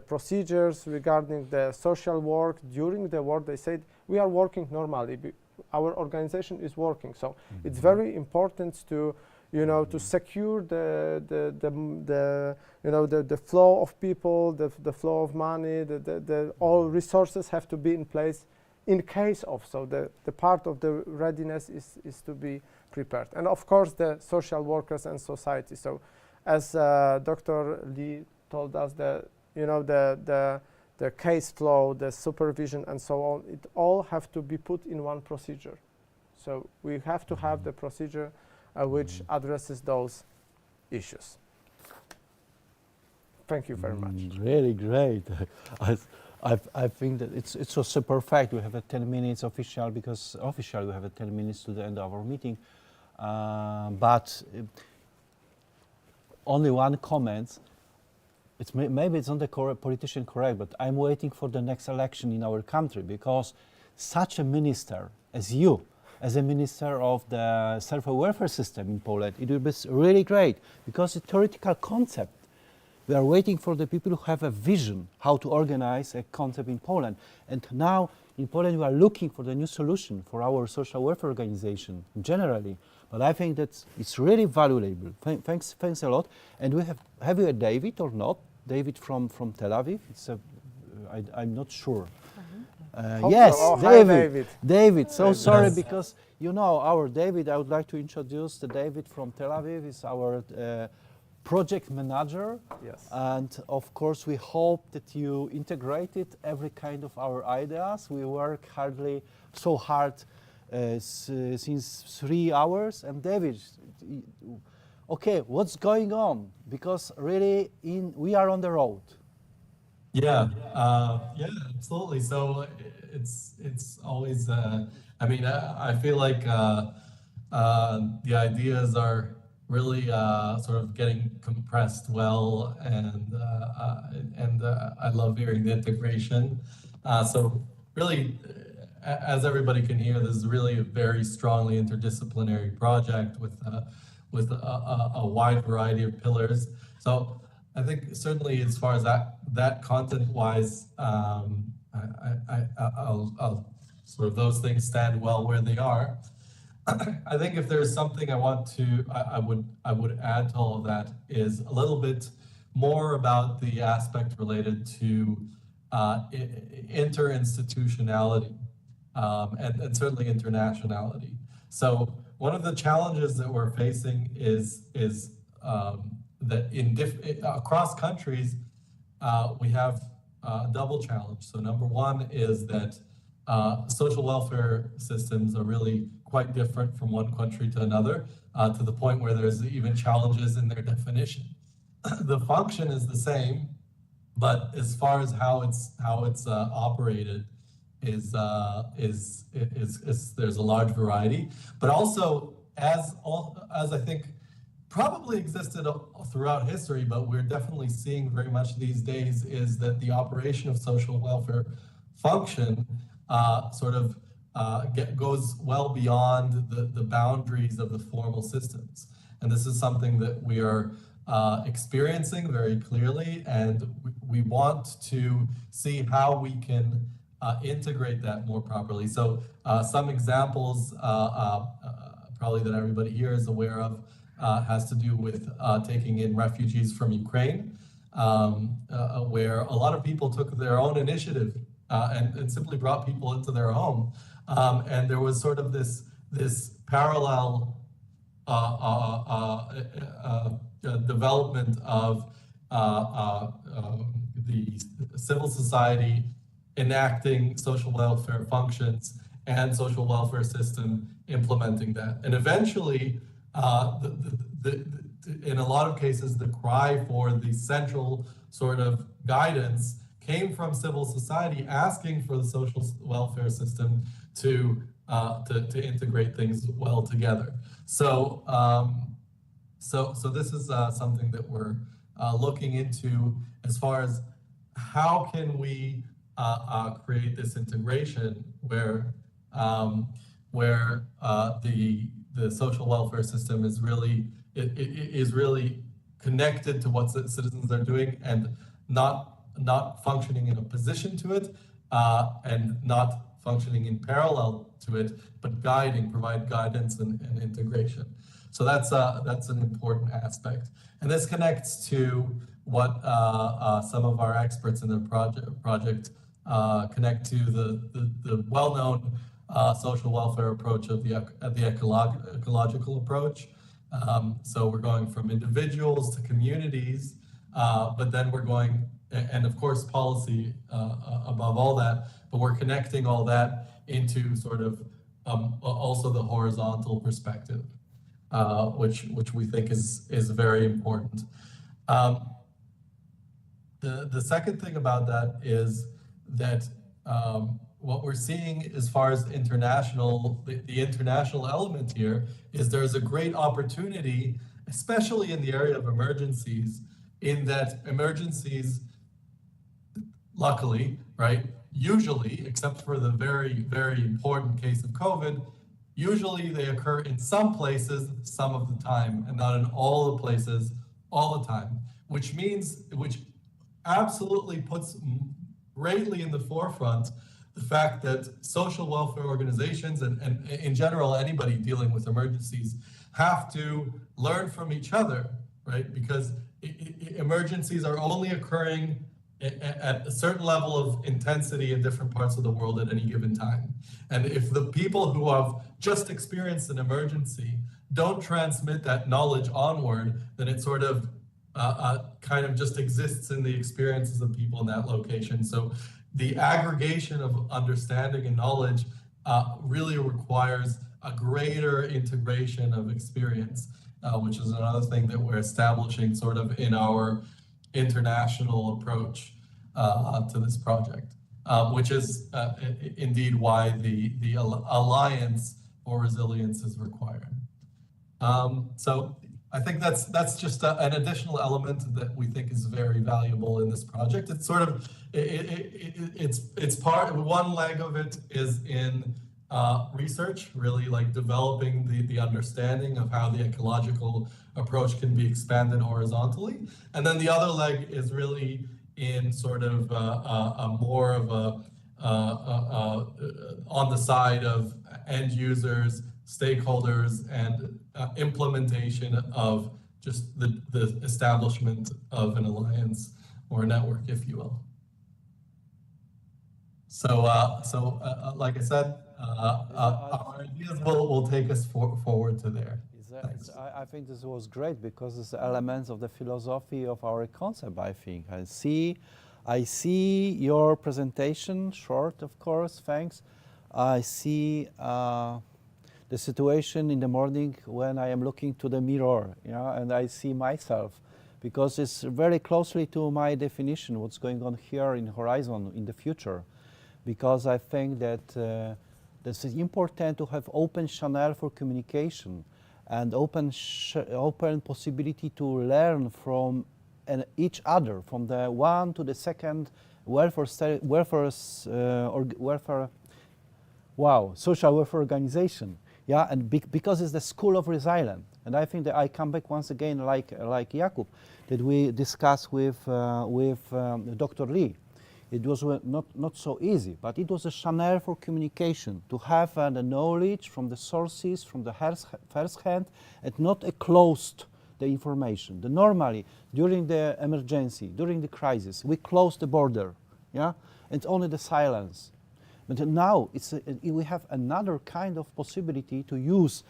procedures regarding the social work during the war, they said we are working normally. Our organization is working. So it's very important to to secure the flow of people, the flow of money, the all resources have to be in place in case of. So the part of the readiness is to be prepared. And of course the social workers and society. So as Dr. Lee told us, the case flow, the supervision and so on, it all have to be put in one procedure. So we have to have the procedure which addresses those issues. Thank you very much. Really great. I think that it's also perfect. We have a 10 minutes official, because officially we have a 10 minutes to the end of our meeting. But only one comment. Maybe it's not the politician correct, but I'm waiting for the next election in our country, because such a minister as you, as a minister of the self-welfare system in Poland, it will be really great, because it's a theoretical concept. We are waiting for the people who have a vision how to organize a concept in Poland. And now in Poland we are looking for the new solution for our social welfare organization generally. But I think that it's really valuable. Thanks a lot. And we have you a David or not? David from Tel Aviv? I'm not sure. Yes, so. David. Hi, David. So sorry, because our David. I would like to introduce the David from Tel Aviv. Is our project manager. Yes. And of course, we hope that you integrated every kind of our ideas. We work so hard since 3 hours. And David, okay, what's going on? Because really, we are on the road. Yeah, absolutely. So it's always. I feel like the ideas are really sort of getting compressed well, and I love hearing the integration. So really, as everybody can hear, this is really a very strongly interdisciplinary project with a wide variety of pillars. So I think certainly as far as that content-wise, I'll sort of those things stand well where they are. I think if there's something I would add to all of that is a little bit more about the aspect related to interinstitutionality and certainly internationality. So one of the challenges that we're facing is that across countries we have a double challenge. So number one is that social welfare systems are really quite different from one country to another, to the point where there's even challenges in their definition. The function is the same, but as far as how it's operated is there's a large variety. But also, as I think probably existed throughout history, but we're definitely seeing very much these days, is that the operation of social welfare function goes well beyond the boundaries of the formal systems. And this is something that we are experiencing very clearly, and we want to see how we can integrate that more properly. So some examples probably that everybody here is aware of has to do with taking in refugees from Ukraine, where a lot of people took their own initiative and simply brought people into their home. And there was sort of this parallel development of the civil society enacting social welfare functions and social welfare system implementing that. And eventually, in a lot of cases, the cry for the central sort of guidance came from civil society asking for the social welfare system to integrate things well together. So, so this is something that we're looking into as far as how can we create this integration where the social welfare system is really is really connected to what citizens are doing and not functioning in opposition to it and not functioning in parallel to it, but provide guidance and integration. So that's an important aspect. And this connects to what some of our experts in the project connect to the well-known social welfare approach of the ecological approach. So we're going from individuals to communities, but then we're going, and of course policy above all that, but we're connecting all that into sort of also the horizontal perspective, which we think is very important. The second thing about that is that what we're seeing as far as the international element here is there's a great opportunity, especially in the area of emergencies, in that emergencies, luckily, right, usually, except for the very, very important case of COVID, usually they occur in some places some of the time and not in all the places all the time, which absolutely puts greatly in the forefront the fact that social welfare organizations and in general anybody dealing with emergencies have to learn from each other, right? Because emergencies are only occurring at a certain level of intensity in different parts of the world at any given time. And if the people who have just experienced an emergency don't transmit that knowledge onward, then it sort of kind of just exists in the experiences of people in that location. So the aggregation of understanding and knowledge really requires a greater integration of experience, which is another thing that we're establishing sort of in our international approach to this project, which is indeed why the Alliance for Resilience is required. So I think that's just an additional element that we think is very valuable in this project. It's sort of it's part, one leg of it is in research, really like developing the understanding of how the ecological approach can be expanded horizontally, and then the other leg is really in sort of a more of on the side of end users, stakeholders, and implementation of just the establishment of an alliance or a network, if you will. So, like I said, our ideas will take us forward to there. I think this was great because it's elements of the philosophy of our concept, I think. I see your presentation, short, of course, thanks. I see the situation in the morning when I am looking to the mirror, and I see myself, because it's very closely to my definition, what's going on here in horizon in the future. Because I think that it's important to have open channel for communication and open possibility to learn from each other, from the one to the second social welfare organization. Yeah, and because it's the school of resilience. And I think that I come back once again, like Jakub, that we discussed with Dr. Lee. it was not so easy, but it was a channel for communication, to have the knowledge from the sources, from the first hand, and not a closed the information. Normally, during the emergency, during the crisis, we close the border, yeah, and only the silence. But now we have another kind of possibility to use,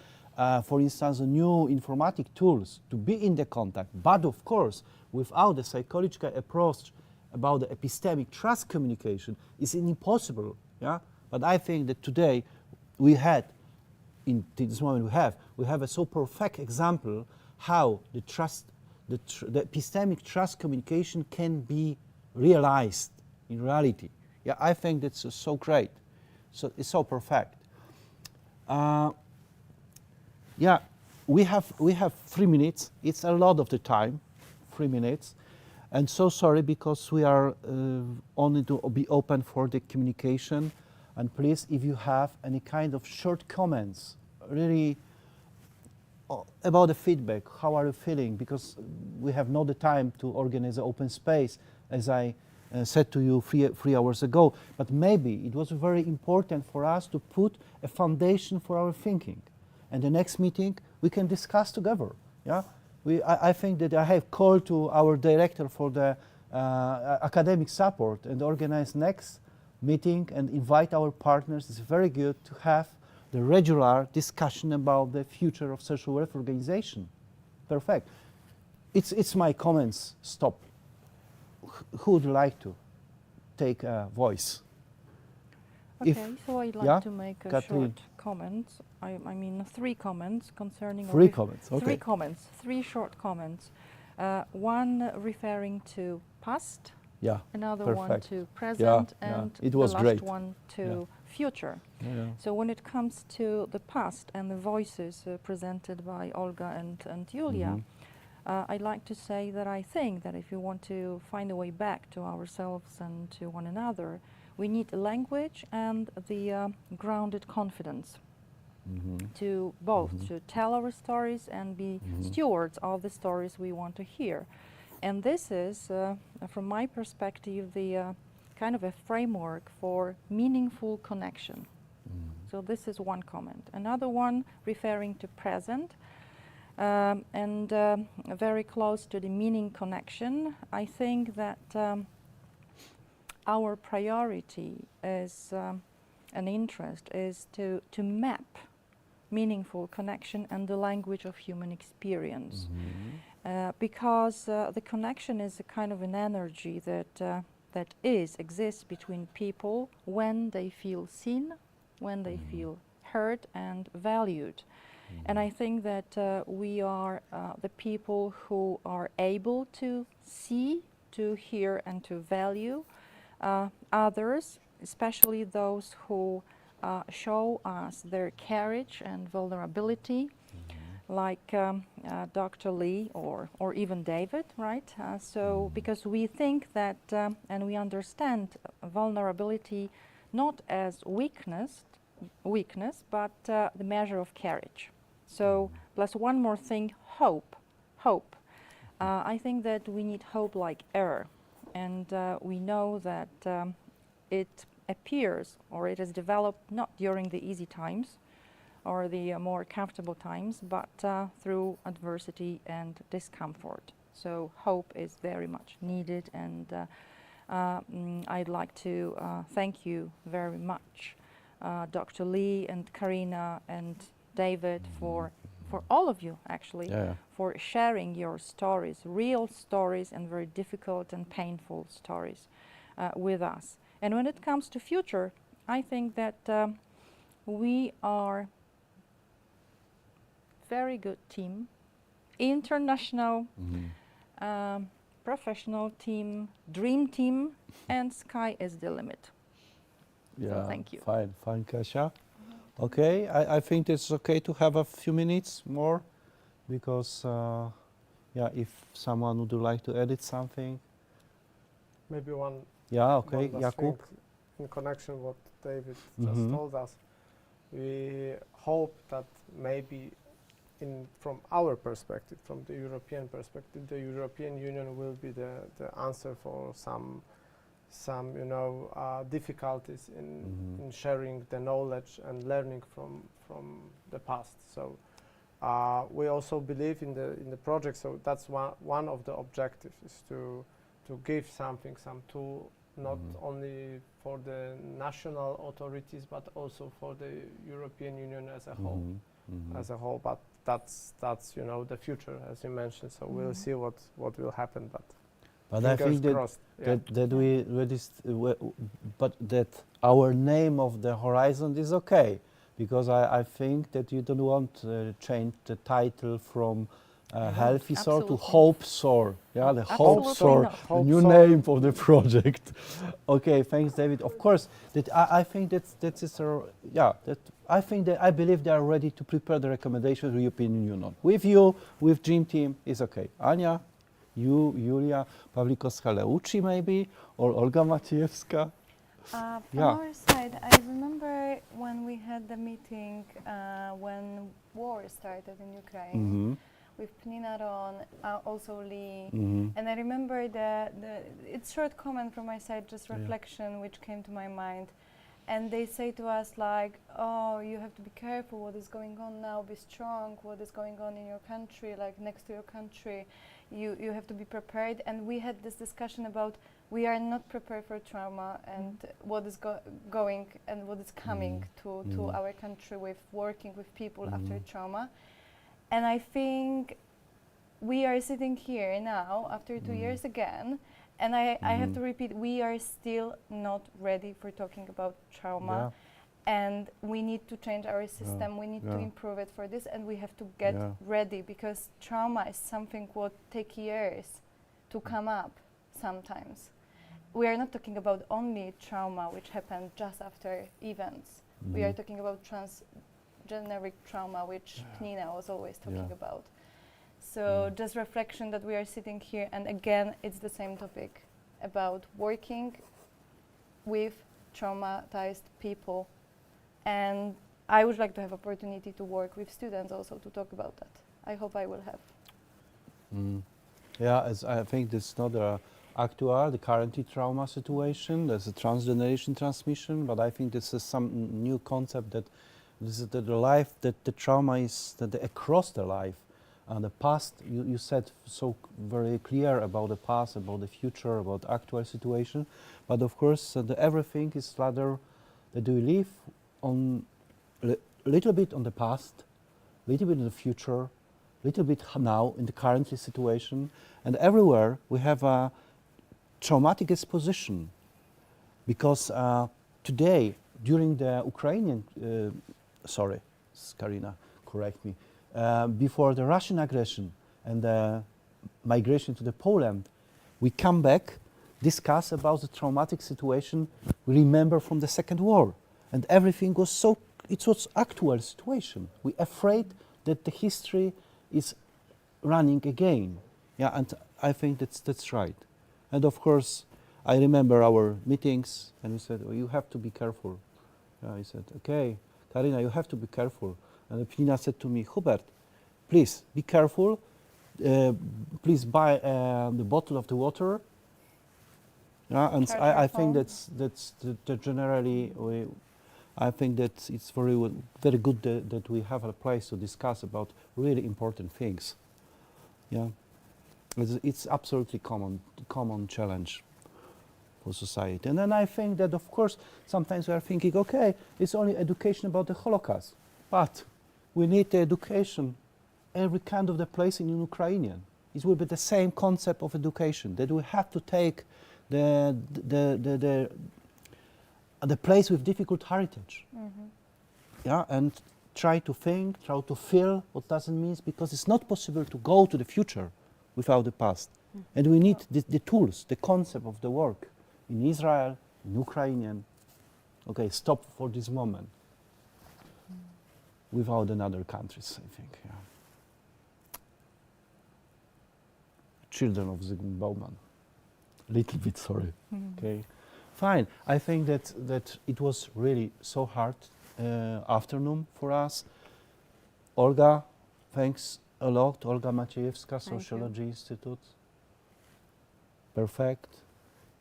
for instance, new informatic tools to be in the contact, but of course, without the psychological approach about the epistemic trust communication, it's impossible. Yeah, but I think that today we had, in this moment we have a so perfect example how the trust, the epistemic trust communication can be realized in reality. Yeah, I think that's so great. So it's so perfect. Yeah, we have 3 minutes. It's a lot of the time, 3 minutes. And so sorry, because we are only to be open for the communication. And please, if you have any kind of short comments, really about the feedback, how are you feeling? Because we have not the time to organize an open space, as I said to you 3 hours ago. But maybe it was very important for us to put a foundation for our thinking. And the next meeting, we can discuss together. Yeah. I think that I have called to our director for the academic support and organize next meeting and invite our partners. It's very good to have the regular discussion about the future of social welfare organization. Perfect. It's my comments. Stop. Who would like to take a voice? Okay, so I'd like yeah? to make a Kathleen. short comment. I mean 3 comments concerning... 3 comments, okay. 3 comments, 3 short comments. One referring to past, yeah, another perfect. one to present, Yeah, and it was the last great. one to future. Yeah. So when it comes to the past and the voices presented by Olga and Julia, I'd like to say that I think that if you want to find a way back to ourselves and to one another, we need a language and the grounded confidence to both to tell our stories and be stewards of the stories we want to hear. And this is, from my perspective, the kind of a framework for meaningful connection. So this is one comment. Another one referring to present and very close to the meaning connection. I think that our priority is an interest is to map meaningful connection and the language of human experience, because the connection is a kind of an energy that exists between people when they feel seen, when they feel heard and valued. And I think that we are the people who are able to see, to hear and to value others, especially those who show us their courage and vulnerability, like Dr. Lee or even David, right? So because we think that and we understand vulnerability not as weakness, but the measure of courage. So plus one more thing, hope. I think that we need hope like air, and we know that it appears or it is developed not during the easy times or the more comfortable times, but through adversity and discomfort. So hope is very much needed, and I'd like to thank you very much, Dr. Lee and Karina and David, for all of you actually, for sharing your stories, real stories and very difficult and painful stories with us. And when it comes to future, I think that we are very good team, international, professional team, dream team, and sky is the limit. Yeah, so thank you. Fine, Kasia. Okay, I think it's okay to have a few minutes more, because yeah, if someone would like to edit something. Maybe one. Yeah, okay, one last Jakub. thing in connection with what David just told us. We hope that maybe from our perspective, from the European perspective, the European Union will be the answer for some some difficulties in sharing the knowledge and learning from the past. So we also believe in the project. So that's one of the objectives, is to give some tool, not only for the national authorities but also for the European Union as a whole. But that's the future, as you mentioned. So we'll see what will happen. But I think crossed, but that our name of the horizon is okay, because I think that you don't want to change the title from Healthy Soar to Hope Soar. Yeah, the Hope Soar, the new name for the project. Okay, thanks, David. Of course, that I think that is I believe they are ready to prepare the recommendations of the European Union. With you, with Dream Team, is okay. Ania, you, Julia Pawlikowska-Leucci maybe, or Olga Maciejewska. From our side, I remember when we had the meeting when war started in Ukraine with Pnina Ron, also Lee, and I remember it's short comment from my side, just reflection which came to my mind. And they say to us like, oh, you have to be careful what is going on now, be strong, what is going on in your country, like next to your country, you have to be prepared. And we had this discussion about we are not prepared for trauma and what is going and what is coming to our country with working with people after trauma. And I think we are sitting here now after 2 years again, and I have to repeat, we are still not ready for talking about trauma, and we need to change our system, we need to improve it for this, and we have to get ready, because trauma is something what take years to come up sometimes. We are not talking about only trauma which happened just after events. We are talking about transgeneric trauma, which Pnina was always talking about. So just reflection that we are sitting here, and again, it's the same topic about working with traumatized people. And I would like to have opportunity to work with students also to talk about that. I hope I will have. Yeah, I think this is not actual, the current trauma situation. There's a transgeneration transmission, but I think this is some new concept that this is the life, that the trauma is across the life. And the past, you said so very clear about the past, about the future, about actual situation. But of course, everything is rather that we live on a little bit on the past, a little bit in the future, a little bit now in the current situation. And everywhere we have a traumatic exposition. Because today, during the Ukrainian, sorry, Karina, correct me, before the Russian aggression and the migration to the Poland, we come back, discuss about the traumatic situation we remember from the Second War, and everything was it was actual situation. We afraid that the history is running again. Yeah, and I think that's right. And of course, I remember our meetings, and we said, oh, you have to be careful. I said, okay, Karina, you have to be careful. And Pnina said to me, Hubert, please be careful. Please buy the bottle of the water. Yeah, and I think that's generally. I think that it's very good that we have a place to discuss about really important things. Yeah, it's absolutely common challenge for society. And then I think that of course sometimes we are thinking, okay, it's only education about the Holocaust, but we need the education every kind of the place in Ukrainian. It will be the same concept of education, that we have to take the place with difficult heritage, yeah, and try to think, try to feel what doesn't mean, because it's not possible to go to the future without the past. And we need the tools, the concept of the work in Israel, in Ukrainian. Okay, stop for this moment. Without another countries, I think. Yeah. Children of Zygmunt Bauman. Little bit sorry. Okay, fine. I think that it was really so hard afternoon for us. Olga, thanks a lot. Olga Maciejewska, Sociology Institute. Perfect.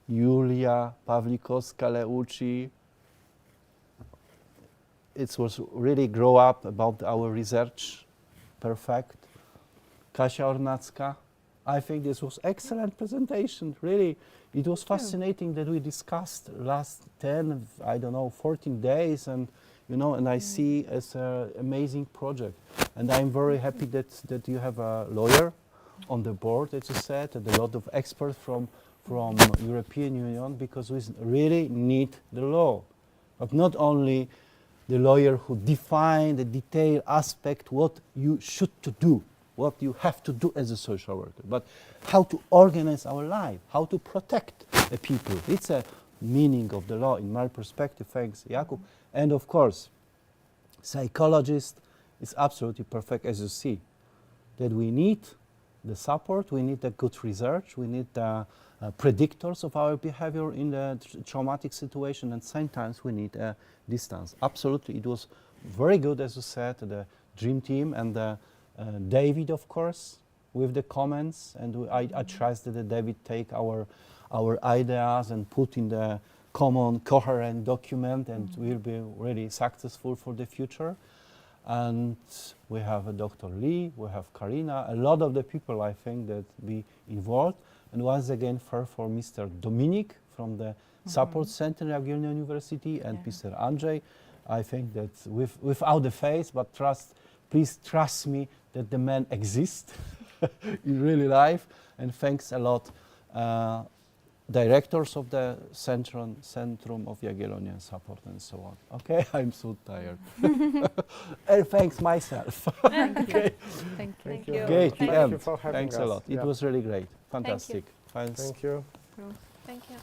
Julia Pawlikowska-Leuci. It was really grow up about our research, perfect. Kasia Ornacka. I think this was excellent presentation, really. It was fascinating that we discussed last 10, I don't know, 14 days, and you know, and I see as an amazing project. And I'm very happy that you have a lawyer on the board, as you said, and a lot of experts from European Union, because we really need the law. But not only the lawyer who define the detailed aspect, what you should to do, what you have to do as a social worker, but how to organize our life, how to protect the people. It's a meaning of the law in my perspective. Thanks, Jakub. And of course, psychologist is absolutely perfect, as you see, that we need the support, we need the good research, we need the predictors of our behavior in the traumatic situation, and sometimes we need a distance. Absolutely, it was very good, as you said, the dream team, and David, of course, with the comments, and I trust that David take our ideas and put in the common coherent document, and will be really successful for the future. And we have Dr. Lee, we have Karina, a lot of the people I think that be involved. And once again, for Mr. Dominik from the Support Center at Jagiellonian University, and Mr. Andrzej, I think that without the face, but please trust me that the man exists in really life. And thanks a lot, directors of the Centrum of Jagiellonian Support and so on. Okay, I'm so tired. And thanks myself. Thank you. Okay. Thank you. Okay, Thank the end. you for having Thanks us. a lot. It Yeah. was really great. Fantastic. Thanks. Thank you. Thank you.